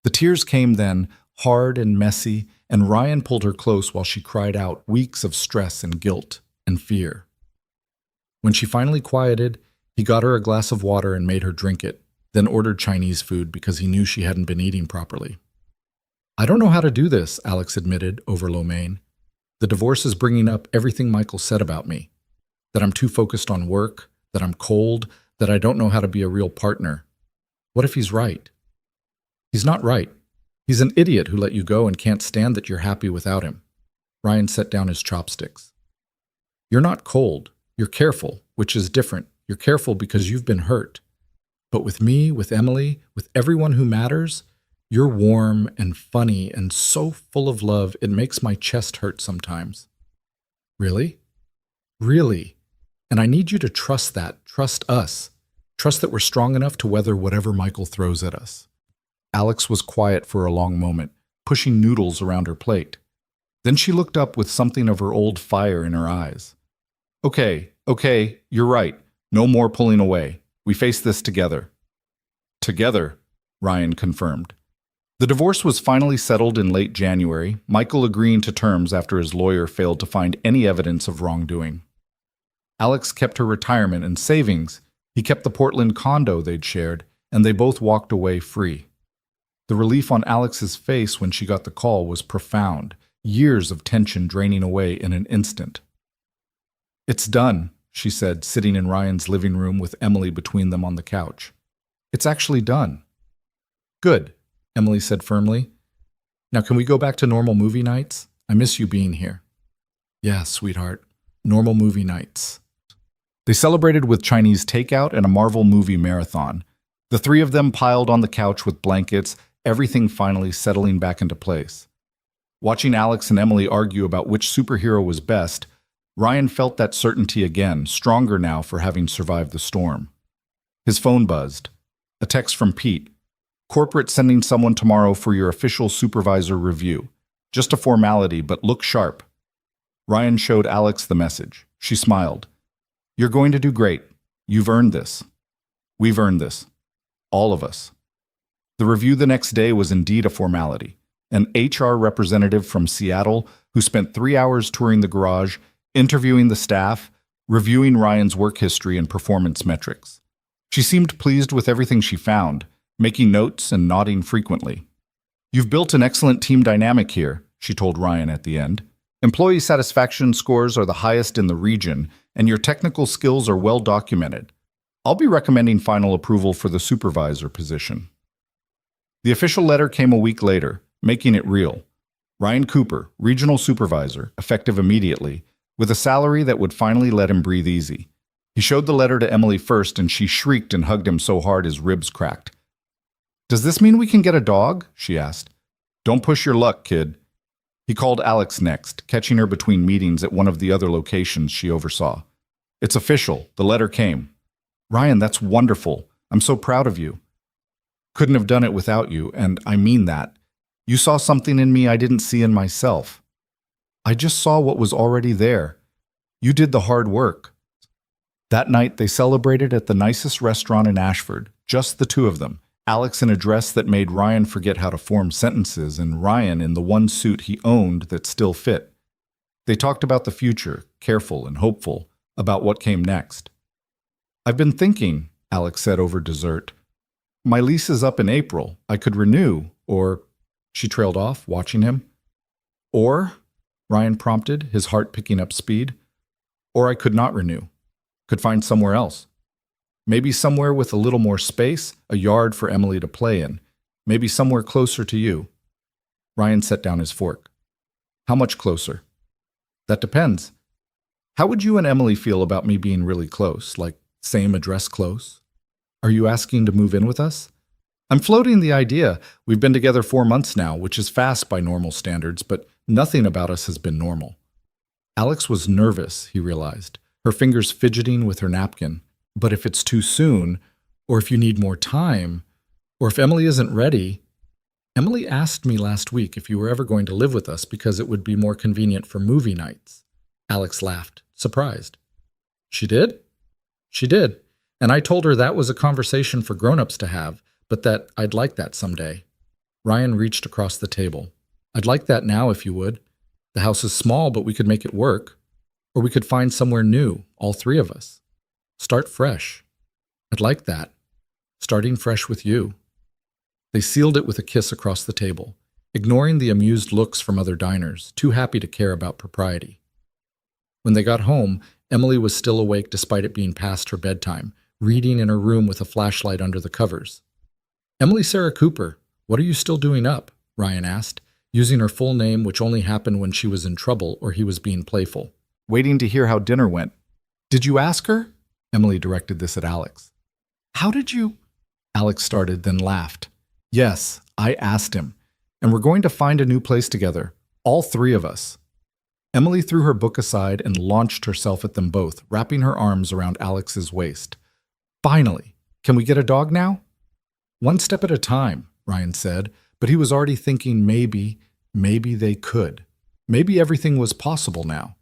The tears came then, hard and messy, and Ryan pulled her close while she cried out weeks of stress and guilt and fear. When she finally quieted, he got her a glass of water and made her drink it, then ordered Chinese food because he knew she hadn't been eating properly. "I don't know how to do this," Alex admitted over lo mein. "The divorce is bringing up everything Michael said about me. That I'm too focused on work, that I'm cold, that I don't know how to be a real partner. What if he's right?" "He's not right. He's an idiot who let you go and can't stand that you're happy without him." Ryan set down his chopsticks. "You're not cold. You're careful, which is different. You're careful because you've been hurt. But with me, with Emily, with everyone who matters, you're warm and funny and so full of love it makes my chest hurt sometimes." "Really?" "Really. And I need you to trust that, trust us. Trust that we're strong enough to weather whatever Michael throws at us." Alex was quiet for a long moment, pushing noodles around her plate. Then she looked up with something of her old fire in her eyes. Okay, you're right. No more pulling away. We face this together." "Together," Ryan confirmed. The divorce was finally settled in late January, Michael agreeing to terms after his lawyer failed to find any evidence of wrongdoing. Alex kept her retirement and savings, he kept the Portland condo they'd shared, and they both walked away free. The relief on Alex's face when she got the call was profound, years of tension draining away in an instant. "It's done," she said, sitting in Ryan's living room with Emily between them on the couch. "It's actually done." "Good," Emily said firmly. "Now can we go back to normal movie nights? I miss you being here." "Yeah, sweetheart. Normal movie nights." They celebrated with Chinese takeout and a Marvel movie marathon. The three of them piled on the couch with blankets, everything finally settling back into place. Watching Alex and Emily argue about which superhero was best, Ryan felt that certainty again, stronger now for having survived the storm. His phone buzzed. A text from Pete. "Corporate sending someone tomorrow for your official supervisor review. Just a formality, but look sharp." Ryan showed Alex the message. She smiled. "You're going to do great. You've earned this. We've earned this. All of us." The review the next day was indeed a formality. An HR representative from Seattle who spent 3 hours touring the garage, interviewing the staff, reviewing Ryan's work history and performance metrics. She seemed pleased with everything she found, making notes and nodding frequently. "You've built an excellent team dynamic here," she told Ryan at the end. "Employee satisfaction scores are the highest in the region, and your technical skills are well documented. I'll be recommending final approval for the supervisor position." The official letter came a week later, making it real. Ryan Cooper, regional supervisor, effective immediately, with a salary that would finally let him breathe easy. He showed the letter to Emily first, and she shrieked and hugged him so hard his ribs cracked. "Does this mean we can get a dog?" she asked. "Don't push your luck, kid." He called Alex next, catching her between meetings at one of the other locations she oversaw. "It's official. The letter came." "Ryan, that's wonderful. I'm so proud of you." "Couldn't have done it without you, and I mean that. You saw something in me I didn't see in myself. I just saw what was already there. You did the hard work." That night, they celebrated at the nicest restaurant in Ashford, just the two of them, Alex in a dress that made Ryan forget how to form sentences, and Ryan in the one suit he owned that still fit. They talked about the future, careful and hopeful, about what came next. "I've been thinking," Alex said over dessert. "My lease is up in April. I could renew, or—" She trailed off, watching him. "Or?" Ryan prompted, his heart picking up speed. "Or I could not renew. Could find somewhere else. Maybe somewhere with a little more space, a yard for Emily to play in. Maybe somewhere closer to you." Ryan set down his fork. "How much closer?" "That depends. How would you and Emily feel about me being really close, like same address close? Are you asking to move in with us?" "I'm floating the idea. We've been together 4 months now, which is fast by normal standards, but nothing about us has been normal." Alex was nervous, he realized, her fingers fidgeting with her napkin. But if it's too soon, or if you need more time, or if Emily isn't ready— "Emily asked me last week if you were ever going to live with us because it would be more convenient for movie nights." Alex laughed, surprised. "She did?" "She did. And I told her that was a conversation for grown-ups to have, but that I'd like that someday." Ryan reached across the table. "I'd like that now if you would. The house is small, but we could make it work. Or we could find somewhere new, all 3 of us. Start fresh. I'd like that. Starting fresh with you." They sealed it with a kiss across the table, ignoring the amused looks from other diners, too happy to care about propriety. When they got home, Emily was still awake despite it being past her bedtime, reading in her room with a flashlight under the covers. "Emily Sarah Cooper, what are you still doing up?" Ryan asked, using her full name, which only happened when she was in trouble or he was being playful. "Waiting to hear how dinner went." "Did you ask her?" Emily directed this at Alex. "How did you—" Alex started, then laughed. "Yes, I asked him. And we're going to find a new place together, all 3 of us." Emily threw her book aside and launched herself at them both, wrapping her arms around Alex's waist. "Finally! Can we get a dog now?" "One step at a time," Ryan said, but he was already thinking maybe they could. Maybe everything was possible now.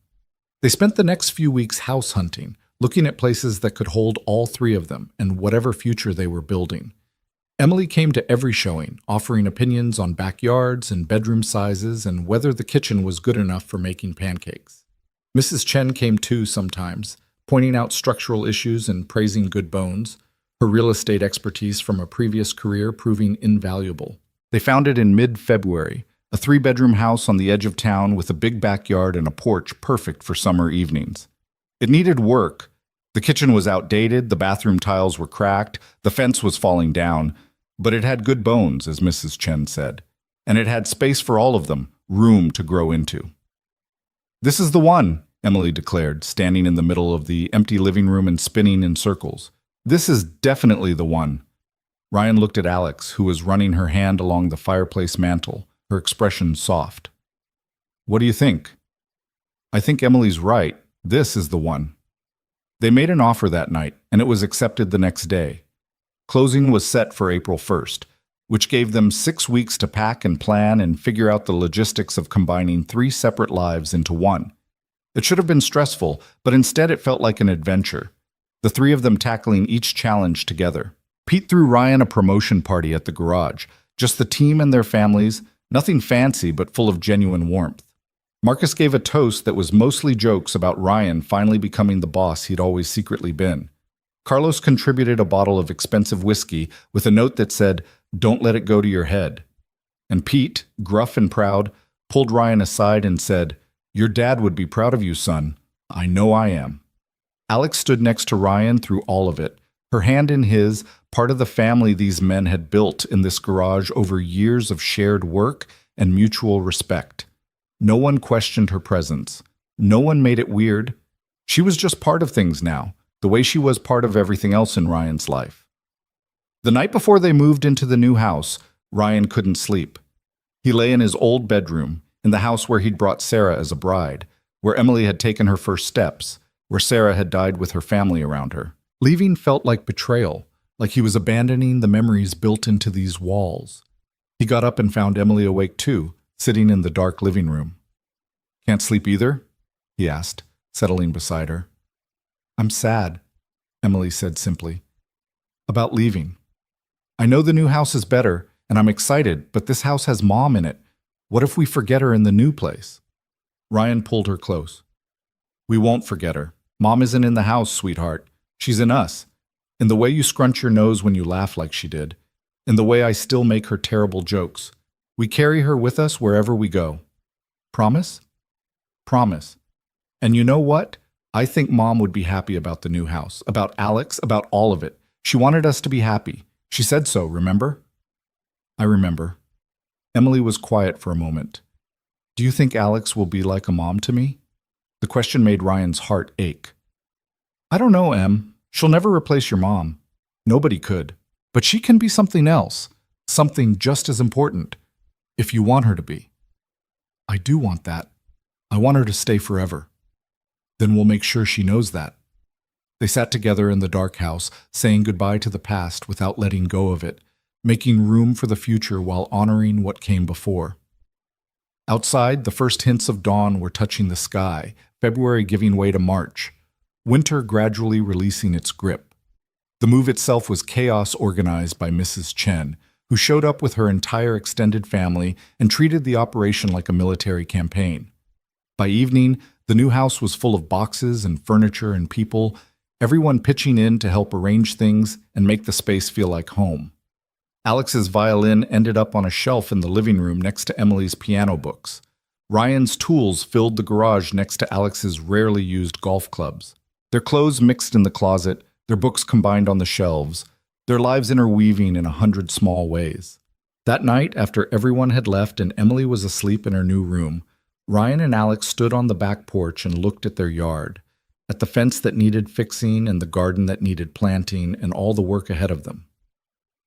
They spent the next few weeks house hunting, looking at places that could hold all 3 of them and whatever future they were building. Emily came to every showing, offering opinions on backyards and bedroom sizes and whether the kitchen was good enough for making pancakes. Mrs. Chen came too sometimes, pointing out structural issues and praising good bones, her real estate expertise from a previous career proving invaluable. They found it in mid-February, a three-bedroom house on the edge of town with a big backyard and a porch perfect for summer evenings. It needed work. The kitchen was outdated, the bathroom tiles were cracked, the fence was falling down, but it had good bones, as Mrs. Chen said, and it had space for all of them, room to grow into. "This is the one," Emily declared, standing in the middle of the empty living room and spinning in circles. "This is definitely the one." Ryan looked at Alex, who was running her hand along the fireplace mantel, her expression soft. "What do you think?" "I think Emily's right. This is the one." They made an offer that night, and it was accepted the next day. Closing was set for April 1st, which gave them 6 weeks to pack and plan and figure out the logistics of combining 3 separate lives into one. It should have been stressful, but instead it felt like an adventure, the 3 of them tackling each challenge together. Pete threw Ryan a promotion party at the garage, just the team and their families, nothing fancy but full of genuine warmth. Marcus gave a toast that was mostly jokes about Ryan finally becoming the boss he'd always secretly been. Carlos contributed a bottle of expensive whiskey with a note that said, "Don't let it go to your head." And Pete, gruff and proud, pulled Ryan aside and said, "Your dad would be proud of you, son. I know I am." Alex stood next to Ryan through all of it, her hand in his, part of the family these men had built in this garage over years of shared work and mutual respect. No one questioned her presence. No one made it weird. She was just part of things now, the way she was part of everything else in Ryan's life. The night before they moved into the new house, Ryan couldn't sleep. He lay in his old bedroom, in the house where he'd brought Sarah as a bride, where Emily had taken her first steps, where Sarah had died with her family around her. Leaving felt like betrayal, like he was abandoning the memories built into these walls. He got up and found Emily awake too, sitting in the dark living room. "Can't sleep either?" he asked, settling beside her. "I'm sad," Emily said simply. "About leaving. I know the new house is better, and I'm excited, but this house has Mom in it. What if we forget her in the new place?" Ryan pulled her close. "We won't forget her. Mom isn't in the house, sweetheart. She's in us. In the way you scrunch your nose when you laugh like she did. In the way I still make her terrible jokes. We carry her with us wherever we go. Promise?" "Promise. And you know what? I think Mom would be happy about the new house, about Alex, about all of it. She wanted us to be happy. She said so, remember?" "I remember." Emily was quiet for a moment. "Do you think Alex will be like a mom to me?" The question made Ryan's heart ache. "I don't know, Em. She'll never replace your mom. Nobody could. But she can be something else, something just as important, if you want her to be." "I do want that. I want her to stay forever." "Then we'll make sure she knows that." They sat together in the dark house, saying goodbye to the past without letting go of it, making room for the future while honoring what came before. Outside, the first hints of dawn were touching the sky, February giving way to March, winter gradually releasing its grip. The move itself was chaos organized by Mrs. Chen, who showed up with her entire extended family and treated the operation like a military campaign. By evening, the new house was full of boxes and furniture and people, everyone pitching in to help arrange things and make the space feel like home. Alex's violin ended up on a shelf in the living room next to Emily's piano books. Ryan's tools filled the garage next to Alex's rarely used golf clubs. Their clothes mixed in the closet, their books combined on the shelves, their lives interweaving in 100 small ways. That night, after everyone had left and Emily was asleep in her new room, Ryan and Alex stood on the back porch and looked at their yard, at the fence that needed fixing and the garden that needed planting and all the work ahead of them.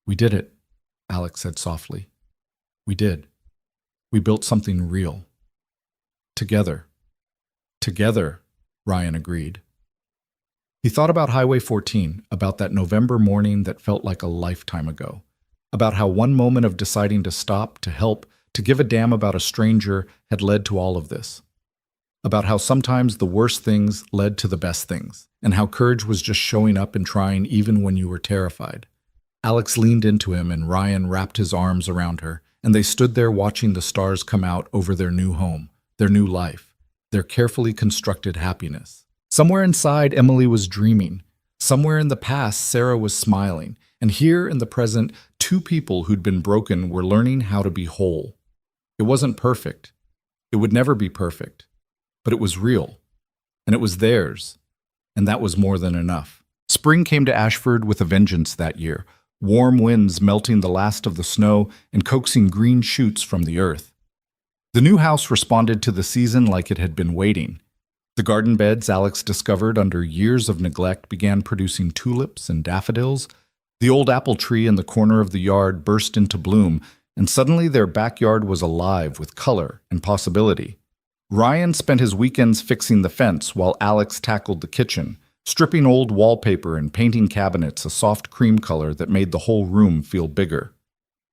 "We did it," Alex said softly. "We did. We built something real. Together." "Together," Ryan agreed. He thought about Highway 14, about that November morning that felt like a lifetime ago, about how one moment of deciding to stop, to help, to give a damn about a stranger had led to all of this. About how sometimes the worst things led to the best things, and how courage was just showing up and trying even when you were terrified. Alex leaned into him and Ryan wrapped his arms around her, and they stood there watching the stars come out over their new home, their new life, their carefully constructed happiness. Somewhere inside, Emily was dreaming. Somewhere in the past, Sarah was smiling. And here in the present, two people who'd been broken were learning how to be whole. It wasn't perfect. It would never be perfect. But it was real. And it was theirs. And that was more than enough. Spring came to Ashford with a vengeance that year. Warm winds melting the last of the snow and coaxing green shoots from the earth. The new house responded to the season like it had been waiting. The garden beds Alex discovered under years of neglect began producing tulips and daffodils. The old apple tree in the corner of the yard burst into bloom, and suddenly their backyard was alive with color and possibility. Ryan spent his weekends fixing the fence while Alex tackled the kitchen, stripping old wallpaper and painting cabinets a soft cream color that made the whole room feel bigger.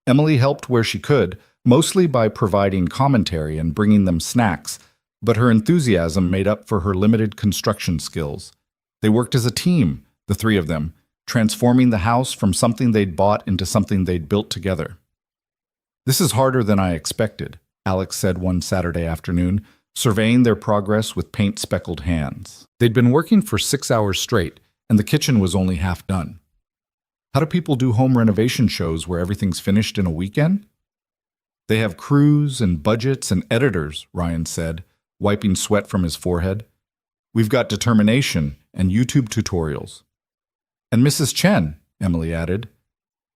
Emily helped where she could, mostly by providing commentary and bringing them snacks, but her enthusiasm made up for her limited construction skills. They worked as a team, the three of them, transforming the house from something they'd bought into something they'd built together. "This is harder than I expected," Alex said one Saturday afternoon, surveying their progress with paint-speckled hands. They'd been working for 6 hours straight, and the kitchen was only half done. "How do people do home renovation shows where everything's finished in a weekend?" "They have crews and budgets and editors," Ryan said, wiping sweat from his forehead. "We've got determination and YouTube tutorials." "And Mrs. Chen," Emily added.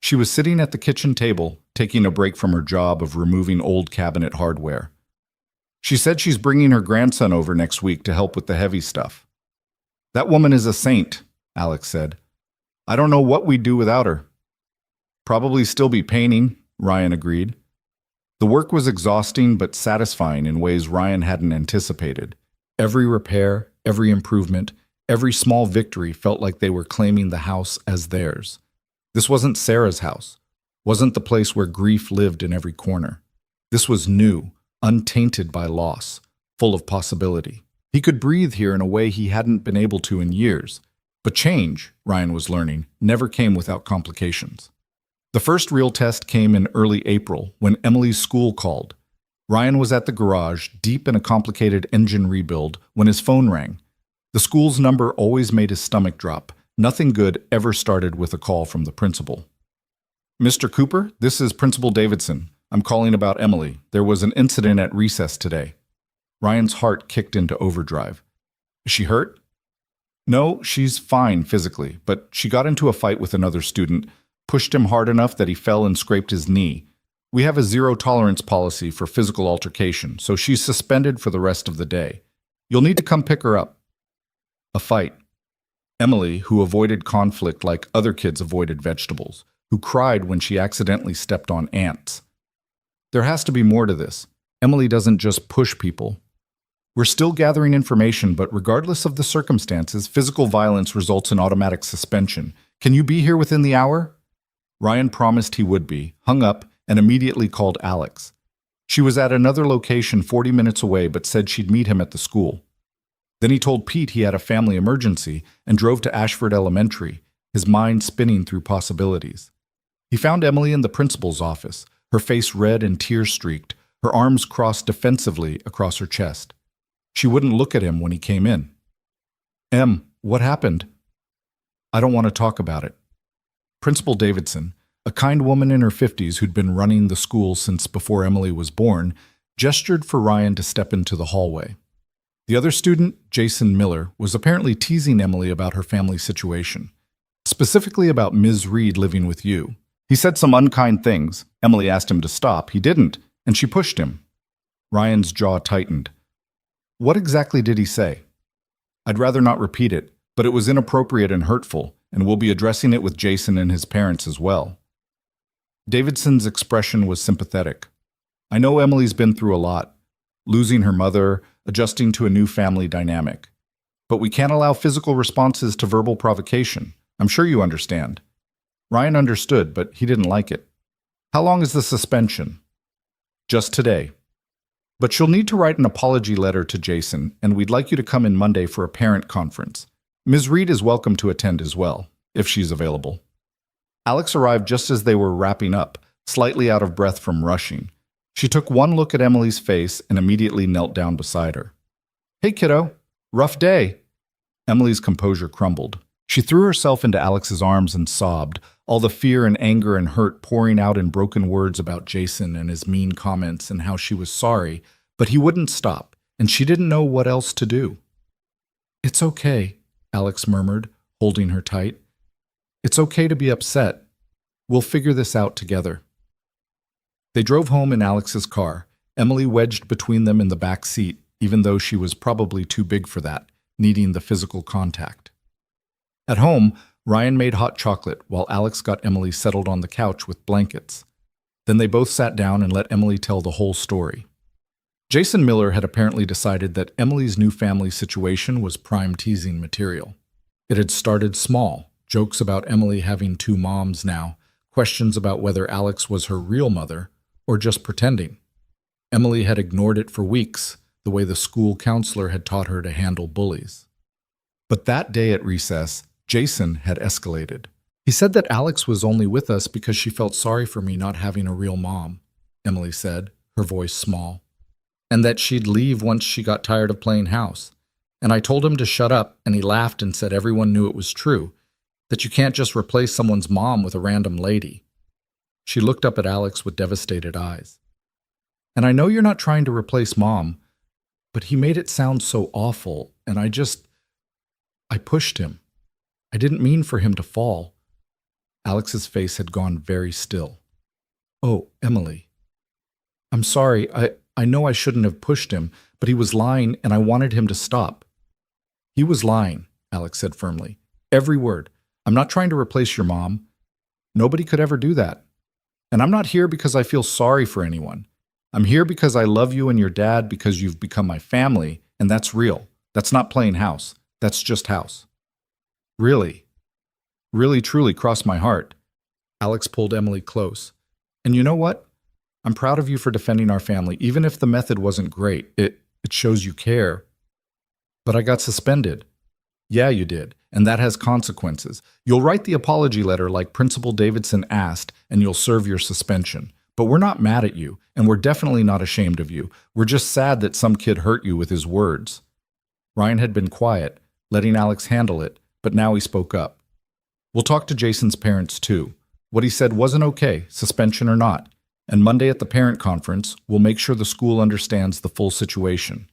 She was sitting at the kitchen table, taking a break from her job of removing old cabinet hardware. "She said she's bringing her grandson over next week to help with the heavy stuff." "That woman is a saint," Alex said. "I don't know what we'd do without her." "Probably still be painting," Ryan agreed. The work was exhausting but satisfying in ways Ryan hadn't anticipated. Every repair, every improvement, every small victory felt like they were claiming the house as theirs. This wasn't Sarah's house, wasn't the place where grief lived in every corner. This was new, untainted by loss, full of possibility. He could breathe here in a way he hadn't been able to in years. But change, Ryan was learning, never came without complications. The first real test came in early April when Emily's school called. Ryan was at the garage, deep in a complicated engine rebuild, when his phone rang. The school's number always made his stomach drop. Nothing good ever started with a call from the principal. "Mr. Cooper, this is Principal Davidson. I'm calling about Emily. There was an incident at recess today." Ryan's heart kicked into overdrive. "Is she hurt?" "No, she's fine physically, but she got into a fight with another student, pushed him hard enough that he fell and scraped his knee. We have a zero-tolerance policy for physical altercation, so she's suspended for the rest of the day. You'll need to come pick her up." A fight. Emily, who avoided conflict like other kids avoided vegetables, who cried when she accidentally stepped on ants. There has to be more to this. Emily doesn't just push people. "We're still gathering information, but regardless of the circumstances, physical violence results in automatic suspension. Can you be here within the hour?" Ryan promised he would be, hung up, and immediately called Alex. She was at another location 40 minutes away but said she'd meet him at the school. Then he told Pete he had a family emergency and drove to Ashford Elementary, his mind spinning through possibilities. He found Emily in the principal's office, her face red and tear-streaked, her arms crossed defensively across her chest. She wouldn't look at him when he came in. "Em, what happened?" "I don't want to talk about it." Principal Davidson, a kind woman in her 50s who'd been running the school since before Emily was born, gestured for Ryan to step into the hallway. The other student, Jason Miller, was apparently teasing Emily about her family situation, specifically about Ms. Reed living with you. He said some unkind things. Emily asked him to stop. He didn't, and she pushed him. Ryan's jaw tightened. "What exactly did he say?" "I'd rather not repeat it, but it was inappropriate and hurtful, and we'll be addressing it with Jason and his parents as well." Davidson's expression was sympathetic. "I know Emily's been through a lot, losing her mother, adjusting to a new family dynamic. But we can't allow physical responses to verbal provocation. I'm sure you understand." Ryan understood, but he didn't like it. "How long is the suspension?" "Just today. But you'll need to write an apology letter to Jason, and we'd like you to come in Monday for a parent conference. Ms. Reed is welcome to attend as well, if she's available." Alex arrived just as they were wrapping up, slightly out of breath from rushing. She took one look at Emily's face and immediately knelt down beside her. "Hey, kiddo. Rough day." Emily's composure crumbled. She threw herself into Alex's arms and sobbed, all the fear and anger and hurt pouring out in broken words about Jason and his mean comments and how she was sorry, but he wouldn't stop, and she didn't know what else to do. "It's okay," Alex murmured, holding her tight. "It's okay to be upset. We'll figure this out together." They drove home in Alex's car, Emily wedged between them in the back seat, even though she was probably too big for that, needing the physical contact. At home, Ryan made hot chocolate while Alex got Emily settled on the couch with blankets. Then they both sat down and let Emily tell the whole story. Jason Miller had apparently decided that Emily's new family situation was prime teasing material. It had started small, jokes about Emily having two moms now, questions about whether Alex was her real mother, or just pretending. Emily had ignored it for weeks, the way the school counselor had taught her to handle bullies. But that day at recess, Jason had escalated. "He said that Alex was only with us because she felt sorry for me not having a real mom," Emily said, her voice small, "and that she'd leave once she got tired of playing house. And I told him to shut up, and he laughed and said everyone knew it was true, that you can't just replace someone's mom with a random lady." She looked up at Alex with devastated eyes. "And I know you're not trying to replace Mom, but he made it sound so awful, and I pushed him. I didn't mean for him to fall." Alex's face had gone very still. "Oh, Emily. I'm sorry. I know I shouldn't have pushed him, but he was lying and I wanted him to stop." "He was lying," Alex said firmly. "Every word. I'm not trying to replace your mom. Nobody could ever do that. And I'm not here because I feel sorry for anyone. I'm here because I love you and your dad because you've become my family, and that's real. That's not playing house. That's just house." "Really, really, truly crossed my heart." Alex pulled Emily close. "And you know what? I'm proud of you for defending our family, even if the method wasn't great. It shows you care. But I got suspended." "Yeah, you did, and that has consequences. You'll write the apology letter like Principal Davidson asked, and you'll serve your suspension. But we're not mad at you, and we're definitely not ashamed of you. We're just sad that some kid hurt you with his words." Ryan had been quiet, letting Alex handle it, but now he spoke up. "We'll talk to Jason's parents too. What he said wasn't okay, suspension or not. And Monday at the parent conference, we'll make sure the school understands the full situation."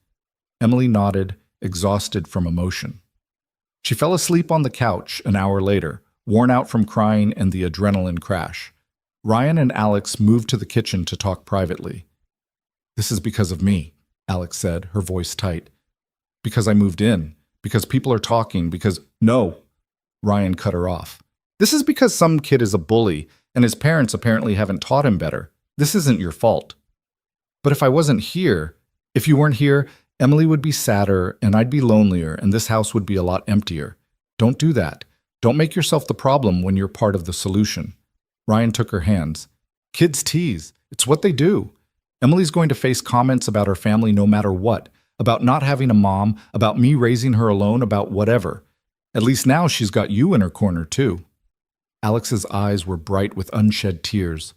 Emily nodded, exhausted from emotion. She fell asleep on the couch an hour later, worn out from crying and the adrenaline crash. Ryan and Alex moved to the kitchen to talk privately. "This is because of me," Alex said, her voice tight. "Because I moved in. Because people are talking. Because—" "No," Ryan cut her off. "This is because some kid is a bully, and his parents apparently haven't taught him better. This isn't your fault." "But if I wasn't here, if you weren't here, Emily would be sadder, and I'd be lonelier, and this house would be a lot emptier. Don't do that. Don't make yourself the problem when you're part of the solution." Ryan took her hands. "Kids tease. It's what they do. Emily's going to face comments about her family no matter what, about not having a mom, about me raising her alone, about whatever. At least now she's got you in her corner, too." Alex's eyes were bright with unshed tears.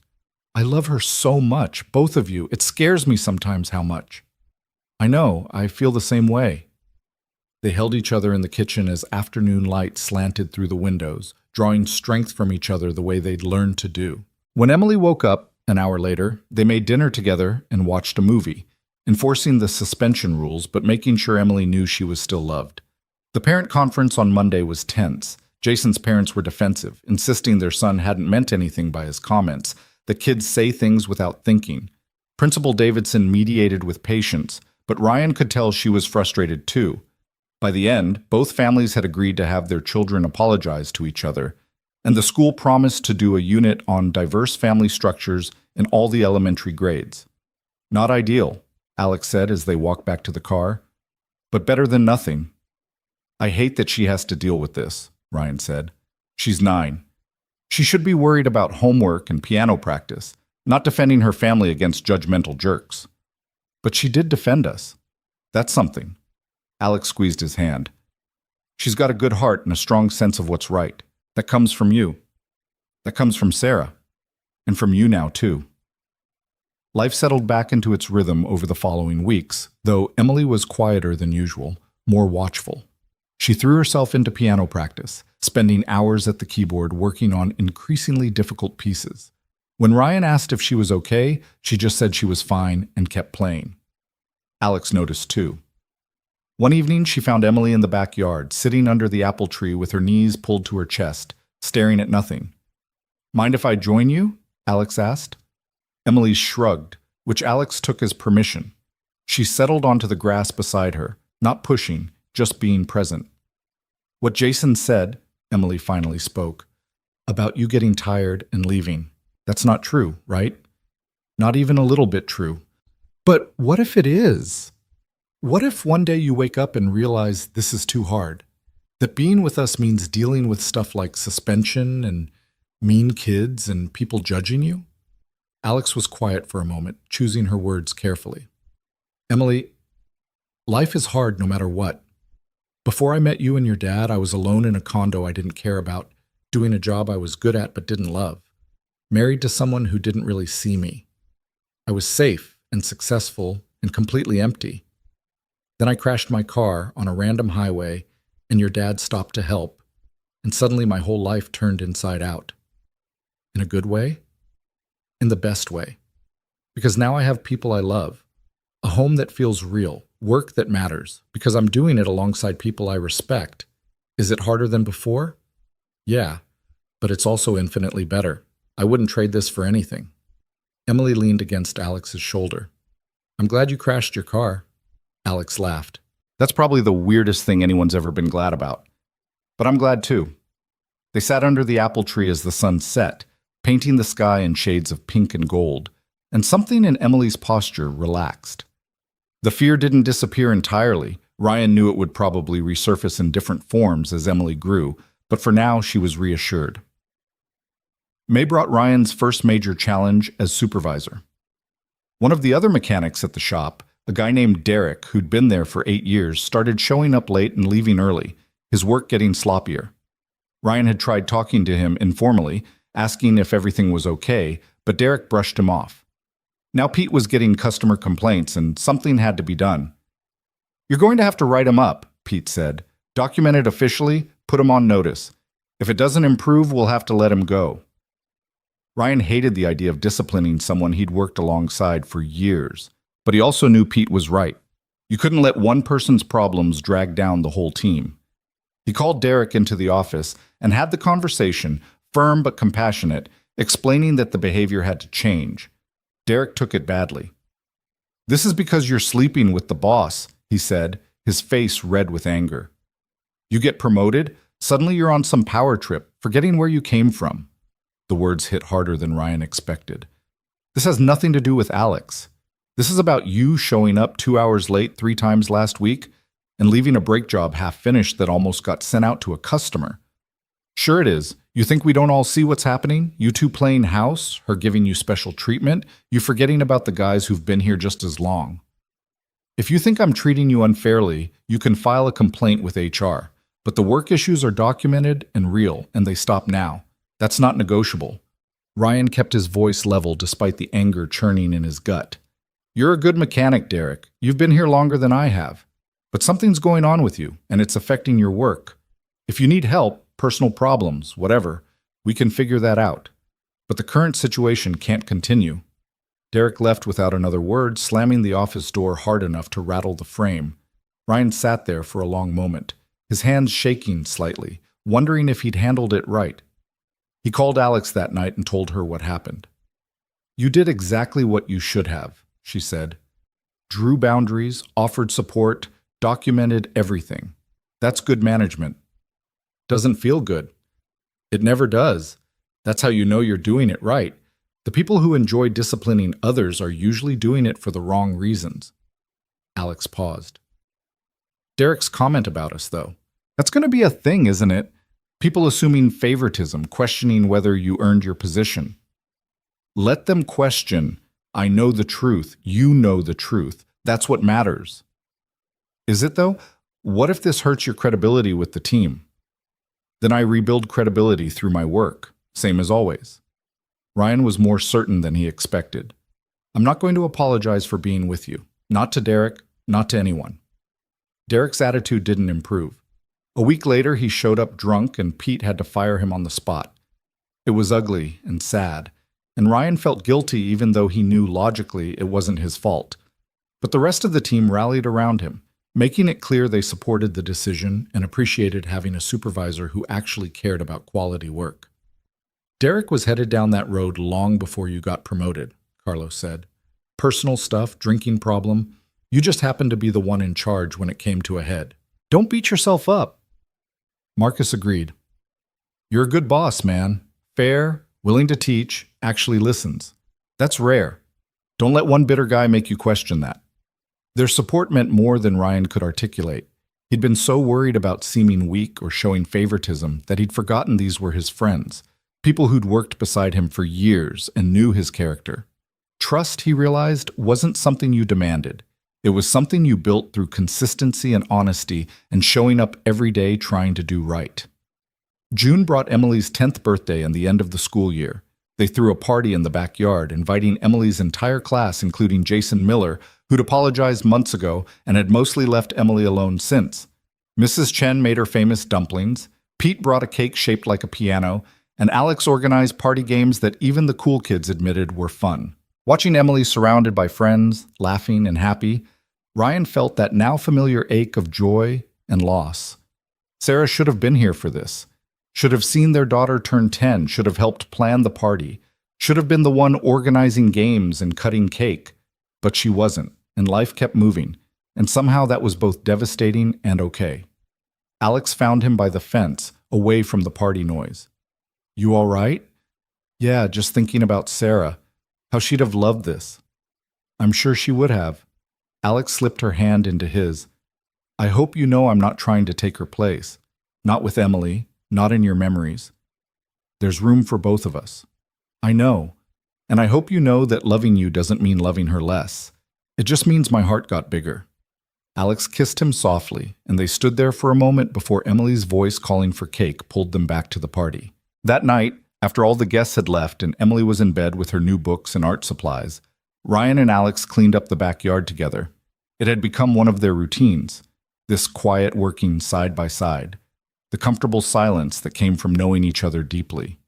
"I love her so much, both of you. It scares me sometimes how much." "I know. I feel the same way." They held each other in the kitchen as afternoon light slanted through the windows, drawing strength from each other the way they'd learned to do. When Emily woke up, an hour later, they made dinner together and watched a movie, enforcing the suspension rules but making sure Emily knew she was still loved. The parent conference on Monday was tense. Jason's parents were defensive, insisting their son hadn't meant anything by his comments, that kids say things without thinking. Principal Davidson mediated with patience, but Ryan could tell she was frustrated too. By the end, both families had agreed to have their children apologize to each other, and the school promised to do a unit on diverse family structures in all the elementary grades. "Not ideal," Alex said as they walked back to the car, "but better than nothing." "I hate that she has to deal with this," Ryan said. "She's 9. She should be worried about homework and piano practice, not defending her family against judgmental jerks." "But she did defend us. That's something." Alex squeezed his hand. "She's got a good heart and a strong sense of what's right. That comes from you." That comes from Sarah. And from you now, too. Life settled back into its rhythm over the following weeks, though Emily was quieter than usual, more watchful. She threw herself into piano practice, spending hours at the keyboard working on increasingly difficult pieces. When Ryan asked if she was okay, she just said she was fine and kept playing. Alex noticed too. One evening, she found Emily in the backyard, sitting under the apple tree with her knees pulled to her chest, staring at nothing. "Mind if I join you?" Alex asked. Emily shrugged, which Alex took as permission. She settled onto the grass beside her, not pushing, just being present. "What Jason said," Emily finally spoke, "about you getting tired and leaving. That's not true, right? Not even a little bit true. But what if it is? What if one day you wake up and realize this is too hard? That being with us means dealing with stuff like suspension and mean kids and people judging you?" Alex was quiet for a moment, choosing her words carefully. "Emily, life is hard no matter what. Before I met you and your dad, I was alone in a condo I didn't care about, doing a job I was good at but didn't love, married to someone who didn't really see me. I was safe and successful and completely empty. Then I crashed my car on a random highway, and your dad stopped to help, and suddenly my whole life turned inside out. In a good way? In the best way. Because now I have people I love, a home that feels real, work that matters, because I'm doing it alongside people I respect. Is it harder than before? Yeah, but it's also infinitely better. I wouldn't trade this for anything." Emily leaned against Alex's shoulder. "I'm glad you crashed your car." Alex laughed. "That's probably the weirdest thing anyone's ever been glad about. But I'm glad too." They sat under the apple tree as the sun set, painting the sky in shades of pink and gold, and something in Emily's posture relaxed. The fear didn't disappear entirely. Ryan knew it would probably resurface in different forms as Emily grew, but for now she was reassured. May brought Ryan's first major challenge as supervisor. One of the other mechanics at the shop, a guy named Derek, who'd been there for 8 years, started showing up late and leaving early, his work getting sloppier. Ryan had tried talking to him informally, asking if everything was okay, but Derek brushed him off. Now Pete was getting customer complaints, and something had to be done. "You're going to have to write him up," Pete said. "Document it officially, put him on notice. If it doesn't improve, we'll have to let him go." Ryan hated the idea of disciplining someone he'd worked alongside for years, but he also knew Pete was right. You couldn't let one person's problems drag down the whole team. He called Derek into the office and had the conversation, firm but compassionate, explaining that the behavior had to change. Derek took it badly. "This is because you're sleeping with the boss," he said, his face red with anger. "You get promoted, suddenly you're on some power trip, forgetting where you came from." The words hit harder than Ryan expected. "This has nothing to do with Alex. This is about you showing up 2 hours late 3 times last week and leaving a brake job half finished that almost got sent out to a customer. Sure it is. You think we don't all see what's happening? You two playing house, her giving you special treatment, you forgetting about the guys who've been here just as long. If you think I'm treating you unfairly, you can file a complaint with HR. But the work issues are documented and real, and they stop now. That's not negotiable." Ryan kept his voice level despite the anger churning in his gut. "You're a good mechanic, Derek. You've been here longer than I have. But something's going on with you, and it's affecting your work. If you need help, personal problems, whatever, we can figure that out. But the current situation can't continue." Derek left without another word, slamming the office door hard enough to rattle the frame. Ryan sat there for a long moment, his hands shaking slightly, wondering if he'd handled it right. He called Alex that night and told her what happened. "You did exactly what you should have," she said. "Drew boundaries, offered support, documented everything. That's good management. Doesn't feel good. It never does. That's how you know you're doing it right. The people who enjoy disciplining others are usually doing it for the wrong reasons." Alex paused. "Derek's comment about us, though. That's going to be a thing, isn't it? People assuming favoritism, questioning whether you earned your position. Let them question. I know the truth. You know the truth. That's what matters." "Is it, though? What if this hurts your credibility with the team?" "Then I rebuild credibility through my work. Same as always. Ryan was more certain than he expected. I'm not going to apologize for being with you. Not to Derek, not to anyone. Derek's attitude didn't improve. A week later, he showed up drunk and Pete had to fire him on the spot. It was ugly and sad, and Ryan felt guilty even though he knew logically it wasn't his fault. But the rest of the team rallied around him, making it clear they supported the decision and appreciated having a supervisor who actually cared about quality work. Derek was headed down that road long before you got promoted, Carlos said. Personal stuff, drinking problem. You just happened to be the one in charge when it came to a head. Don't beat yourself up. Marcus agreed. You're a good boss, man. Fair, willing to teach, actually listens. That's rare. Don't let one bitter guy make you question that. Their support meant more than Ryan could articulate. He'd been so worried about seeming weak or showing favoritism that he'd forgotten these were his friends, people who'd worked beside him for years and knew his character. Trust, he realized, wasn't something you demanded. It was something you built through consistency and honesty and showing up every day trying to do right. June brought Emily's 10th birthday and the end of the school year. They threw a party in the backyard, inviting Emily's entire class, including Jason Miller, who'd apologized months ago and had mostly left Emily alone since. Mrs. Chen made her famous dumplings, Pete brought a cake shaped like a piano, and Alex organized party games that even the cool kids admitted were fun. Watching Emily surrounded by friends, laughing and happy, Ryan felt that now familiar ache of joy and loss. Sarah should have been here for this. Should have seen their daughter turn 10, should have helped plan the party, should have been the one organizing games and cutting cake. But she wasn't, and life kept moving, and somehow that was both devastating and okay. Alex found him by the fence, away from the party noise. You all right? Yeah, just thinking about Sarah. How she'd have loved this. I'm sure she would have. Alex slipped her hand into his. I hope you know I'm not trying to take her place. Not with Emily, not in your memories. There's room for both of us. I know, and I hope you know that loving you doesn't mean loving her less. It just means my heart got bigger. Alex kissed him softly, and they stood there for a moment before Emily's voice calling for cake pulled them back to the party. That night, after all the guests had left and Emily was in bed with her new books and art supplies, Ryan and Alex cleaned up the backyard together. It had become one of their routines, this quiet working side by side, the comfortable silence that came from knowing each other deeply.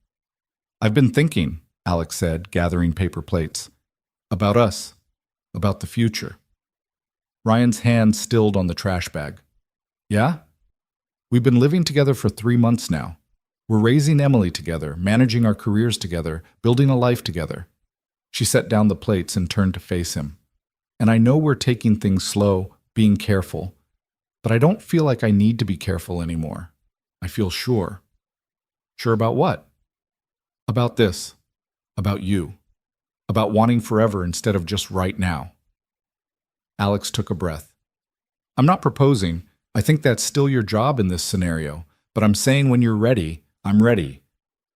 I've been thinking, Alex said, gathering paper plates, about us, about the future. Ryan's hand stilled on the trash bag. Yeah? We've been living together for 3 months now. We're raising Emily together, managing our careers together, building a life together. She set down the plates and turned to face him. And I know we're taking things slow, being careful, but I don't feel like I need to be careful anymore. I feel sure. Sure about what? About this. About you. About wanting forever instead of just right now. Alex took a breath. I'm not proposing. I think that's still your job in this scenario, but I'm saying when you're ready, I'm ready.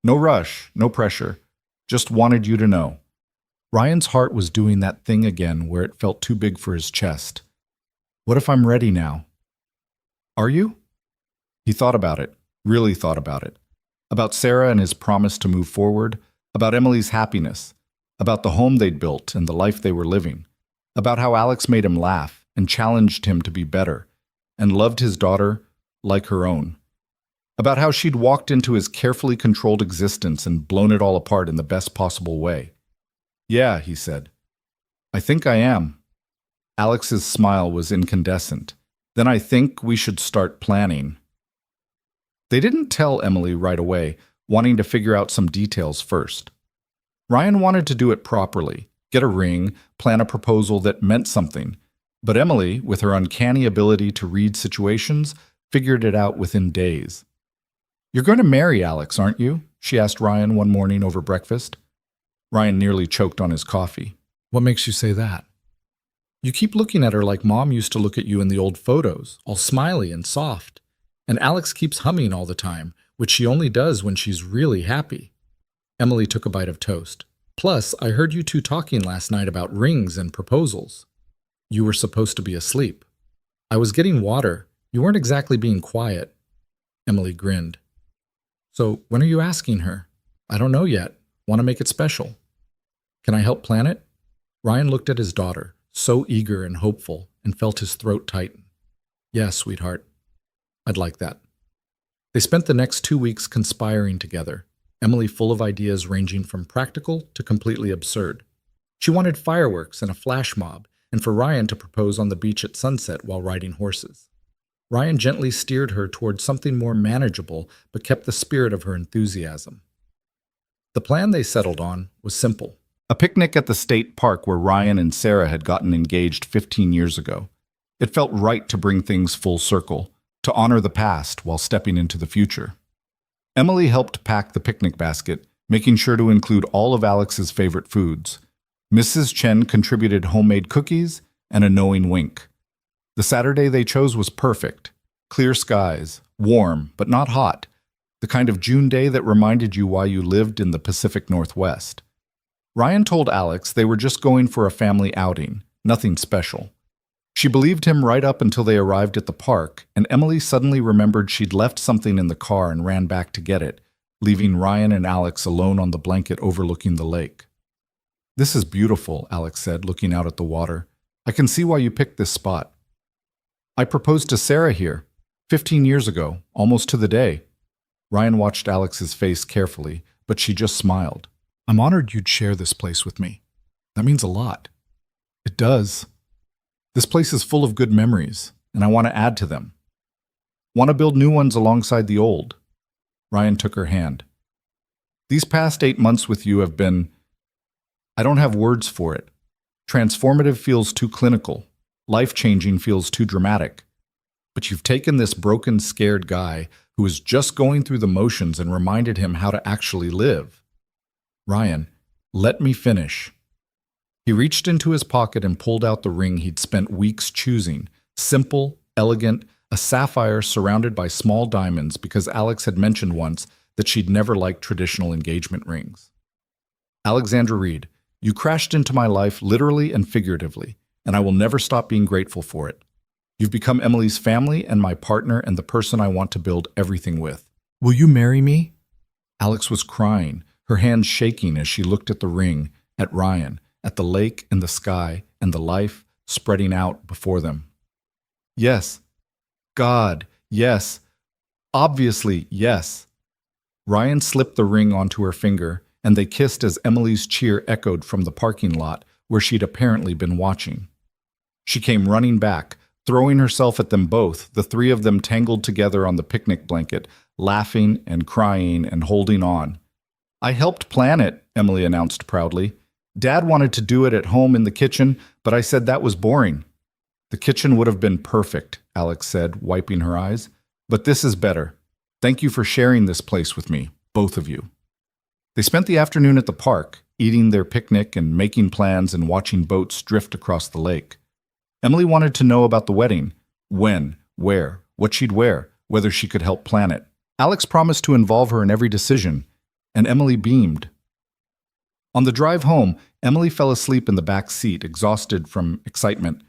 No rush, no pressure. Just wanted you to know. Ryan's heart was doing that thing again where it felt too big for his chest. What if I'm ready now? Are you? He thought about it, really thought about it. About Sarah and his promise to move forward, about Emily's happiness, about the home they'd built and the life they were living, about how Alex made him laugh and challenged him to be better, and loved his daughter like her own. About how she'd walked into his carefully controlled existence and blown it all apart in the best possible way. Yeah, he said. I think I am. Alex's smile was incandescent. Then I think we should start planning. They didn't tell Emily right away, wanting to figure out some details first. Ryan wanted to do it properly, get a ring, plan a proposal that meant something. But Emily, with her uncanny ability to read situations, figured it out within days. You're going to marry Alex, aren't you? She asked Ryan one morning over breakfast. Ryan nearly choked on his coffee. What makes you say that? You keep looking at her like Mom used to look at you in the old photos, all smiley and soft. And Alex keeps humming all the time, which she only does when she's really happy. Emily took a bite of toast. Plus, I heard you two talking last night about rings and proposals. You were supposed to be asleep. I was getting water. You weren't exactly being quiet. Emily grinned. So, when are you asking her? I don't know yet. Want to make it special. Can I help plan it? Ryan looked at his daughter, so eager and hopeful, and felt his throat tighten. Yes, sweetheart. I'd like that. They spent the next 2 weeks conspiring together, Emily full of ideas ranging from practical to completely absurd. She wanted fireworks and a flash mob, and for Ryan to propose on the beach at sunset while riding horses. Ryan gently steered her towards something more manageable, but kept the spirit of her enthusiasm. The plan they settled on was simple. A picnic at the state park where Ryan and Sarah had gotten engaged 15 years ago. It felt right to bring things full circle, to honor the past while stepping into the future. Emily helped pack the picnic basket, making sure to include all of Alex's favorite foods. Mrs. Chen contributed homemade cookies and a knowing wink. The Saturday they chose was perfect. Clear skies, warm but not hot, the kind of June day that reminded you why you lived in the Pacific Northwest. Ryan told Alex they were just going for a family outing, nothing special. She believed him right up until they arrived at the park, and Emily suddenly remembered she'd left something in the car and ran back to get it, leaving Ryan and Alex alone on the blanket overlooking the lake. "This is beautiful," Alex said, looking out at the water. "I can see why you picked this spot. I proposed to Sarah here, 15 years ago, almost to the day." Ryan watched Alex's face carefully, but she just smiled. "I'm honored you'd share this place with me. That means a lot." "It does. This place is full of good memories, and I want to add to them. Want to build new ones alongside the old." Ryan took her hand. "These past 8 months with you have been... I don't have words for it. Transformative feels too clinical. Life-changing feels too dramatic. But you've taken this broken, scared guy who was just going through the motions and reminded him how to actually live." "Ryan, let me finish." He reached into his pocket and pulled out the ring he'd spent weeks choosing. Simple, elegant, a sapphire surrounded by small diamonds because Alex had mentioned once that she'd never liked traditional engagement rings. "Alexandra Reed, you crashed into my life literally and figuratively, and I will never stop being grateful for it. You've become Emily's family and my partner and the person I want to build everything with. Will you marry me?" Alex was crying, her hands shaking as she looked at the ring, at Ryan, at the lake and the sky and the life spreading out before them. "Yes. God, yes. Obviously, yes." Ryan slipped the ring onto her finger, and they kissed as Emily's cheer echoed from the parking lot where she'd apparently been watching. She came running back, throwing herself at them both, the three of them tangled together on the picnic blanket, laughing and crying and holding on. "I helped plan it," Emily announced proudly. "Dad wanted to do it at home in the kitchen, but I said that was boring." "The kitchen would have been perfect," Alex said, wiping her eyes. "But this is better. Thank you for sharing this place with me, both of you." They spent the afternoon at the park, eating their picnic and making plans and watching boats drift across the lake. Emily wanted to know about the wedding: when, where, what she'd wear, whether she could help plan it. Alex promised to involve her in every decision, and Emily beamed. On the drive home, Emily fell asleep in the back seat, exhausted from excitement.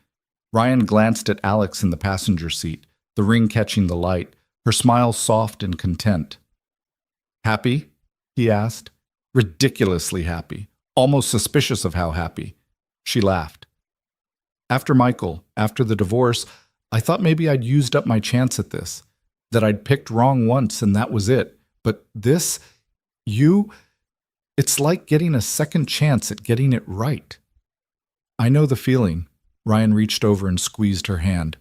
Ryan glanced at Alex in the passenger seat, the ring catching the light, her smile soft and content. "Happy?" he asked. "Ridiculously happy, almost suspicious of how happy." She laughed. "After Michael, after the divorce, I thought maybe I'd used up my chance at this, that I'd picked wrong once and that was it. But this, it's like getting a second chance at getting it right." "I know the feeling." Ryan reached over and squeezed her hand.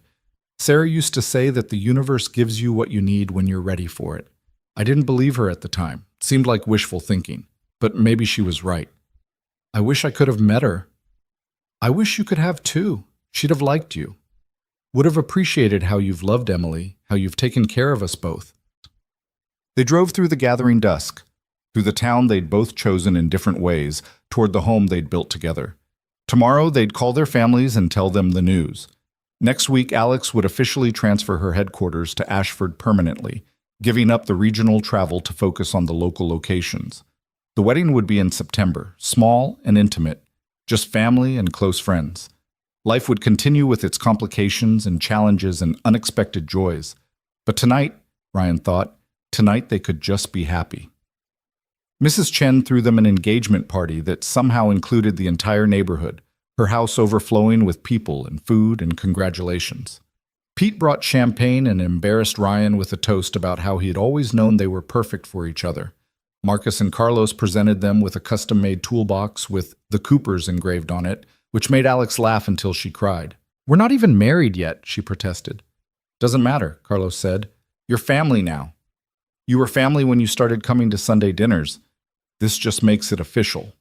"Sarah used to say that the universe gives you what you need when you're ready for it. I didn't believe her at the time. Seemed like wishful thinking. But maybe she was right. I wish I could have met her. I wish you could have too. She'd have liked you. Would have appreciated how you've loved Emily, how you've taken care of us both." They drove through the gathering dusk, through the town they'd both chosen in different ways, toward the home they'd built together. Tomorrow they'd call their families and tell them the news. Next week, Alex would officially transfer her headquarters to Ashford permanently, giving up the regional travel to focus on the local locations. The wedding would be in September, small and intimate, just family and close friends. Life would continue with its complications and challenges and unexpected joys. But tonight, Ryan thought, tonight they could just be happy. Mrs. Chen threw them an engagement party that somehow included the entire neighborhood, her house overflowing with people and food and congratulations. Pete brought champagne and embarrassed Ryan with a toast about how he had always known they were perfect for each other. Marcus and Carlos presented them with a custom-made toolbox with the Coopers engraved on it, which made Alex laugh until she cried. "We're not even married yet," she protested. "Doesn't matter," Carlos said. "You're family now. You were family when you started coming to Sunday dinners. This just makes it official."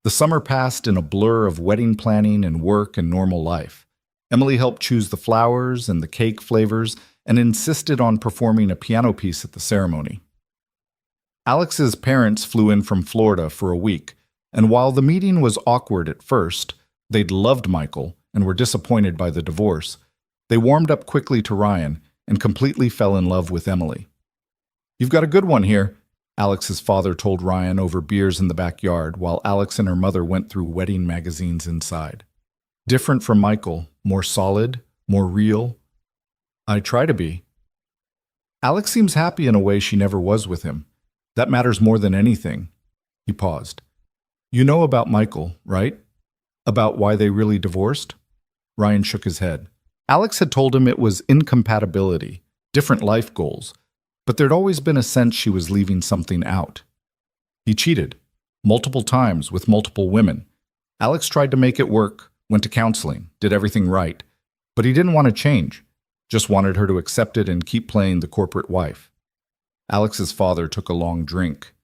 The summer passed in a blur of wedding planning and work and normal life. Emily helped choose the flowers and the cake flavors and insisted on performing a piano piece at the ceremony. Alex's parents flew in from Florida for a week, and while the meeting was awkward at first, they'd loved Michael and were disappointed by the divorce. They warmed up quickly to Ryan and completely fell in love with Emily. "You've got a good one here," Alex's father told Ryan over beers in the backyard while Alex and her mother went through wedding magazines inside. "Different from Michael, more solid, more real. I try to be." "Alex seems happy in a way she never was with him. That matters more than anything." He paused. "You know about Michael, right? About why they really divorced?" Ryan shook his head. Alex had told him it was incompatibility, different life goals, but there'd always been a sense she was leaving something out. He cheated, multiple times with multiple women. Alex tried to make it work, went to counseling, did everything right, but he didn't want to change, just wanted her to accept it and keep playing the corporate wife. Alex's father took a long drink.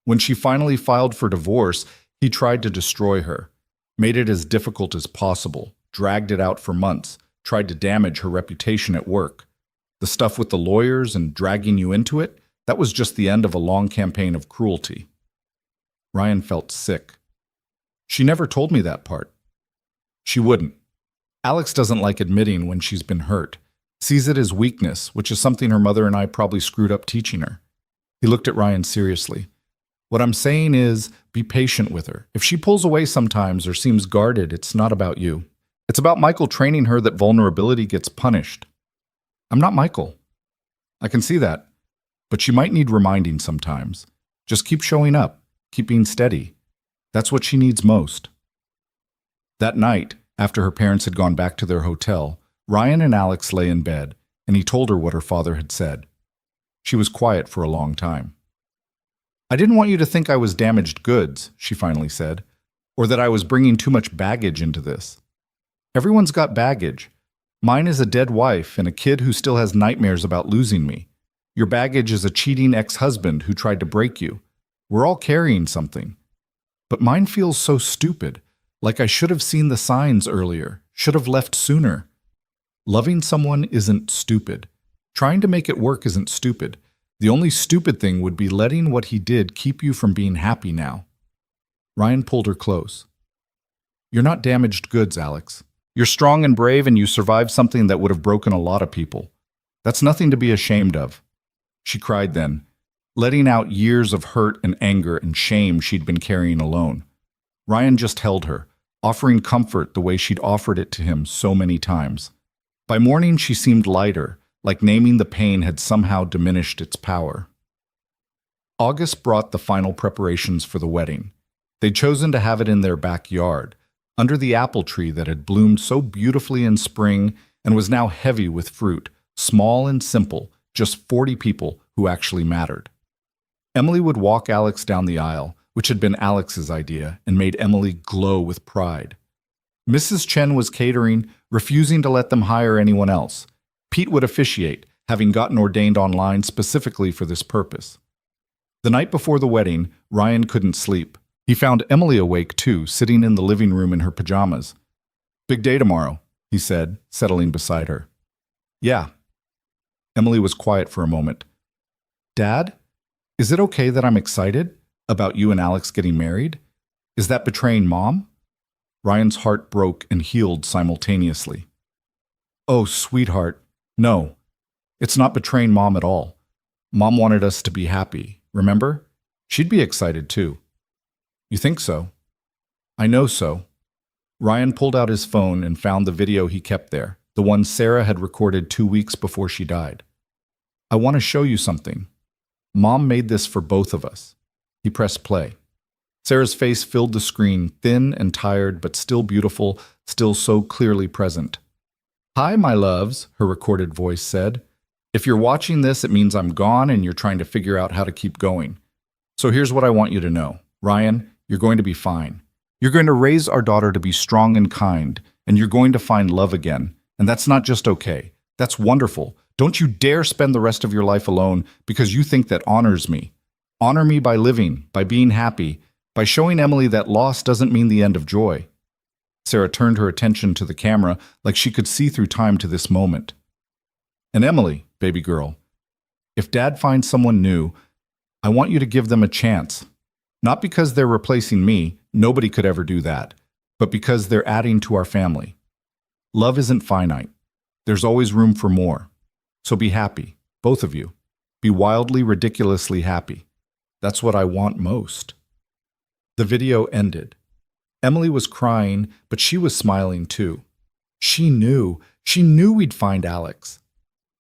When she finally filed for divorce, he tried to destroy her, made it as difficult as possible, dragged it out for months, tried to damage her reputation at work. The stuff with the lawyers and dragging you into it, that was just the end of a long campaign of cruelty. Ryan felt sick. "She never told me that part." She wouldn't. Alex doesn't like admitting when she's been hurt, sees it as weakness, which is something her mother and I probably screwed up teaching her. He looked at Ryan seriously. "What I'm saying is, be patient with her. If she pulls away sometimes or seems guarded, it's not about you. It's about Michael training her that vulnerability gets punished." "I'm not Michael." "I can see that. But she might need reminding sometimes. Just keep showing up, keep being steady. That's what she needs most." That night, after her parents had gone back to their hotel, Ryan and Alex lay in bed, and he told her what her father had said. She was quiet for a long time. "I didn't want you to think I was damaged goods," she finally said, "or that I was bringing too much baggage into this. Everyone's got baggage. Mine is a dead wife and a kid who still has nightmares about losing me. Your baggage is a cheating ex-husband who tried to break you. We're all carrying something. But mine feels so stupid, like I should have seen the signs earlier, should have left sooner. Loving someone isn't stupid. Trying to make it work isn't stupid. The only stupid thing would be letting what he did keep you from being happy now." Ryan pulled her close. "You're not damaged goods, Alex. You're strong and brave, and you survived something that would have broken a lot of people. That's nothing to be ashamed of." She cried then, letting out years of hurt and anger and shame she'd been carrying alone. Ryan just held her, offering comfort the way she'd offered it to him so many times. By morning, she seemed lighter, like naming the pain had somehow diminished its power. August brought the final preparations for the wedding. They'd chosen to have it in their backyard, under the apple tree that had bloomed so beautifully in spring and was now heavy with fruit, small and simple, just 40 people who actually mattered. Emily would walk Alex down the aisle, which had been Alex's idea and made Emily glow with pride. Mrs. Chen was catering, refusing to let them hire anyone else. Pete would officiate, having gotten ordained online specifically for this purpose. The night before the wedding, Ryan couldn't sleep. He found Emily awake too, sitting in the living room in her pajamas. "Big day tomorrow," he said, settling beside her. "Yeah." Emily was quiet for a moment. "Dad, is it okay that I'm excited about you and Alex getting married? Is that betraying Mom?" Ryan's heart broke and healed simultaneously. "Oh, sweetheart, no. It's not betraying Mom at all. Mom wanted us to be happy, remember? She'd be excited too." "You think so?" "I know so." Ryan pulled out his phone and found the video he kept there, the one Sarah had recorded 2 weeks before she died. "I want to show you something." Mom made this for both of us. He pressed play. Sarah's face filled the screen, thin and tired, but still beautiful, still so clearly present. "Hi, my loves," her recorded voice said. "If you're watching this, it means I'm gone and you're trying to figure out how to keep going. So here's what I want you to know. Ryan, you're going to be fine. You're going to raise our daughter to be strong and kind, and you're going to find love again. And that's not just okay. That's wonderful. Don't you dare spend the rest of your life alone because you think that honors me. Honor me by living, by being happy, by showing Emily that loss doesn't mean the end of joy." Sarah turned her attention to the camera like she could see through time to this moment. "And Emily, baby girl, if Dad finds someone new, I want you to give them a chance. Not because they're replacing me, nobody could ever do that, but because they're adding to our family. Love isn't finite. There's always room for more. So be happy, both of you. Be wildly, ridiculously happy. That's what I want most." The video ended. Emily was crying, but she was smiling too. She knew we'd find Alex.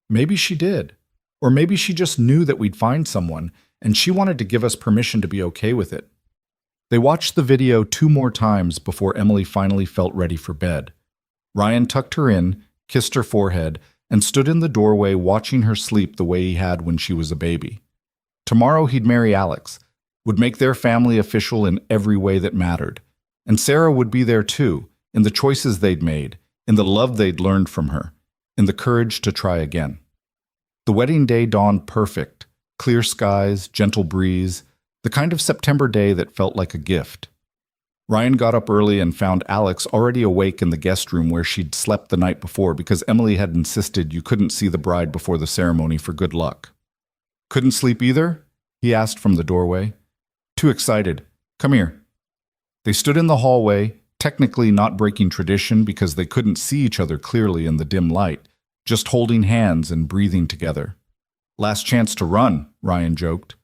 Maybe she did. Or maybe she just knew that we'd find someone, and she wanted to give us permission to be okay with it. They watched the video 2 more times before Emily finally felt ready for bed. Ryan tucked her in, kissed her forehead, and stood in the doorway watching her sleep the way he had when she was a baby. Tomorrow he'd marry Alex, would make their family official in every way that mattered. And Sarah would be there too, in the choices they'd made, in the love they'd learned from her, in the courage to try again. The wedding day dawned perfect, clear skies, gentle breeze, the kind of September day that felt like a gift. Ryan got up early and found Alex already awake in the guest room where she'd slept the night before because Emily had insisted you couldn't see the bride before the ceremony for good luck. "Couldn't sleep either?" he asked from the doorway. "Too excited. Come here." They stood in the hallway, technically not breaking tradition because they couldn't see each other clearly in the dim light, just holding hands and breathing together. "Last chance to run," Ryan joked.